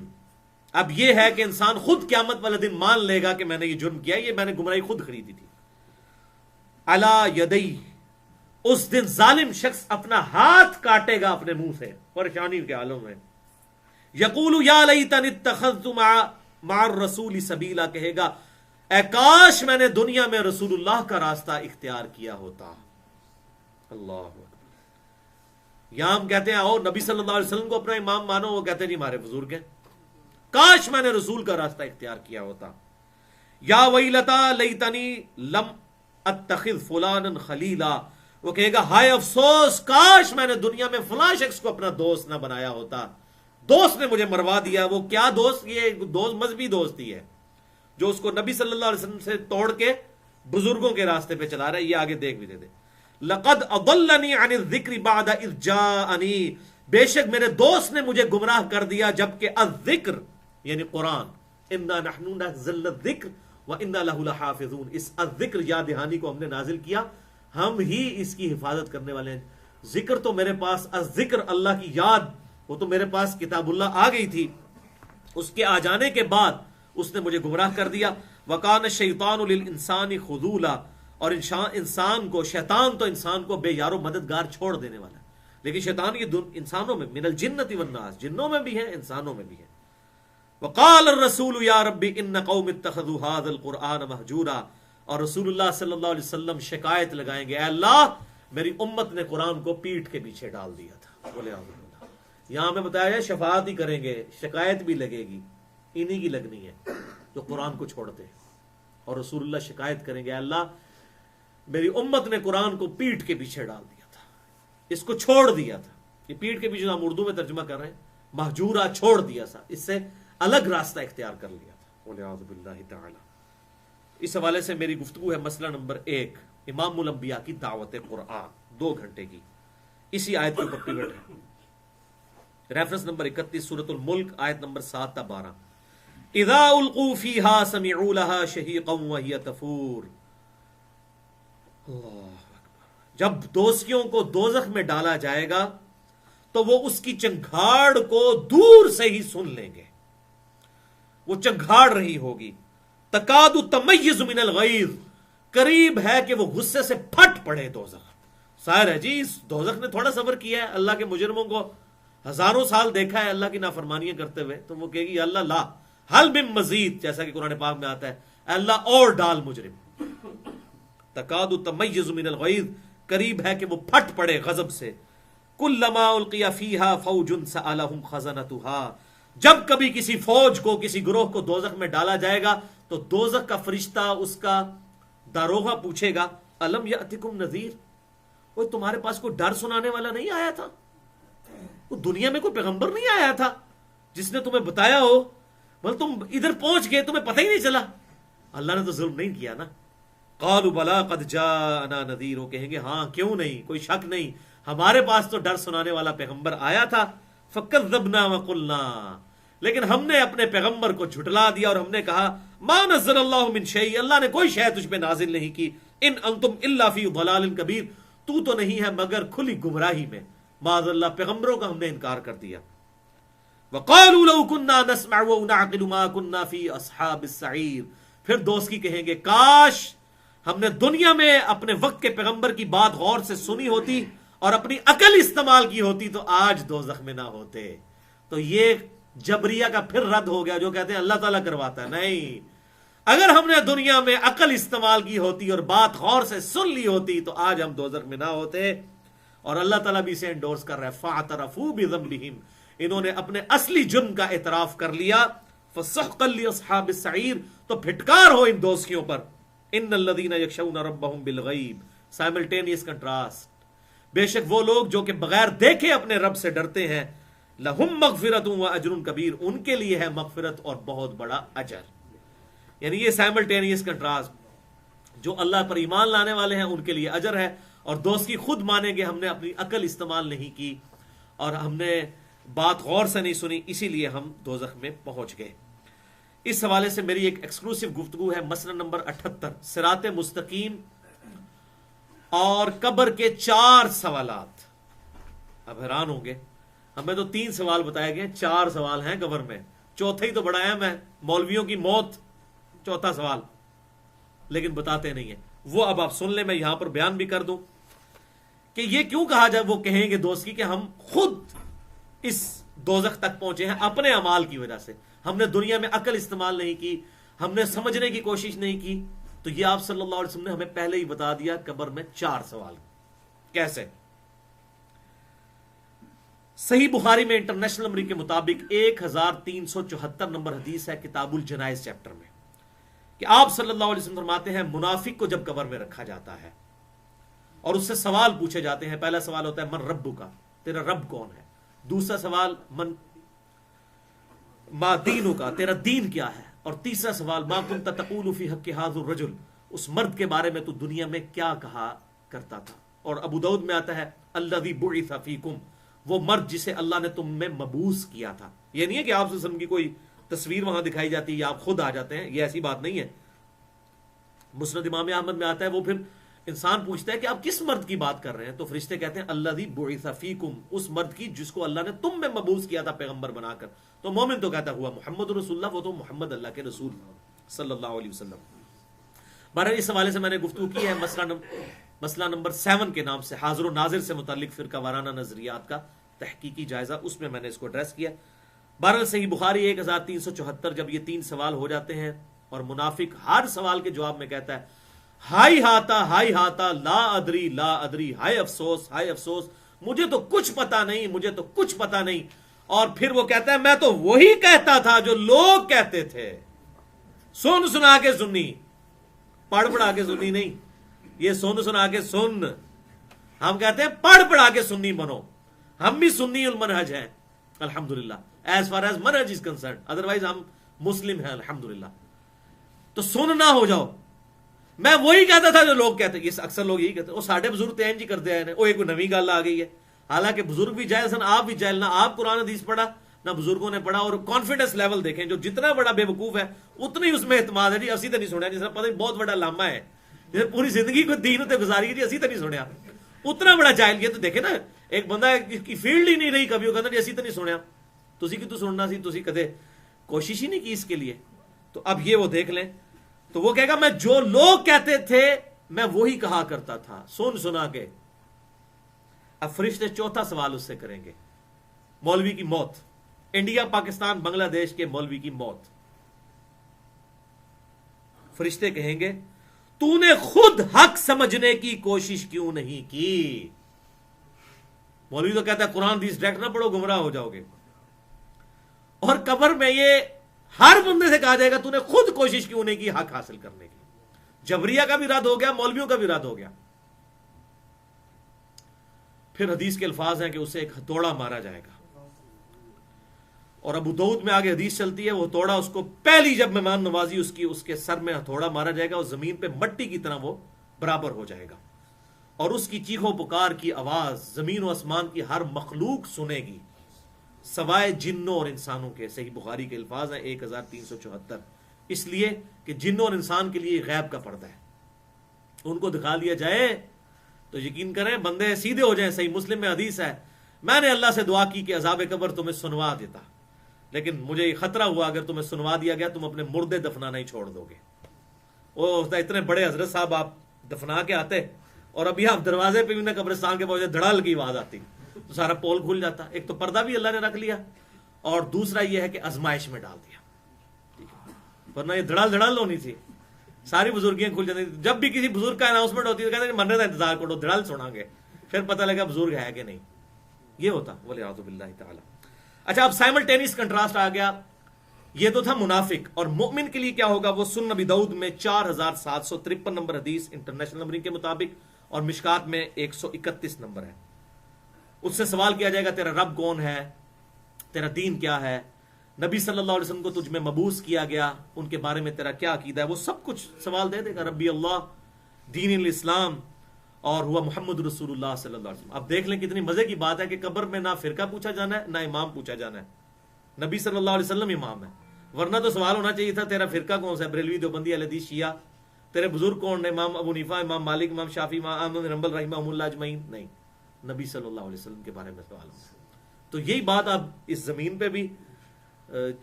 اب یہ ہے کہ انسان خود قیامت والے دن مان لے گا کہ میں نے یہ جرم کیا، یہ میں نے گمراہی خود خریدی تھی۔ عَلَى يَدَيْهِ، اس دن ظالم شخص اپنا ہاتھ کاٹے گا اپنے منہ سے پریشانی کے عالم میں۔ یقول یا لیتنی اتخذت مع الرسول سبیلا، کہے گا اے کاش میں نے دنیا میں رسول اللہ کا راستہ اختیار کیا ہوتا۔ اللہ اکبر۔ یہاں ہم کہتے ہیں اور نبی صلی اللہ علیہ وسلم کو اپنا امام مانو، وہ کہتے ہیں نہیں ہمارے بزرگ ہیں، کاش میں نے رسول کا راستہ اختیار کیا ہوتا۔ یا ویلتا لیتنی لم اتخذ فلانا خلیلا، وہ کہے گا ہائے افسوس، کاش میں نے دنیا میں فلاں شخص کو اپنا دوست نہ بنایا ہوتا، دوست نے مجھے مروا دیا۔ وہ کیا دوست؟ یہ دوست مذہبی دوستی ہے جو اس کو نبی صلی اللہ علیہ وسلم سے توڑ کے بزرگوں کے راستے پہ چلا رہا ہے۔ یہ آگے دیکھ بھی دے لقد اضلنی عن الذکر بعد اذ جاءنی، بے شک میرے دوست نے مجھے گمراہ کر دیا جبکہ الذکر یعنی قرآن، انا نحن نزلنا الذکر وانا له لحافظون، اس الذکر یاد دہانی کو ہم نے نازل کیا، ہم ہی اس کی حفاظت کرنے والے ہیں۔ ذکر تو میرے پاس، الذکر اللہ کی یاد، وہ تو میرے پاس کتاب اللہ آ گئی تھی، اس کے آ جانے کے بعد اس نے مجھے گمراہ کر دیا۔ وَقَانَ الشَّيْطَانُ لِلْإِنسَانِ خُذُولًا، اور انسان کو، شیطان تو انسان کو بے یار و مددگار چھوڑ دینے والا ہے، لیکن شیطان یہ انسانوں میں، من الجنۃ والناس، جنوں میں بھی ہیں انسانوں میں بھی ہیں۔ وقال الرسول یا ربی ان قوم اتخذوا هذا القرآن مہجورا، اور رسول اللہ صلی اللہ علیہ وسلم شکایت لگائیں گے، اے اللہ میری امت نے قرآن کو پیٹھ کے پیچھے ڈال دیا تھا۔ بولے اللہ، یہاں ہمیں بتایا ہے شفاعت ہی کریں گے، شکایت بھی لگے گی، انہی کی لگنی ہے جو قرآن کو چھوڑتے ہیں۔ اور رسول اللہ شکایت کریں گے، اے اللہ میری امت نے قرآن کو پیٹھ کے پیچھے ڈال دیا تھا، اس کو چھوڑ دیا تھا. یہ پیٹھ کے پیچھے ہم اردو میں ترجمہ کر رہے ہیں، مہجورہ چھوڑ دیا تھا، اس سے الگ راستہ اختیار کر لیا تھا. والعیاذ باللہ تعالی. اس حوالے سے میری گفتگو ہے مسئلہ نمبر 1، امام الانبیاء کی دعوت قرآن، 2 گھنٹے کی، اسی آیت کے اوپر پیوٹ ہے. ریفرنس نمبر 31 سورۃ الملک، آیت نمبر 7 تا 12. اذا القوا فیہا سمعوا لها شہیقا وہی تفور. اللہ اکبر. جب دوزخیوں کو دوزخ میں ڈالا جائے گا تو وہ اس کی چنگھاڑ کو دور سے ہی سن لیں گے، وہ چنگھاڑ رہی ہوگی. تکاد تمیز من الغیظ، قریب ہے کہ وہ غصے سے پھٹ پڑے دوزخ. ظاہر ہے جی اس دوزخ نے تھوڑا صبر کیا ہے، اللہ کے مجرموں کو ہزاروں سال دیکھا ہے اللہ کی نافرمانیاں کرتے ہوئے، تو وہ کہے گی اللہ لا حل من مزید، جیسا کہ قرآن پاک میں آتا ہے اللہ اور ڈال مجرم. تکاد تمیز من الغیظ، قریب ہے کہ وہ پھٹ پڑے غضب سے. کلما القی فیہا فوج سألہم خزنتہا، جب کبھی کسی فوج کو، کسی گروہ کو دوزخ میں ڈالا جائے گا تو دوزخ کا فرشتہ اس کا داروغہ پوچھے گا الم یأتکم نذیر، وہ تمہارے پاس کوئی ڈر سنانے والا نہیں آیا تھا؟ وہ دنیا میں کوئی پیغمبر نہیں آیا تھا جس نے تمہیں بتایا ہو؟ بل تم ادھر پہنچ گئے تمہیں پتہ ہی نہیں چلا. اللہ نے تو ظلم نہیں کیا نا. قالوا بلا قد جاءنا نذیر، وہ کہیں گے ہاں کیوں نہیں، کوئی شک نہیں، ہمارے پاس تو ڈر سنانے والا پیغمبر آیا تھا. فکذبنا وقلنا، لیکن ہم نے اپنے پیغمبر کو جھٹلا دیا اور ہم نے کہا ما نزل اللہ من شیء، اللہ نے کوئی شے تجھ پہ نازل نہیں کی. ان انتم الا فی ضلال کبیر، تو نہیں ہے مگر کھلی گمراہی میں. معاذ اللہ، پیغمبروں کا ہم نے انکار کر دیا. وقالوا لو كنا نسمع ونعقل ما كنا في اصحاب السعیر، پھر دوست کی کہیں گے کاش ہم نے دنیا میں اپنے وقت کے پیغمبر کی بات غور سے سنی ہوتی اور اپنی عقل استعمال کی ہوتی تو آج دوزخ میں نہ ہوتے. تو یہ جبریہ کا پھر رد ہو گیا جو کہتے ہیں اللہ تعالیٰ کرواتا ہے. نہیں، اگر ہم نے دنیا میں عقل استعمال کی ہوتی اور بات غور سے سن لی ہوتی تو آج ہم دوزخ میں نہ ہوتے. اور اللہ تعالیٰ بھی اسے انڈورس کر رہا ہے فَاعْتَرَفُوا بِذَنبِهِمْ، انہوں نے اپنے اصلی جرم کا اعتراف کر لیا. فَسُحْقًا لِأَصْحَابِ السَّعِيرِ، تو پھٹکار ہو ان دوزخیوں پر. ان الذین یخشون ربهم بالغیب، سائملٹینیس کنٹراسٹ، بے شک وہ لوگ جو کہ بغیر دیکھے اپنے رب سے ڈرتے ہیں. لہم مغفرۃ واجر کبیر، ان کے لیے ہے مغفرت اور بہت بڑا اجر. یعنی یہ سائملٹینیس کنٹراسٹ، جو اللہ پر ایمان لانے والے ہیں ان کے لیے اجر ہے، اور دوست کی خود مانیں گے ہم نے اپنی عقل استعمال نہیں کی اور ہم نے بات غور سے نہیں سنی، اسی لیے ہم دوزخ میں پہنچ گئے. اس حوالے سے میری ایک ایکسکلوسیو گفتگو ہے مسئلہ نمبر 78، صراط مستقیم اور قبر کے 4 سوالات. اب حیران ہوں گے، ہمیں تو 3 سوال بتائے گئے، 4 سوال ہیں قبر میں، چوتھا ہی تو بڑا اہم ہے، مولویوں کی موت چوتھا سوال، لیکن بتاتے نہیں ہیں. وہ اب آپ سن لیں، میں یہاں پر بیان بھی کر دوں کہ یہ کیوں کہا جائے. وہ کہیں گے دوست کی کہ ہم خود اس دوزخ تک پہنچے ہیں اپنے اعمال کی وجہ سے، ہم نے دنیا میں عقل استعمال نہیں کی، ہم نے سمجھنے کی کوشش نہیں کی. تو یہ آپ صلی اللہ علیہ وسلم نے ہمیں پہلے ہی بتا دیا قبر میں 4 سوال. کیسے؟ صحیح بخاری میں انٹرنیشنل نمبر کے مطابق 1374 نمبر حدیث ہے کتاب الجنائز چیپٹر میں، کہ آپ صلی اللہ علیہ وسلم فرماتے ہیں منافق کو جب قبر میں رکھا جاتا ہے اور اس سے سوال پوچھے جاتے ہیں، پہلا سوال ہوتا ہے من ربک، تیرا رب کون ہے. دوسرا سوال من ما دینک، تیرا دین کیا ہے. اور تیسرا سوال ما کنت تقول فی حق ھذا الرجل، اس مرد کے بارے میں تو دنیا میں کیا کہا کرتا تھا. اور ابو داؤد میں آتا ہے الذی بعث فیکم، وہ مرد جسے اللہ نے تم میں مبعوث کیا تھا. یہ نہیں ہے کہ آپ صلی اللہ علیہ وسلم کی کوئی تصویر وہاں دکھائی جاتی ہے یا آپ خود آ جاتے ہیں، یہ ایسی بات نہیں ہے. مسند امام احمد میں آتا ہے وہ پھر انسان پوچھتا ہے کہ آپ کس مرد کی بات کر رہے ہیں، تو فرشتے کہتے ہیں الذی بعث فیکم، اس مرد کی جس کو اللہ نے تم میں مبعوث کیا تھا پیغمبر بنا کر. تو مومن تو کہتا ہوا محمد رسول اللہ، وہ تو محمد اللہ کے رسول صلی اللہ علیہ وسلم. بہرحال اس حوالے سے میں نے گفتگو کی ہے مسئلہ نمبر 7 کے نام سے، حاضر و ناظر سے متعلق فرقہ وارانہ نظریات کا تحقیقی جائزہ، اس میں نے اس کو ایڈریس کیا. بہرحال صحیح بخاری 1374، جب یہ 3 سوال ہو جاتے ہیں اور منافق ہر سوال کے جواب میں کہتا ہے ہائی ہاتا لا ادری، ہائے افسوس ہائے افسوس، مجھے تو کچھ پتا نہیں، مجھے تو کچھ پتا نہیں. اور پھر وہ کہتا ہے میں تو وہی کہتا تھا جو لوگ کہتے تھے، سنا کے سنی، پڑھ پڑھا کے سنی نہیں. یہ سن سنا کے سن. ہم کہتے ہیں پڑھ پڑھا کے سنی بنو. ہم بھی سنی المنہج ہیں الحمدللہ ایز فار ایز منہج از کنسرن, ادروائز ہم مسلم ہیں الحمدللہ. تو سن نہ ہو جاؤ. میں وہی کہتا تھا جو لوگ کہتے ہیں, یہ اکثر لوگ یہی کہتے ہیں, وہ ساڈے بزرگ تین جی کرتے آئے ہیں, وہ ایک نئی گل آ گئی ہے. حالانکہ بزرگ بھی جاہل سن, آپ بھی جاہل. نہ آپ قرآن حدیث پڑھا نہ بزرگوں نے پڑھا. اور کانفیڈنس لیول دیکھیں, جو جتنا بڑا بے وقوف ہے اتنا ہی اس میں اعتماد ہے. جی اسی تو نہیں سنیا, جس نے پتہ نہیں بہت بڑا لامہ ہے, جس نے پوری زندگی کو دین تے گزاری ہے, جی اسی تو نہیں سنیا. اتنا بڑا جاہل. یہ تو دیکھیں نا, ایک بندہ کی فیلڈ ہی نہیں رہی کبھی, وہ کہتا جی اسی تو نہیں سنیا. تسی کی تو سننا سی, تسی کدے کوشش ہی نہیں کی اس کے لیے. تو اب یہ وہ دیکھ لیں. تو وہ کہے گا میں جو لوگ کہتے تھے میں وہی کہا کرتا تھا سن سنا کے. اب فرشتے چوتھا سوال اس سے کریں گے. مولوی کی موت, انڈیا پاکستان بنگلہ دیش کے مولوی کی موت. فرشتے کہیں گے تو نے خود حق سمجھنے کی کوشش کیوں نہیں کی. مولوی تو کہتا ہے قرآن حدیث ڈائریکٹ نہ پڑھو گمراہ ہو جاؤ گے. اور قبر میں یہ ہر بندے سے کہا جائے گا تو نے خود کوشش کیوں نہیں کی حق حاصل کرنے کی. جبریہ کا بھی رد ہو گیا, مولویوں کا بھی رد ہو گیا. پھر حدیث کے الفاظ ہیں کہ اسے ایک ہتھوڑا مارا جائے گا. اور ابو داؤد میں آگے حدیث چلتی ہے, وہ ہتھوڑا اس کو پہلی جب مہمان نوازی اس کے سر میں ہتھوڑا مارا جائے گا, اور زمین پہ مٹی کی طرح وہ برابر ہو جائے گا. اور اس کی چیخوں پکار کی آواز زمین و آسمان کی ہر مخلوق سنے گی سوائے جنوں اور انسانوں کے. صحیح بخاری کے الفاظ ہیں 1374. اس لیے کہ جنوں اور انسان کے لیے غیب کا پردہ ہے. ان کو دکھا دیا جائے تو یقین کریں بندے سیدھے ہو جائیں. صحیح مسلم میں حدیث ہے, میں نے اللہ سے دعا کی کہ عذاب قبر تمہیں سنوا دیتا, لیکن مجھے یہ خطرہ ہوا اگر تمہیں سنوا دیا گیا تم اپنے مردے دفنانا ہی چھوڑ دو گے. وہ ہوتا اتنے بڑے حضرت صاحب آپ دفنا کے آتے, اور ابھی آپ دروازے پہ بھی نہ قبرستان کے پہنچے دھڑال کی آواز آتی تو سارا پول کھل جاتا. ایک تو پردہ بھی اللہ نے رکھ لیا, اور دوسرا یہ ہے کہ آزمائش میں ڈال دیا, ورنہ یہ دھڑال ہونی تھی. ساری بزرگیاں کھل جاتی. جب بھی کسی بزرگ کا اناؤنسمنٹ ہوتی ہے کہتے ہیں مرنے کا انتظار کرو, دھڑال سنا گے, پھر پتہ لگا بزرگ ہے کہ نہیں. یہ ہوتا ولیعوذ باللہ تعالی. اچھا, اب سائملٹینیس کنٹراسٹ آ گیا. یہ تو تھا منافق. اور مومن کے لیے کیا ہوگا, وہ سنن نبی داؤد میں 4753 نمبر حدیث انٹرنیشنل نمبرنگ کے مطابق, اور مشکات میں 131 نمبر ہے. اس سے سوال کیا جائے گا تیرا رب کون ہے, تیرا دین کیا ہے, نبی صلی اللہ علیہ وسلم کو تجھ میں مبعوث کیا گیا, ان کے بارے میں تیرا کیا عقیدہ ہے. وہ سب کچھ سوال دے دے گا. ربی اللہ, دین الاسلام, اور ہوا محمد رسول اللہ صلی اللہ علیہ وسلم. اب دیکھ لیں کتنی مزے کی بات ہے کہ قبر میں نہ فرقہ پوچھا جانا ہے نہ امام پوچھا جانا ہے. نبی صلی اللہ علیہ وسلم امام ہے. ورنہ تو سوال ہونا چاہیے تھا تیرا فرقہ کون سا ہے, بریلوی, دیوبندی, اہل حدیث, شیعہ, تیرے بزرگ کون نے, امام ابو حنیفہ, امام مالک, امام شافعی, امام احمد بن حنبل رحمہ اللہ اجمعین. نہیں, نبی صلی اللہ علیہ وسلم کے بارے میں سوال ہے. تو یہی بات آپ اس زمین پہ بھی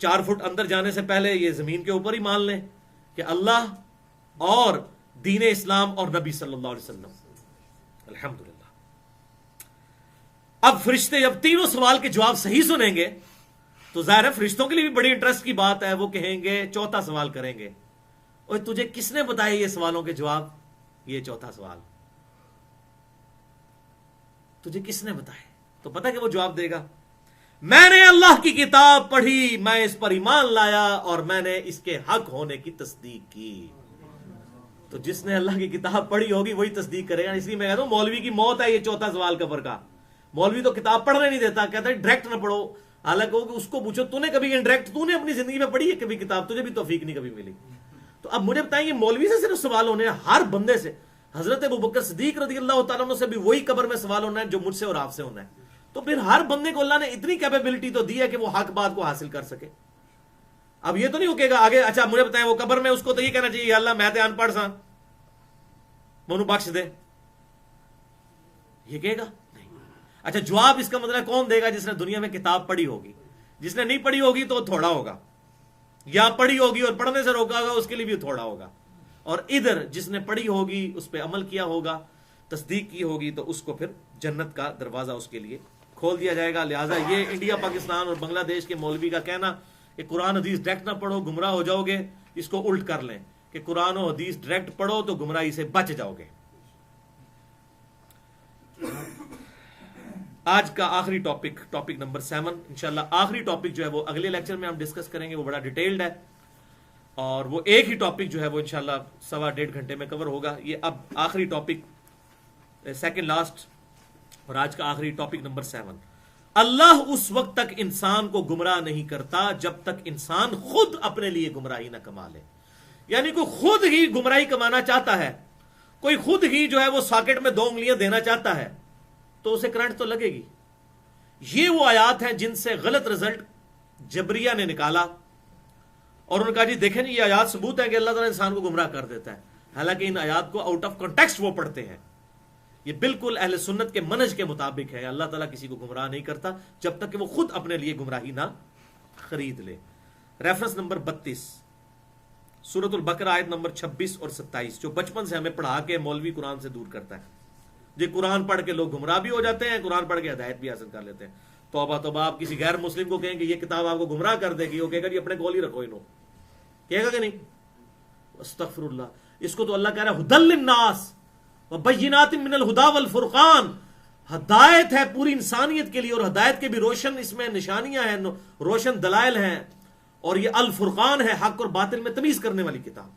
4 فٹ اندر جانے سے پہلے یہ زمین کے اوپر ہی مان لیں کہ اللہ اور دین اسلام اور نبی صلی اللہ علیہ وسلم. الحمدللہ. اب فرشتے جب تینوں سوال کے جواب صحیح سنیں گے تو ظاہر ہے فرشتوں کے لیے بھی بڑی انٹرسٹ کی بات ہے. وہ کہیں گے, چوتھا سوال کریں گے, اور تجھے کس نے بتائے یہ سوالوں کے جواب. یہ چوتھا سوال تجھے کس نے بتائے. تو پتہ کہ وہ جواب دے گا, میں نے اللہ کی کتاب پڑھی, میں اس پر ایمان لایا, اور میں نے اس کے حق ہونے کی تصدیق کی. تو جس نے اللہ کی کتاب پڑھی ہوگی وہی تصدیق کرے گا. اس لیے میں کہتا ہوں مولوی کی موت ہے یہ چوتھا سوال قبر کا. مولوی تو کتاب پڑھنے نہیں دیتا, کہتا ہے ڈائریکٹ نہ پڑھو. حالانکہ اس کو پوچھو تو نے کبھی انڈائریکٹ تو نے اپنی زندگی میں پڑھی ہے کبھی کتاب, تجھے بھی توفیق نہیں کبھی ملی. تو اب مجھے بتائیں یہ مولوی سے صرف سوال ہونے ہیں, ہر بندے سے. حضرت ابوبکر صدیق رضی اللہ تعالیٰ عنہ سے بھی وہی قبر میں سوال ہونا ہے جو مجھ سے اور آپ سے ہونا ہے. تو پھر ہر بندے کو اللہ نے اتنی کیپیبلٹی تو دی ہے کہ وہ حق بات کو حاصل کر سکے. اب یہ تو نہیں ہوگے گا آگے, اچھا مجھے بتائیں وہ قبر میں اس کو تو یہ کہنا چاہیے یا اللہ میں تے ان پڑھ سا مونو بخش دے, یہ کہے گا نہیں. اچھا جواب اس کا مطلب کون دے گا, جس نے دنیا میں کتاب پڑھی ہوگی. جس نے نہیں پڑھی ہوگی تو تھوڑا ہوگا, یا پڑھی ہوگی اور پڑھنے سے روکا ہوگا اس کے لیے بھی تھوڑا ہوگا. اور ادھر جس نے پڑھی ہوگی, اس پہ عمل کیا ہوگا, تصدیق کی ہوگی, تو اس کو پھر جنت کا دروازہ اس کے لیے کھول دیا جائے گا. لہٰذا یہ انڈیا پاکستان اور بنگلہ دیش کے مولوی کا کہنا کہ قرآن حدیث ڈائریکٹ نہ پڑھو گمراہ ہو جاؤ گے, اس کو الٹ کر لیں کہ قرآن و حدیث ڈائریکٹ پڑھو تو گمراہی سے بچ جاؤ گے. آج کا آخری ٹاپک نمبر 7, انشاءاللہ آخری ٹاپک جو ہے وہ اگلے لیکچر میں ہم ڈسکس کریں گے, وہ بڑا ڈیٹیلڈ ہے. اور وہ ایک ہی ٹاپک جو ہے وہ انشاءاللہ 1.5 گھنٹے میں کور ہوگا. یہ اب آخری ٹاپک سیکنڈ لاسٹ اور آج کا آخری ٹاپک نمبر 7. اللہ اس وقت تک انسان کو گمراہ نہیں کرتا جب تک انسان خود اپنے لیے گمراہی نہ کما لے. یعنی کوئی خود ہی گمراہی کمانا چاہتا ہے, کوئی خود ہی جو ہے وہ ساکٹ میں 2 انگلیاں دینا چاہتا ہے, تو اسے کرنٹ تو لگے گی. یہ وہ آیات ہیں جن سے غلط رزلٹ جبریہ نے نکالا اور انہوں نے کہا جی دیکھیں یہ آیات ثبوت ہے کہ اللہ تعالیٰ انسان کو گمراہ کر دیتا ہے. حالانکہ ان آیات کو آؤٹ آف کنٹیکسٹ وہ پڑھتے ہیں. یہ بالکل اہل سنت کے منہج کے مطابق ہے. اللہ تعالیٰ کسی کو گمراہ نہیں کرتا جب تک کہ وہ خود اپنے لیے گمراہی نہ خرید لے. ریفرنس نمبر 32 سورۃ البقرہ آیت نمبر 26 اور 27, جو بچپن سے ہمیں پڑھا کے مولوی قرآن سے دور کرتا ہے. جی قرآن پڑھ کے لوگ گمراہ بھی ہو جاتے ہیں, قرآن پڑھ کے ہدایت بھی حاصل کر لیتے ہیں. توبہ توبہ, آپ کسی غیر مسلم کو کہیں کہ یہ کتاب آپ کو گمراہ کر دے گی, وہ کہے گا جی اپنے گول ہی رکھو انہوں, کہے گا کہ نہیں؟ استغفر اللہ. اس کو تو اللہ کہہ رہا ہے ہدی للناس وبینات من الہدی والفرقان, ہدایت ہے پوری انسانیت کے لیے, اور ہدایت کے بھی روشن اس میں نشانیاں ہیں, روشن دلائل ہیں, اور یہ الفرقان ہے حق اور باطل میں تمیز کرنے والی کتاب.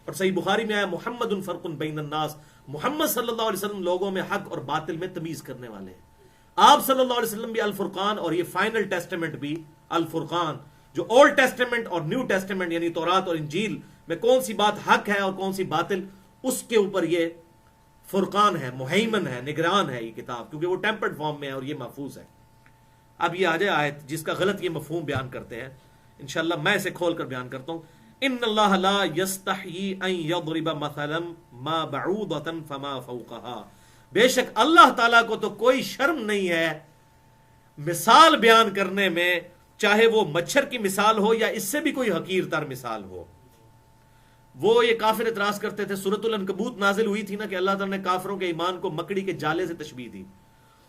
اور صحیح بخاری میں آیا محمد فرق بین الناس, محمد صلی اللہ علیہ وسلم لوگوں میں حق اور باطل میں تمیز کرنے والے ہیں. آپ صلی اللہ علیہ وسلم بھی الفرقان, اور یہ فائنل ٹیسٹمنٹ بھی الفرقان, جو اولڈ ٹیسٹمنٹ اور نیو ٹیسٹمنٹ یعنی تورات اور انجیل میں کون سی بات حق ہے اور کون سی باطل, اس کے اوپر یہ فرقان ہے, مہیمن ہے, نگران ہے یہ کتاب, کیونکہ وہ ٹیمپرڈ فارم میں ہے اور یہ محفوظ ہے. اب یہ آ جائے آیت جس کا غلط یہ مفہوم بیان کرتے ہیں, انشاءاللہ میں اسے کھول کر بیان کرتا ہوں. ان اللہ لا یستحیی ان یضرب مثلا ما بعوضۃ فما فوقها, بے شک اللہ تعالیٰ کو تو کوئی شرم نہیں ہے مثال بیان کرنے میں, چاہے وہ مچھر کی مثال ہو یا اس سے بھی کوئی حقیر تر مثال ہو. وہ یہ کافر اعتراض کرتے تھے, سورۃ العنکبوت نازل ہوئی تھی نا کہ اللہ تعالیٰ نے کافروں کے ایمان کو مکڑی کے جالے سے تشبیہ دی,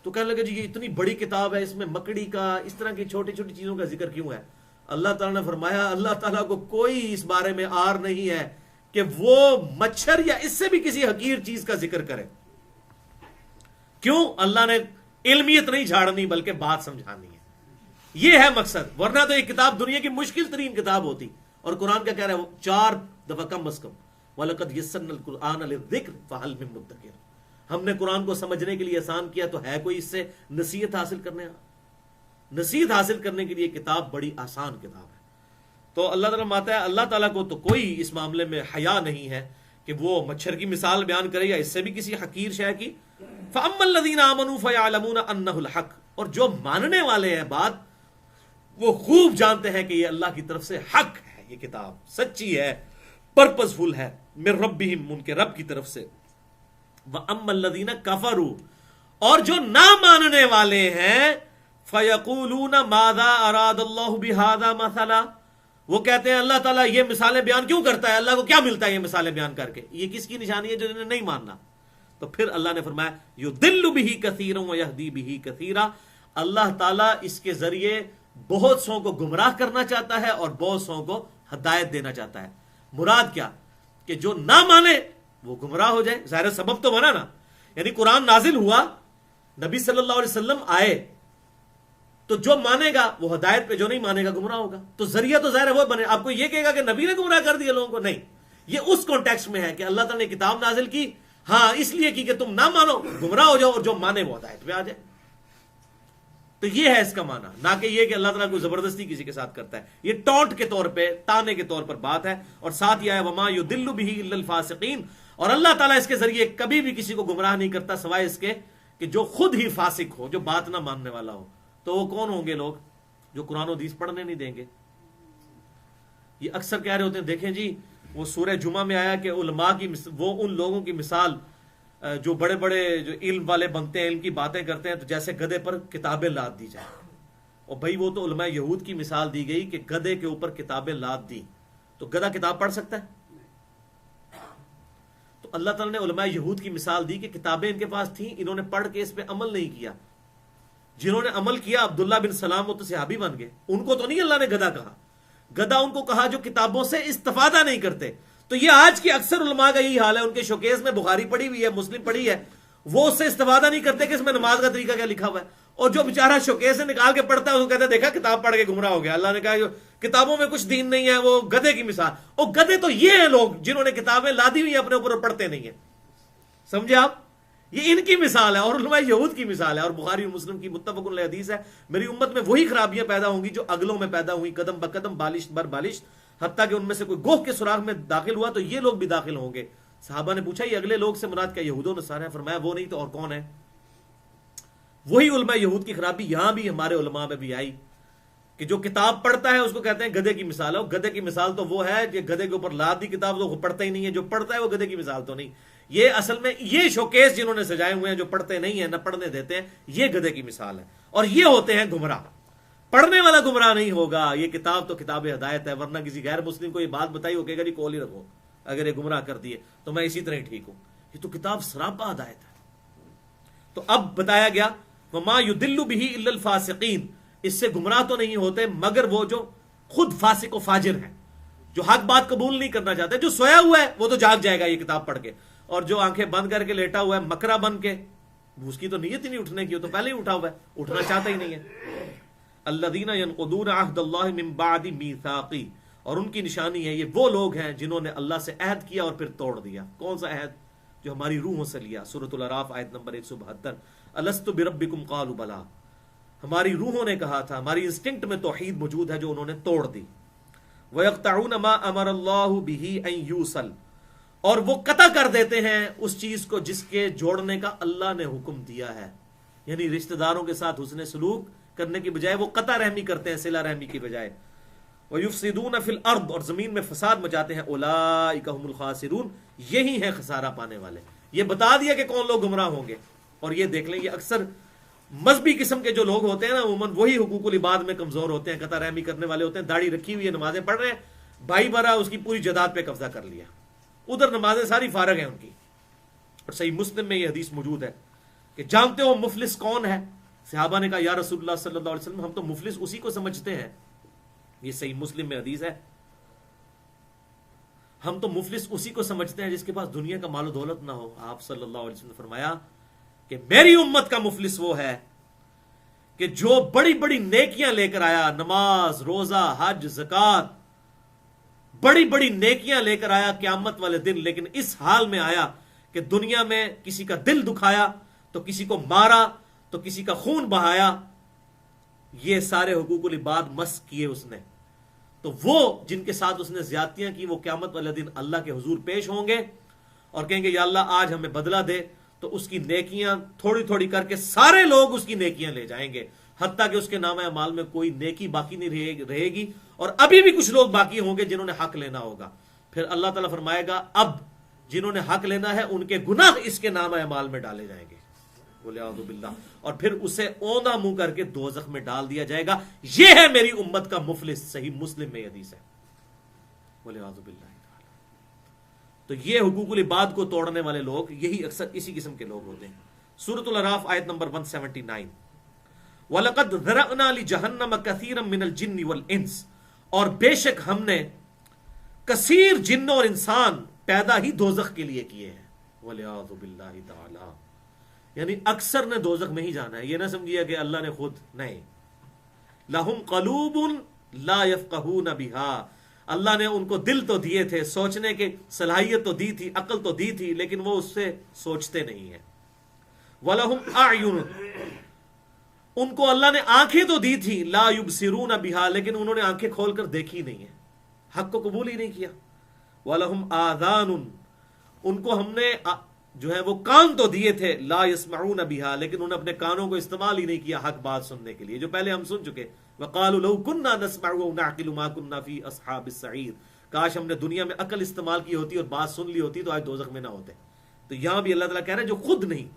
تو کہنے لگے جی یہ اتنی بڑی کتاب ہے, اس میں مکڑی کا اس طرح کی چھوٹی چھوٹی چیزوں کا ذکر کیوں ہے؟ اللہ تعالیٰ نے فرمایا اللہ تعالیٰ کو کوئی اس بارے میں آر نہیں ہے کہ وہ مچھر یا اس سے بھی کسی حقیر چیز کا ذکر کرے. کیوں؟ اللہ نے علمیت نہیں جھاڑنی بلکہ بات سمجھانی ہے, یہ ہے مقصد. ورنہ تو یہ کتاب دنیا کی مشکل ترین کتاب ہوتی, اور قرآن کیا کہہ رہا ہے, وہ 4 دفعہ کم از کم وَلَقَدْ يَسَّرْنَا الْقُرْآنَ لِلذِّكْرِ فَهَلْ مِن مُدَّكِرٍ, ہم نے قرآن کو سمجھنے کے لیے آسان کیا, تو ہے کوئی اس سے نصیحت حاصل کرنے نصیحت حاصل کرنے کے لیے کتاب بڑی آسان کتاب ہے. تو اللہ تعالیٰ ماتا ہے اللہ تعالیٰ کو تو کوئی اس معاملے میں حیا نہیں ہے کہ وہ مچھر کی مثال بیان کرے یا اس سے بھی کسی حقیر شے کی. فَأَمَّا الَّذِينَ آمَنُوا فَيَعْلَمُونَ أَنَّهُ الْحَقُّ, اور جو ماننے والے ہیں بات وہ خوب جانتے ہیں کہ یہ اللہ کی طرف سے حق ہے, یہ کتاب سچی ہے, پرپز فل ہے, من ربہم, ان کے رب کی طرف سے. وَأَمَّا الَّذِينَ كَفَرُوا, اور جو نہ ماننے والے ہیں, فَيَقُولُونَ مَاذَا أَرَادَ اللَّهُ بِهَذَا مَثَلًا, وہ کہتے ہیں اللہ تعالیٰ یہ مثالیں بیان کیوں کرتا ہے, اللہ کو کیا ملتا ہے یہ مثالیں بیان کر کے, یہ کس کی نشانی ہے جو انہیں نہیں ماننا. تو پھر اللہ نے فرمایا یضل بہ کثیرا ویہدی بہ کثیرا, اللہ تعالیٰ اس کے ذریعے بہت سو کو گمراہ کرنا چاہتا ہے اور بہت سو کو ہدایت دینا چاہتا ہے. مراد کیا کہ جو نہ مانے وہ گمراہ ہو جائے, ظاہر سبب تو بنا نا, یعنی قرآن نازل ہوا, نبی صلی اللہ علیہ وسلم آئے, تو جو مانے گا وہ ہدایت پہ, جو نہیں مانے گا گمراہ ہوگا. تو ذریعہ تو ظاہر ہے وہ بنے. آپ کو یہ کہے گا کہ نبی نے گمراہ کر دیا لوگوں کو, نہیں, یہ اس کانٹیکسٹ میں ہے کہ اللہ تعالیٰ نے کتاب نازل کی, ہاں اس لیے کی کہ تم نہ مانو گمراہ ہو جاؤ, اور جو مانے وہ ہدایت پہ آ جائے. تو یہ ہے اس کا معنی, نہ کہ یہ کہ اللہ تعالیٰ کو زبردستی کسی کے ساتھ کرتا ہے. یہ ٹونٹ کے طور پہ, تانے کے طور پر بات ہے. اور ساتھ یہ ہے وما یضل بہ الا الفاسقین, اور اللہ تعالیٰ اس کے ذریعے کبھی بھی کسی کو گمراہ نہیں کرتا سوائے اس کے کہ جو خود ہی فاسق ہو, جو بات نہ ماننے والا ہو. تو وہ کون ہوں گے لوگ جو قرآن و حدیث پڑھنے نہیں دیں گے. یہ اکثر کہہ رہے ہوتے ہیں دیکھیں جی وہ سورہ جمعہ میں آیا کہ علماء کی وہ ان لوگوں کی مثال جو بڑے بڑے جو علم والے بنتے ہیں, علم کی باتیں کرتے ہیں, تو جیسے گدھے پر کتابیں لاد دی جائیں. اور بھائی وہ تو علماء یہود کی مثال دی گئی کہ گدھے کے اوپر کتابیں لاد دی, تو گدھا کتاب پڑھ سکتا ہے؟ تو اللہ تعالیٰ نے علماء یہود کی مثال دی کہ کتابیں ان کے پاس تھیں, انہوں نے پڑھ کے اس پہ عمل نہیں کیا. جنہوں نے عمل کیا عبداللہ بن سلام وہ تو صحابی بن گئے, ان کو تو نہیں اللہ نے گدھا کہا. گدھا ان کو کہا جو کتابوں سے استفادہ نہیں کرتے. تو یہ آج کی اکثر علماء کا یہی حال ہے, ان کے شوکیس میں بخاری پڑھی ہوئی ہے, مسلم پڑھی ہے, وہ اس سے استفادہ نہیں کرتے کہ اس میں نماز کا طریقہ کیا لکھا ہوا ہے. اور جو بیچارہ شوکیس سے نکال کے پڑھتا ہے اس کو کہتے ہیں دیکھا کتاب پڑھ کے گمراہ ہو گیا. اللہ نے کہا جو کتابوں میں کچھ دین نہیں ہے وہ گدھے کی مثال. اور گدھے تو یہ ہیں لوگ جنہوں نے کتابیں لادی ہوئی اپنے اوپر پڑھتے نہیں ہیں. سمجھے آپ؟ یہ ان کی مثال ہے اور علماء یہود کی مثال ہے. اور بخاری و مسلم کی متفق علیہ حدیث ہے میری امت میں وہی خرابیاں پیدا ہوں گی جو اگلوں میں پیدا ہوئی قدم بقدم بالش بر بالش, حتیٰ کہ ان میں سے کوئی گوہ کے سراغ میں داخل ہوا تو یہ لوگ بھی داخل ہوں گے. صحابہ نے پوچھا یہ اگلے لوگ سے مراد کیا یہود و نصارہ ہیں؟ فرمایا وہ نہیں تو اور کون ہے؟ وہی علماء یہود کی خرابی یہاں بھی ہمارے علماء میں بھی آئی کہ جو کتاب پڑھتا ہے اس کو کہتے ہیں گدھے کی مثال ہے. گدھے کی مثال تو وہ ہے کہ گدھے کے اوپر لاد دی کتاب تو وہ پڑھتا ہی نہیں ہے, جو پڑھتا ہے وہ گدھے کی مثال تو نہیں. یہ اصل میں یہ شوکیس جنہوں نے سجائے ہوئے ہیں جو پڑھتے نہیں ہیں نہ پڑھنے دیتے ہیں, یہ گدھے کی مثال ہے. اور یہ ہوتے ہیں گمراہ. پڑھنے والا گمراہ نہیں ہوگا. یہ کتاب تو کتاب ہدایت ہے, ورنہ کسی غیر مسلم کو یہ بات بتائی ہو کہ گا جی کول ہی رکھو, اگر یہ گمراہ کر دیے تو میں اسی طرح ہی ٹھیک ہوں. یہ تو کتاب سراپا ہدایت ہے. تو اب بتایا گیا وَمَا يُدِلُّ بِهِ إِلَّا الْفَاسِقِينَ, اس سے گمراہ تو نہیں ہوتے مگر وہ جو خود فاسق و فاجر ہیں, جو حق بات قبول نہیں کرنا چاہتے. جو سویا ہوا ہے وہ تو جاگ جائے گا یہ کتاب پڑھ کے, اور جو آنکھیں بند کر کے لیٹا ہوا ہے مکرا بن کے, اس کی تو نیت ہی نہیں اٹھنے کی, وہ تو پہلے ہی اٹھا ہوا ہے, اٹھنا چاہتا ہی نہیں ہے. الذین ينقضون عہد اللہ من بعد میثاقہ, اور ان کی نشانی ہے یہ وہ لوگ ہیں جنہوں نے اللہ سے عہد کیا اور پھر توڑ دیا. کون سا عہد؟ جو ہماری روحوں سے لیا. سورۃ الاعراف آیت نمبر 172, الست بربکم قالوا بلا, ہماری روحوں نے کہا تھا, ہماری انسٹنکٹ میں توحید موجود ہے جو انہوں نے توڑ دی. وَيَقْطَعُونَ مَا أَمَرَ اللَّهُ بِهِ أَن يُوصَلَ, اور وہ قطع کر دیتے ہیں اس چیز کو جس کے جوڑنے کا اللہ نے حکم دیا ہے. یعنی رشتہ داروں کے ساتھ حسن سلوک کرنے کی بجائے وہ قطع رحمی کرتے ہیں صلہ رحمی کی بجائے. وَيُفْسِدُونَ فِي الْأَرْضِ, اور زمین میں فساد مچاتے ہیں. أُولَٰئِكَ هُمُ الْخَاسِرُونَ, یہی ہیں خسارہ پانے والے. یہ بتا دیا کہ کون لوگ گمراہ ہوں گے. اور یہ دیکھ لیں یہ اکثر مذہبی قسم کے جو لوگ ہوتے ہیں نا عموماً وہی حقوق العباد میں کمزور ہوتے ہیں, قطع رحمی کرنے والے ہوتے ہیں. داڑھی رکھی ہوئی ہے, نمازیں پڑھ رہے ہیں, بھائی برا اس کی پوری جائیداد پہ قبضہ کر لیا, ادھر نمازیں ساری فارغ ہیں ان کی. اور صحیح مسلم میں یہ حدیث موجود ہے کہ جانتے ہو مفلس کون ہے؟ صحابہ نے کہا یا رسول اللہ صلی اللہ علیہ وسلم ہم تو مفلس اسی کو سمجھتے ہیں. یہ صحیح مسلم میں حدیث ہے, ہم تو مفلس اسی کو سمجھتے ہیں جس کے پاس دنیا کا مال و دولت نہ ہو. آپ صلی اللہ علیہ وسلم نے فرمایا کہ میری امت کا مفلس وہ ہے کہ جو بڑی بڑی نیکیاں لے کر آیا, نماز روزہ حج زکوٰۃ, بڑی بڑی نیکیاں لے کر آیا قیامت والے دن, لیکن اس حال میں آیا کہ دنیا میں کسی کا دل دکھایا, تو کسی کو مارا, تو کسی کا خون بہایا, یہ سارے حقوق العباد مس کیے اس نے. تو وہ جن کے ساتھ اس نے زیادتیاں کی وہ قیامت والے دن اللہ کے حضور پیش ہوں گے اور کہیں گے یا اللہ آج ہمیں بدلہ دے. تو اس کی نیکیاں تھوڑی تھوڑی کر کے سارے لوگ اس کی نیکیاں لے جائیں گے, حتیٰ کہ اس کے نامہ اعمال میں کوئی نیکی باقی نہیں رہے گی. اور ابھی بھی کچھ لوگ باقی ہوں گے جنہوں نے حق لینا ہوگا. پھر اللہ تعالیٰ فرمائے گا اب جنہوں نے حق لینا ہے ان کے گناہ اس کے نامہ اعمال میں ڈالے جائیں گے. بولے اعوذ باللہ, اور پھر اسے اوندھا منہ کر کے دوزخ میں ڈال دیا جائے گا. یہ ہے میری امت کا مفلس. صحیح مسلم میں حدیث ہے. بولے اعوذ باللہ. تو یہ حقوق العباد کو توڑنے والے لوگ یہی اکثر اسی قسم کے لوگ ہوتے ہیں. سورۃ الاعراف آیت نمبر 179, وَلَقَدْ ذَرَأْنَا لِجَهَنَّمَ كَثِيرًا مِنَ الْجِنِّ وَالْإِنسِ, اور بے شک ہم نے کثیر جن اور انسان پیدا ہی دوزخ کے لیے کیے ہیں. وَلِعَاذُ بِاللَّهِ تَعَالَى, یعنی اکثر نے دوزخ میں ہی جانا ہے. یہ نہ سمجھیے کہ اللہ نے خود نہیں. لَهُمْ قَلُوبٌ لَا يَفْقَهُونَ بِهَا, اللہ نے ان کو دل تو دیے تھے, سوچنے کی صلاحیت تو دی تھی, عقل تو دی تھی, لیکن وہ اس سے سوچتے نہیں ہیں. وَلَهُمْ أَعْيُنٌ, ان کو اللہ نے آنکھیں تو دی تھی, لَا يُبْصِرُونَ بِهَا, لیکن انہوں نے آنکھیں کھول کر دیکھی نہیں ہیں, حق کو قبول ہی نہیں کیا. وَلَهُمْ آذَانٌ, ان کو ہم نے جو ہے وہ کان تو دیے تھے, لا يسمعون بها, لیکن انہوں نے اپنے کانوں کو استعمال ہی نہیں کیا حق بات سننے کے لیے, جو پہلے ہم سن چکے. وقالوا لو كنا نسمع ونعقل ما كنا في اصحاب السعير, کاش ہم نے دنیا میں عقل استعمال کی ہوتی اور بات سن لی ہوتی تو آج دوزخ میں نہ ہوتے. تو یہاں بھی اللہ تعالیٰ کہہ رہے ہیں جو خود نہیں.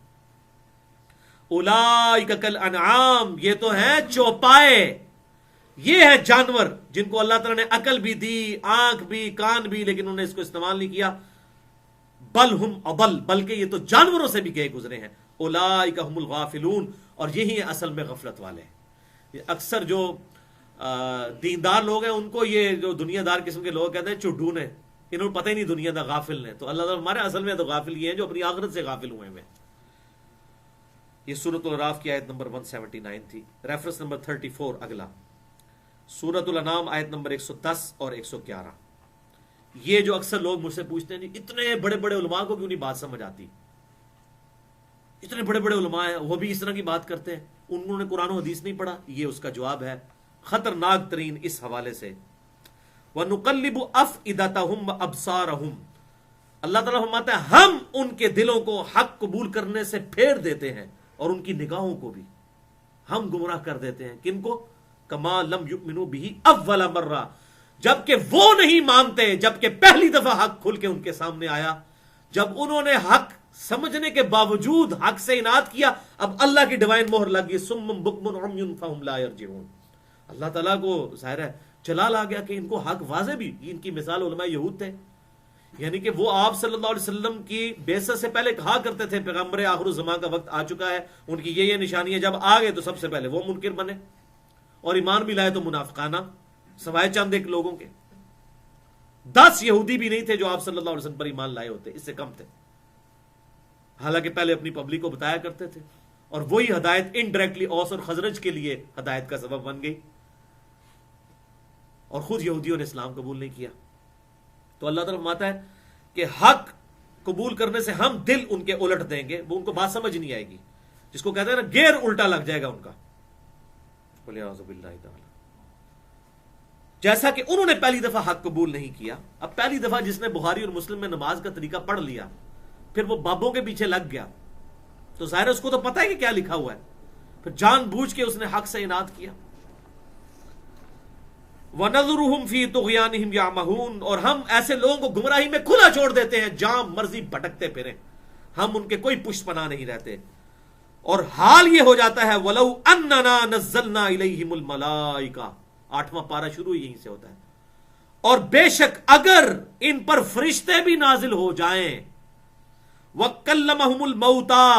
اولئک کالانعام, یہ تو ہیں چوپائے, یہ ہے جانور جن کو اللہ تعالیٰ نے عقل بھی دی, آنکھ بھی, کان بھی, لیکن انہوں نے اس کو استعمال نہیں کیا. بل ہم اضل, بلکہ یہ تو جانوروں سے بھی گئے گزرے ہیں. اولئک هم الغافلون, اور یہی ہیں اصل میں غفلت والے. اکثر جو دیندار لوگ ہیں ان کو یہ جو دنیا دار قسم کے لوگ کہتے ہیں چڈو نے, انہوں نے پتہ ہی نہیں دنیا دا, غافل نے. تو اللہ تعالیٰ ہمارے اصل میں تو غافل یہ ہیں جو اپنی آخرت سے غافل ہوئے ہیں. یہ سورۃ الاعراف کی آیت نمبر 179 تھی. ریفرنس نمبر 34 اگلا سورۃ الانعام آیت نمبر 110 اور 111. یہ جو اکثر لوگ مجھ سے پوچھتے ہیں جی اتنے بڑے بڑے علماء کو کیوں نہیں بات سمجھ آتی؟ اتنے بڑے بڑے علماء ہیں وہ بھی اس طرح کی بات کرتے ہیں، انہوں نے قرآن و حدیث نہیں پڑھا. یہ اس کا جواب ہے خطرناک ترین اس حوالے سے. وَنُقَلِّبُ أَفْئِدَتَهُمْ وَأَبْصَارَهُمْ، اللہ تعالیٰ فرماتا ہے ہم ان کے دلوں کو حق قبول کرنے سے پھیر دیتے ہیں اور ان کی نگاہوں کو بھی ہم گمراہ کر دیتے ہیں. کن کو؟ کما لم یؤمنوا به اول مرہ، جبکہ وہ نہیں مانتے جبکہ پہلی دفعہ حق کھل کے ان کے سامنے آیا. جب انہوں نے حق سمجھنے کے باوجود حق سے اناد کیا، اب اللہ کی ڈیوائن مہر لگ گئی، سم بکم عمی فہم لا یرجعون. اللہ تعالیٰ کو ظاہر ہے جلال آ گیا کہ ان کو حق واضح بھی. ان کی مثال علماء یہود تھے، یعنی کہ وہ آپ صلی اللہ علیہ وسلم کی بعثت سے پہلے کہا کرتے تھے پیغمبر آخر الزمان کا وقت آ چکا ہے، ان کی یہ نشانی ہے. جب آ گئے تو سب سے پہلے وہ منکر بنے اور ایمان بھی لائے تو منافقانہ، سوائے چند ایک لوگوں کے. 10 یہودی بھی نہیں تھے جو آپ صلی اللہ علیہ وسلم پر ایمان لائے ہوتے، اس سے کم تھے. حالانکہ پہلے اپنی پبلک کو بتایا کرتے تھے، اور وہی ہدایت انڈائریکٹلی اوس اور خزرج کے لیے ہدایت کا سبب بن گئی، اور خود یہودیوں نے اسلام قبول نہیں کیا. تو اللہ تعالیٰ فرماتا ہے کہ حق قبول کرنے سے ہم دل ان کے الٹ دیں گے، وہ ان کو بات سمجھ نہیں آئے گی، جس کو کہتے ہیں نا گیئر الٹا لگ جائے گا ان کا. وَلِعِیَاذُ بِاللَّهِ تَعَالَى. جیسا کہ انہوں نے پہلی دفعہ حق قبول نہیں کیا. اب پہلی دفعہ جس نے بخاری اور مسلم میں نماز کا طریقہ پڑھ لیا، پھر وہ بابوں کے پیچھے لگ گیا، تو ظاہر اس کو تو پتہ ہے کہ کیا لکھا ہوا ہے، پھر جان بوجھ کے اس نے حق سے اناد کیا. وَنَذُرُهُمْ فِي طُغْيَانِهِمْ يَعْمَهُونَ، اور ہم ایسے لوگوں کو گمراہی میں کھلا چھوڑ دیتے ہیں، جہاں مرضی بھٹکتے پھریں، ہم ان کے کوئی پشت پناہ نہیں رہتے. اور حال یہ ہو جاتا ہے وَلَوْ أَنَّنَا نَزَّلْنَا إِلَيْهِمُ الْمَلَائِكَةَ، 8واں پارہ شروع یہیں سے ہوتا ہے. اور بے شک اگر ان پر فرشتے بھی نازل ہو جائیں، وَكَلَّمَهُمُ الْمَوْتَى،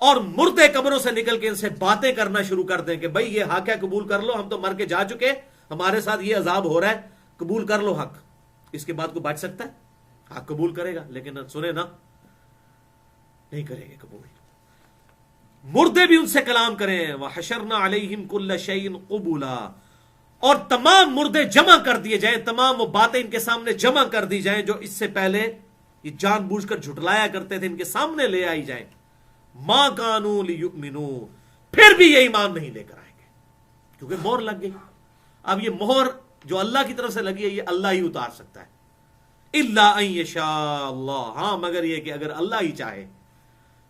اور مردے قبروں سے نکل کے ان سے باتیں کرنا شروع کر دیں کہ بھئی یہ حق ہے قبول کر لو، ہم تو مر کے جا چکے، ہمارے ساتھ یہ عذاب ہو رہا ہے، قبول کر لو حق. اس کے بعد کو بچ سکتا ہے؟ حق قبول کرے گا، لیکن سنے نا نہیں کریں گے قبول. مردے بھی ان سے کلام کریں. وَحَشَرْنَا عَلَيْهِمْ كُلَّ شَيْءٍ قُبُولًا، اور تمام مردے جمع کر دیے جائیں، تمام وہ باتیں ان کے سامنے جمع کر دی جائیں جو اس سے پہلے یہ جان بوجھ کر جھٹلایا کرتے تھے، ان کے سامنے لے آئی جائیں. مَا كَانُوا لِيُؤْمِنُوا، پھر بھی یہ ایمان نہیں لے کر آئیں گے، کیونکہ مہر لگ گئی. اب یہ مہر جو اللہ کی طرف سے لگی ہے یہ اللہ ہی اتار سکتا ہے. الا ان یشاء اللہ، ہاں مگر یہ کہ اگر اللہ ہی چاہے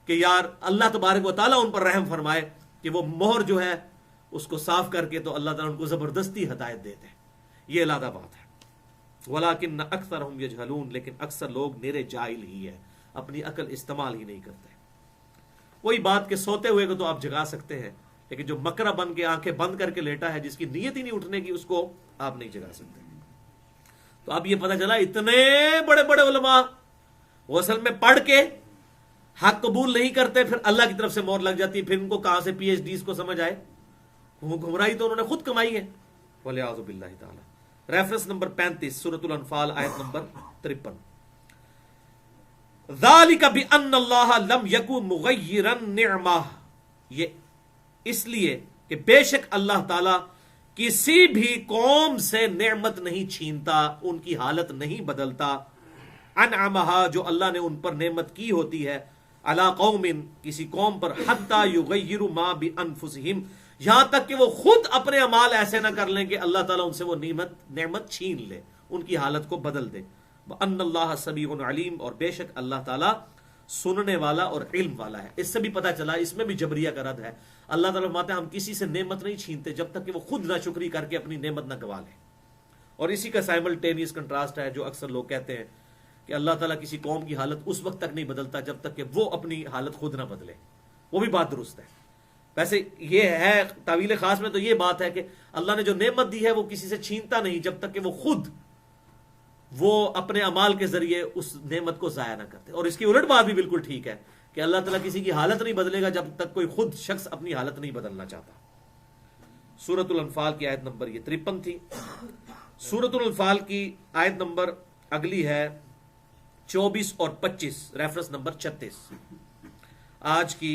کہ یار اللہ تبارک و تعالیٰ ان پر رحم فرمائے کہ وہ مہر جو ہے اس کو صاف کر کے، تو اللہ تعالیٰ ان کو زبردستی ہدایت دیتے ہیں. یہ علیحدہ بات ہے. وَلَٰكِنَّ أَكْثَرَهُمْ يَجْهَلُونَ، لیکن اکثر لوگ نیرے جاہل ہی ہے، اپنی عقل استعمال ہی نہیں کرتے. وہی بات کہ سوتے ہوئے کو تو آپ جگا سکتے ہیں، لیکن جو مکرہ بن کے آنکھیں بند کر کے لیٹا ہے، جس کی نیت ہی نہیں اٹھنے کی، اس کو آپ نہیں جگا سکتے. تو اب یہ پتہ چلا اتنے بڑے بڑے علماء وہ اصل میں پڑھ کے حق قبول نہیں کرتے، پھر اللہ کی طرف سے مہر لگ جاتی ہے، پھر ان کو کہاں سے پی ایچ ڈیز کو سمجھ آئے. وہ گمراہی تو انہوں نے خود کمائی ہے. وَلِعِیَاذُ بِاللَّهِ تعالی. ریفرنس نمبر 35 سورۃ الانفال آیت نمبر 53. ذَلِكَ بِأَنَّ اللَّهَ لَمْ يَكُن مُغَيِّرًا نِعْمَةً، یہ اس لیے کہ بے شک اللہ تعالی کسی بھی قوم سے نعمت نہیں چھینتا، ان کی حالت نہیں بدلتا. انعمها، جو اللہ نے ان پر نعمت کی ہوتی ہے، علی قوم، کسی قوم پر، حتی یغیروا ما بانفسہم، یہاں تک کہ وہ خود اپنے اعمال ایسے نہ کر لیں کہ اللہ تعالیٰ ان سے وہ نعمت چھین لے، ان کی حالت کو بدل دے. وَأَنَّ اللَّهَ سَمِيعٌ عَلِيمٌ، اور بے شک اللہ تعالیٰ سننے والا اور علم والا ہے. اس سے بھی پتہ چلا، اس میں بھی جبریہ کا رد ہے. اللہ تعالیٰ فرماتے ہیں ہم کسی سے نعمت نہیں چھینتے جب تک کہ وہ خود ناشکری کر کے اپنی نعمت نہ گوا لے. اور اسی کا سائملٹینیس کنٹراسٹ ہے جو اکثر لوگ کہتے ہیں کہ اللہ تعالیٰ کسی قوم کی حالت اس وقت تک نہیں بدلتا جب تک کہ وہ اپنی حالت خود نہ بدلے. وہ بھی بات درست ہے. ویسے یہ ہے تعویل خاص میں تو یہ بات ہے کہ اللہ نے جو نعمت دی ہے وہ کسی سے چھینتا نہیں جب تک کہ وہ خود وہ اپنے اعمال کے ذریعے اس نعمت کو ضائع نہ کرتے. اور اس کی الٹ بات بھی بالکل ٹھیک ہے کہ اللہ تعالیٰ کسی کی حالت نہیں بدلے گا جب تک کوئی خود شخص اپنی حالت نہیں بدلنا چاہتا. سورۃ الانفال کی آیت نمبر یہ 53 تھی. سورۃ الانفال کی آیت نمبر اگلی ہے 24 اور 25، ریفرنس نمبر 36. آج کی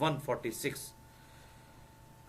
146।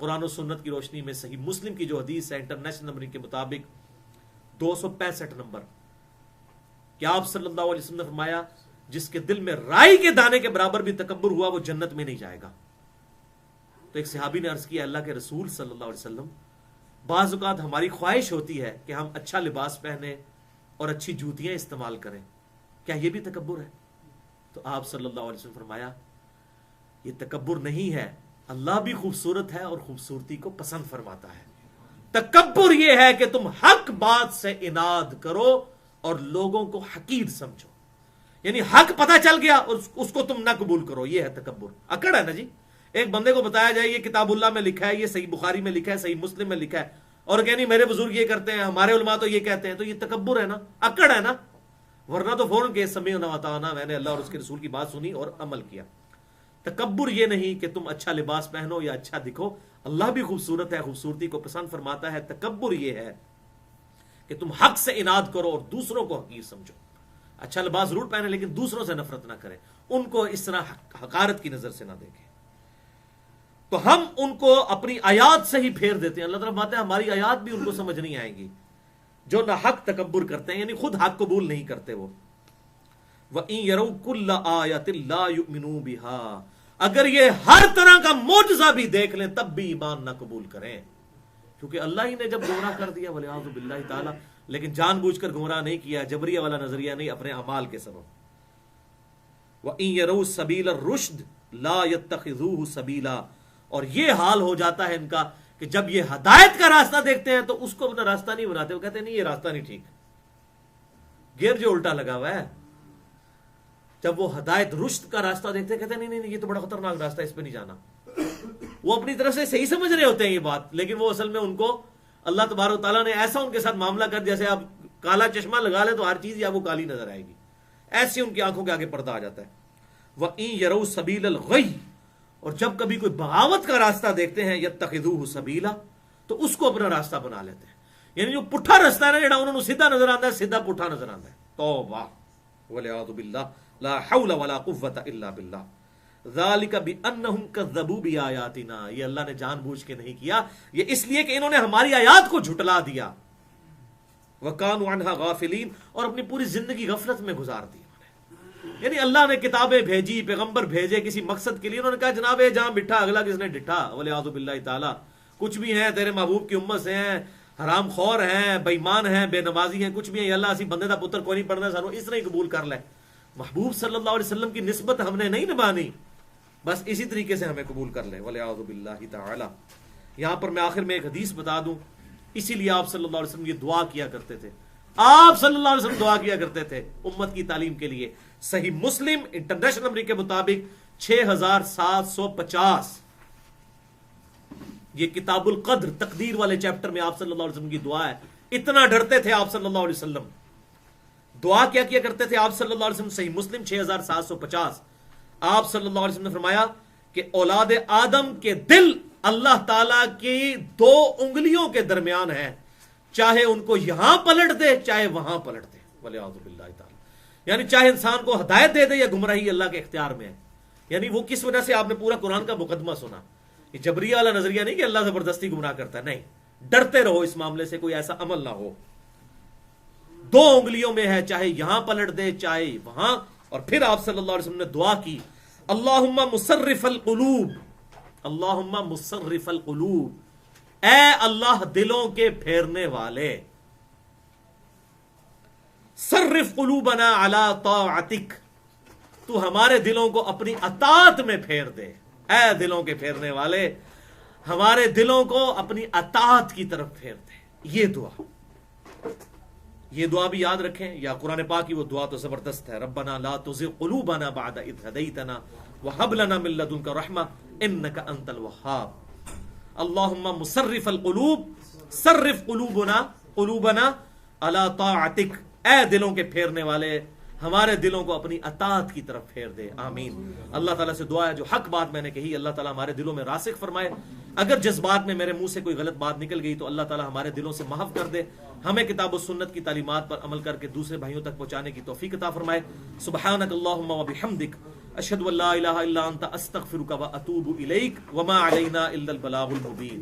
قرآن و سنت کی روشنی میں صحیح مسلم کی جو حدیث ہے انٹرنیشنل نمبرنگ کے مطابق 265 نمبر، کہ آپ صلی اللہ علیہ وسلم نے فرمایا جس کے دل میں رائی کے دانے کے برابر بھی تکبر ہوا وہ جنت میں نہیں جائے گا۔ تو ایک صحابی نے عرض کیا اللہ کے رسول صلی اللہ علیہ وسلم، بعض اوقات ہماری خواہش ہوتی ہے کہ ہم اچھا لباس پہنے اور اچھی جوتیاں استعمال کریں، کیا یہ بھی تکبر ہے؟ تو آپ صلی اللہ علیہ وسلم فرمایا یہ تکبر نہیں ہے، اللہ بھی خوبصورت ہے اور خوبصورتی کو پسند فرماتا ہے۔ تکبر یہ ہے کہ تم حق بات سے اناد کرو اور لوگوں کو حقیر سمجھو، یعنی حق پتہ چل گیا اور اس کو تم نہ قبول کرو، یہ ہے تکبر۔ اکڑ ہے نا جی، ایک بندے کو بتایا جائے یہ کتاب اللہ میں لکھا ہے، یہ صحیح بخاری میں لکھا ہے، صحیح مسلم میں لکھا ہے، اور کہ نہیں میرے بزرگ یہ کرتے ہیں، ہمارے علماء تو یہ کہتے ہیں، تو یہ تکبر ہے نا، اکڑ ہے نا، ورنہ تو فوراً کہ سمعنا وأطعنا، میں نے اللہ اور اس کے رسول کی بات سنی اور عمل کیا۔ تکبر یہ نہیں کہ تم اچھا لباس پہنو یا اچھا دکھو، اللہ بھی خوبصورت ہے، خوبصورتی کو پسند فرماتا ہے۔ تکبر یہ ہے کہ تم حق سے اناد کرو اور دوسروں کو حقیر سمجھو۔ اچھا لباس ضرور پہنے لیکن دوسروں سے نفرت نہ کریں، ان کو اس طرح حقارت کی نظر سے نہ دیکھیں۔ تو ہم ان کو اپنی آیات سے ہی پھیر دیتے ہیں، اللہ تعالیٰ فرماتے ہیں ہماری آیات بھی ان کو سمجھ نہیں آئیں گی جو نہ حق تکبر کرتے ہیں، یعنی خود حق قبول نہیں کرتے وہ۔ وَإِن يَرَوْا كُلَّ آيَةٍ لَا يُؤْمِنُوا بِهَا، اگر یہ ہر طرح کا معجزہ بھی دیکھ لیں تب بھی ایمان نہ قبول کریں، کیونکہ اللہ ہی نے جب گمراہ کر دیا وَلِعَاذُ بِاللَّهِ تعالیٰ، لیکن جان بوجھ کر گمراہ نہیں کیا، جبریہ والا نظریہ نہیں، اپنے اعمال کے سبب۔ وَإِن يَرَوْا سَبِيلَ الرُّشْدِ لَا يَتَّخِذُوهُ سَبِيلًا، اور یہ حال ہو جاتا ہے ان کا کہ جب یہ ہدایت کا راستہ دیکھتے ہیں تو اس کو اپنا راستہ نہیں بناتے، وہ کہتے ہیں نہیں یہ راستہ نہیں ٹھیک، گیئر جو الٹا لگا ہوا ہے۔ جب وہ ہدایت رشد کا راستہ دیکھتے ہیں کہتے ہیں نہیں یہ تو بڑا خطرناک راستہ ہے، اس پہ نہیں جانا۔ وہ اپنی طرف سے صحیح سمجھ رہے ہوتے ہیں یہ بات، لیکن وہ اصل میں ان کو اللہ تبارک و تعالیٰ نے ایسا ان کے ساتھ معاملہ کر، جیسے آپ کالا چشمہ لگا لیں تو ہر چیز یا وہ کالی نظر آئے گی، ایسی ان کی آنکھوں کے آگے پردہ آ جاتا ہے۔ وَإِن يَرَوْا سَبِيلَ الْغَيِّ، اور جب کبھی کوئی بغاوت کا راستہ دیکھتے ہیں یتخذوہ سبیلا، تو اس کو اپنا راستہ بنا لیتے ہیں، یعنی جو پٹھا راستہ ہے نا جڑا انہوں نے سیدھا نظر آتا ہے، سیدھا پٹھا نظر آتا ہے۔ توبہ والعیاذ باللہ، لا حول ولا قوۃ الا باللہ، ذالک بانہم کذبوا بآیاتنا، یہ اللہ نے جان بوجھ کے نہیں کیا، یہ اس لیے کہ انہوں نے ہماری آیات کو جھٹلا دیا، وکانوا عنہا غافلین، اور اپنی پوری زندگی غفلت میں گزار دی۔ یعنی اللہ نے کتابیں بھیجی، پیغمبر بھیجے کسی مقصد کے لیے، انہوں نے کہا جناب یہ جہاں بٹھا اگلا کس نے ڈٹھا، والعیاذ باللہ تعالی، کچھ بھی ہیں تیرے محبوب کی امت سے ہیں، حرام خور ہیں، بے ایمان ہیں، بے نمازی ہیں، کچھ بھی ہیں، یا اللہ اسی بندے دا پتر کوئی نہیں پڑھنا، سانو اس طرح ہی قبول کر لے۔ محبوب صلی اللہ علیہ وسلم کی نسبت ہم نے نہیں نبھانی، بس اسی طریقے سے ہمیں قبول کر لے، والعیاذ باللہ تعالی۔ یہاں پر میں آخر میں ایک حدیث بتا دوں، اسی لیے آپ صلی اللہ علیہ وسلم یہ دعا کیا کرتے تھے، آپ صلی اللہ علیہ وسلم دعا کیا کرتے تھے امت کی تعلیم کے لیے۔ صحیح مسلم انٹرنیشنل نمبر کے مطابق 6750، یہ کتاب القدر تقدیر والے چیپٹر میں آپ صلی اللہ علیہ وسلم کی دعا ہے۔ اتنا ڈرتے تھے آپ صلی اللہ علیہ وسلم، دعا کیا کیا کرتے تھے آپ صلی اللہ علیہ وسلم؟ صحیح مسلم 6750، آپ صلی اللہ علیہ وسلم نے فرمایا کہ اولاد آدم کے دل اللہ تعالی کی 2 انگلیوں کے درمیان ہے، چاہے ان کو یہاں پلٹ دے چاہے وہاں پلٹ دے، والعیاذ باللہ تعالی، یعنی چاہے انسان کو ہدایت دے دے یا گمراہی اللہ کے اختیار میں ہے۔ یعنی وہ کس وجہ سے آپ نے پورا قرآن کا مقدمہ سنا، یہ جبریہ والا نظریہ نہیں کہ اللہ زبردستی گمراہ کرتا ہے، نہیں، ڈرتے رہو اس معاملے سے، کوئی ایسا عمل نہ ہو۔ 2 انگلیوں میں ہے، چاہے یہاں پلٹ دے چاہے وہاں۔ اور پھر آپ صلی اللہ علیہ وسلم نے دعا کی، اللہم مصرف القلوب، اللہم مصرف القلوب، اے اللہ دلوں کے پھیرنے والے، صرف قلوبنا علی طاعتک، تو ہمارے دلوں کو اپنی اطاعت میں پھیر دے، اے دلوں کے پھیرنے والے ہمارے دلوں کو اپنی اطاعت کی طرف پھیر دے۔ یہ دعا بھی یاد رکھیں، یا قرآن پاک کی وہ دعا تو زبردست ہے، ربنا لا تزغ قلوبنا بعد اذ ہدیتنا وہب لنا من لدنک رحمہ انک انت الوہاب، اللہم مصرف القلوب، صرف قلوبنا علی طاعتک، اے دلوں کے پھیرنے والے ہمارے دلوں کو اپنی اطاعت کی طرف پھیر دے، آمین۔ اللہ تعالیٰ سے دعا ہے جو حق بات میں نے کہی اللہ تعالیٰ ہمارے دلوں میں راسخ فرمائے، اگر جذبات میں میرے منہ سے کوئی غلط بات نکل گئی تو اللہ تعالیٰ ہمارے دلوں سے محو کر دے، ہمیں کتاب و سنت کی تعلیمات پر عمل کر کے دوسرے بھائیوں تک پہنچانے کی توفیق عطا فرمائے۔ سبحانک اللہم و بحمدک، اشہد ان لا الہ الا انت استغفرک و اتوب الیک وما علینا الا البلاغ المبین.